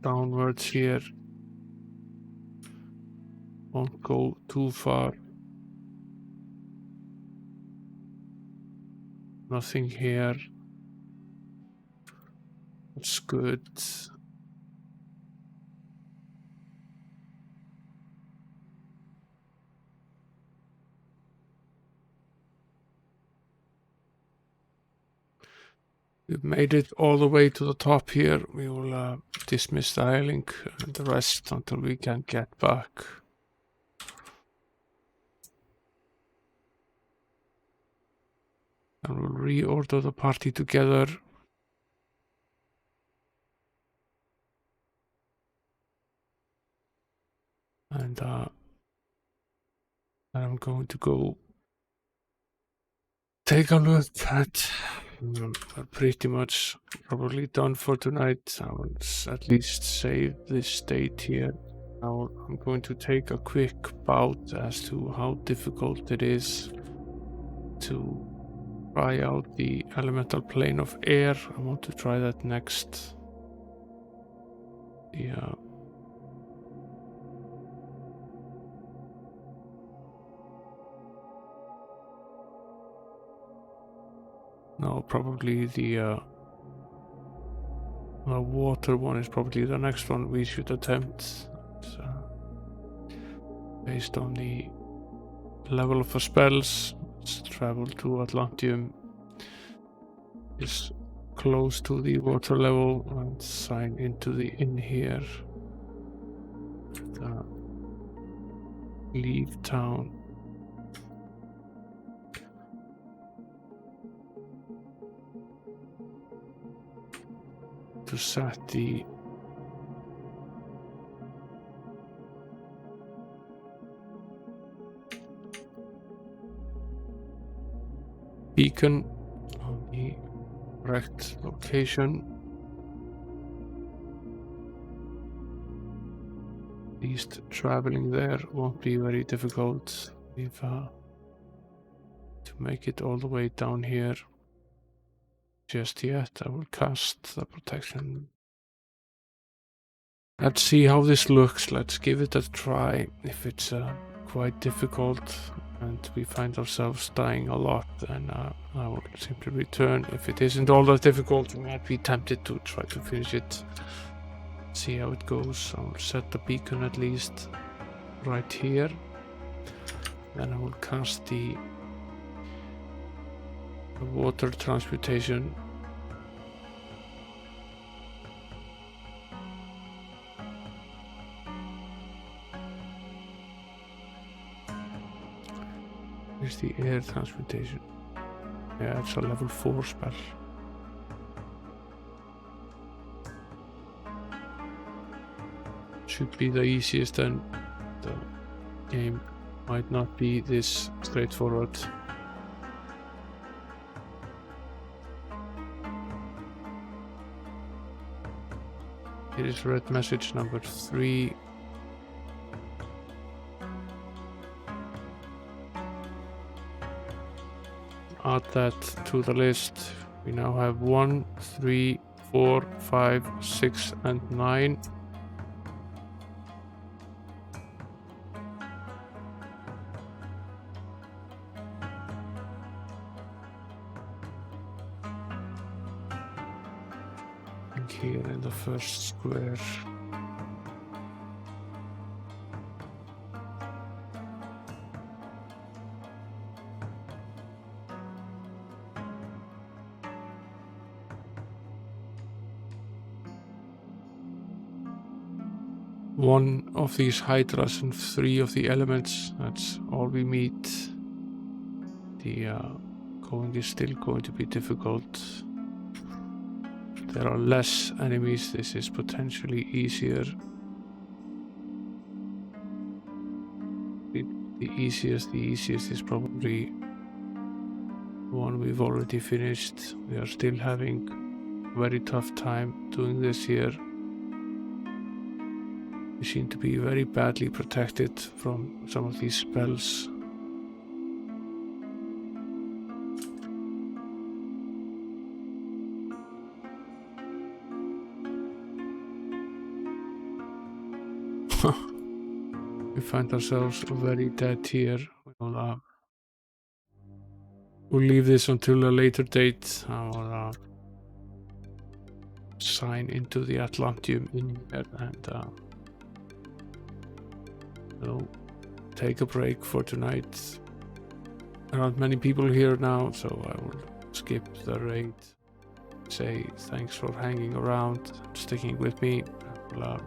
downwards here. Won't go too far. Nothing here. That's good. We've made it all the way to the top here. We will dismiss the island and the rest until we can get back. And we'll reorder the party together. and I'm going to go take a look at. We're pretty much probably done for tonight. I will at least save this state here. Now I'm going to take a quick bout as to how difficult it is to try out the elemental plane of air. I want to try that next. Yeah. No, probably the water one is probably the next one we should attempt. Based on the level of the spells, let's travel to Atlantium. Is close to the water level and sign into the inn here. Leave town. To set the beacon on the correct location. At least traveling there won't be very difficult. If to make it all the way down here just yet, I will cast the protection. Let's see how this looks. Let's give it a try. If it's quite difficult and we find ourselves dying a lot, then I will simply return. If it isn't all that difficult, we might be tempted to try to finish it. See how it goes. I'll set the beacon at least right here. Then I will cast the water transmutation. Here's the air transmutation. Yeah, it's a level 4 spell. Should be the easiest, and the game might not be this straightforward. Here is red message number 3. Add that to the list. We now have 1, 3, 4, 5, 6, and 9. Here in the first square. One of these hydras and 3 of the elements. That's all we meet. The going is still going to be difficult. There are less enemies. This is potentially easier. The easiest is probably the one we've already finished. We are still having a very tough time doing this here. We seem to be very badly protected from some of these spells. We find ourselves very dead here. We'll leave this until a later date. I'll sign into the Atlantium in here and we'll take a break for tonight. There aren't many people here now, so I will skip the raid. Say thanks for hanging around, sticking with me. We'll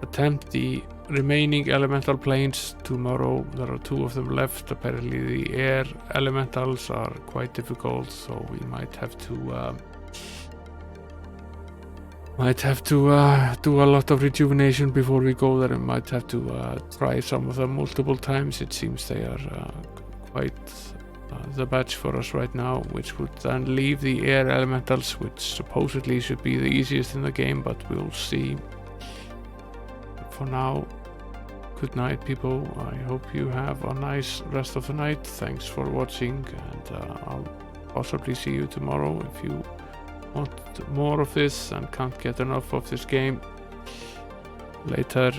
attempt the remaining elemental planes tomorrow. There are 2 of them left. Apparently the air elementals are quite difficult, so we might have to Might have to do a lot of rejuvenation before we go there, and might have to try some of them multiple times. It seems they are quite the batch for us right now, which would then leave the air elementals, which supposedly should be the easiest in the game, but we'll see. For now, good night, people. I hope you have a nice rest of the night. Thanks for watching, and I'll possibly see you tomorrow if you want more of this and can't get enough of this game. Later.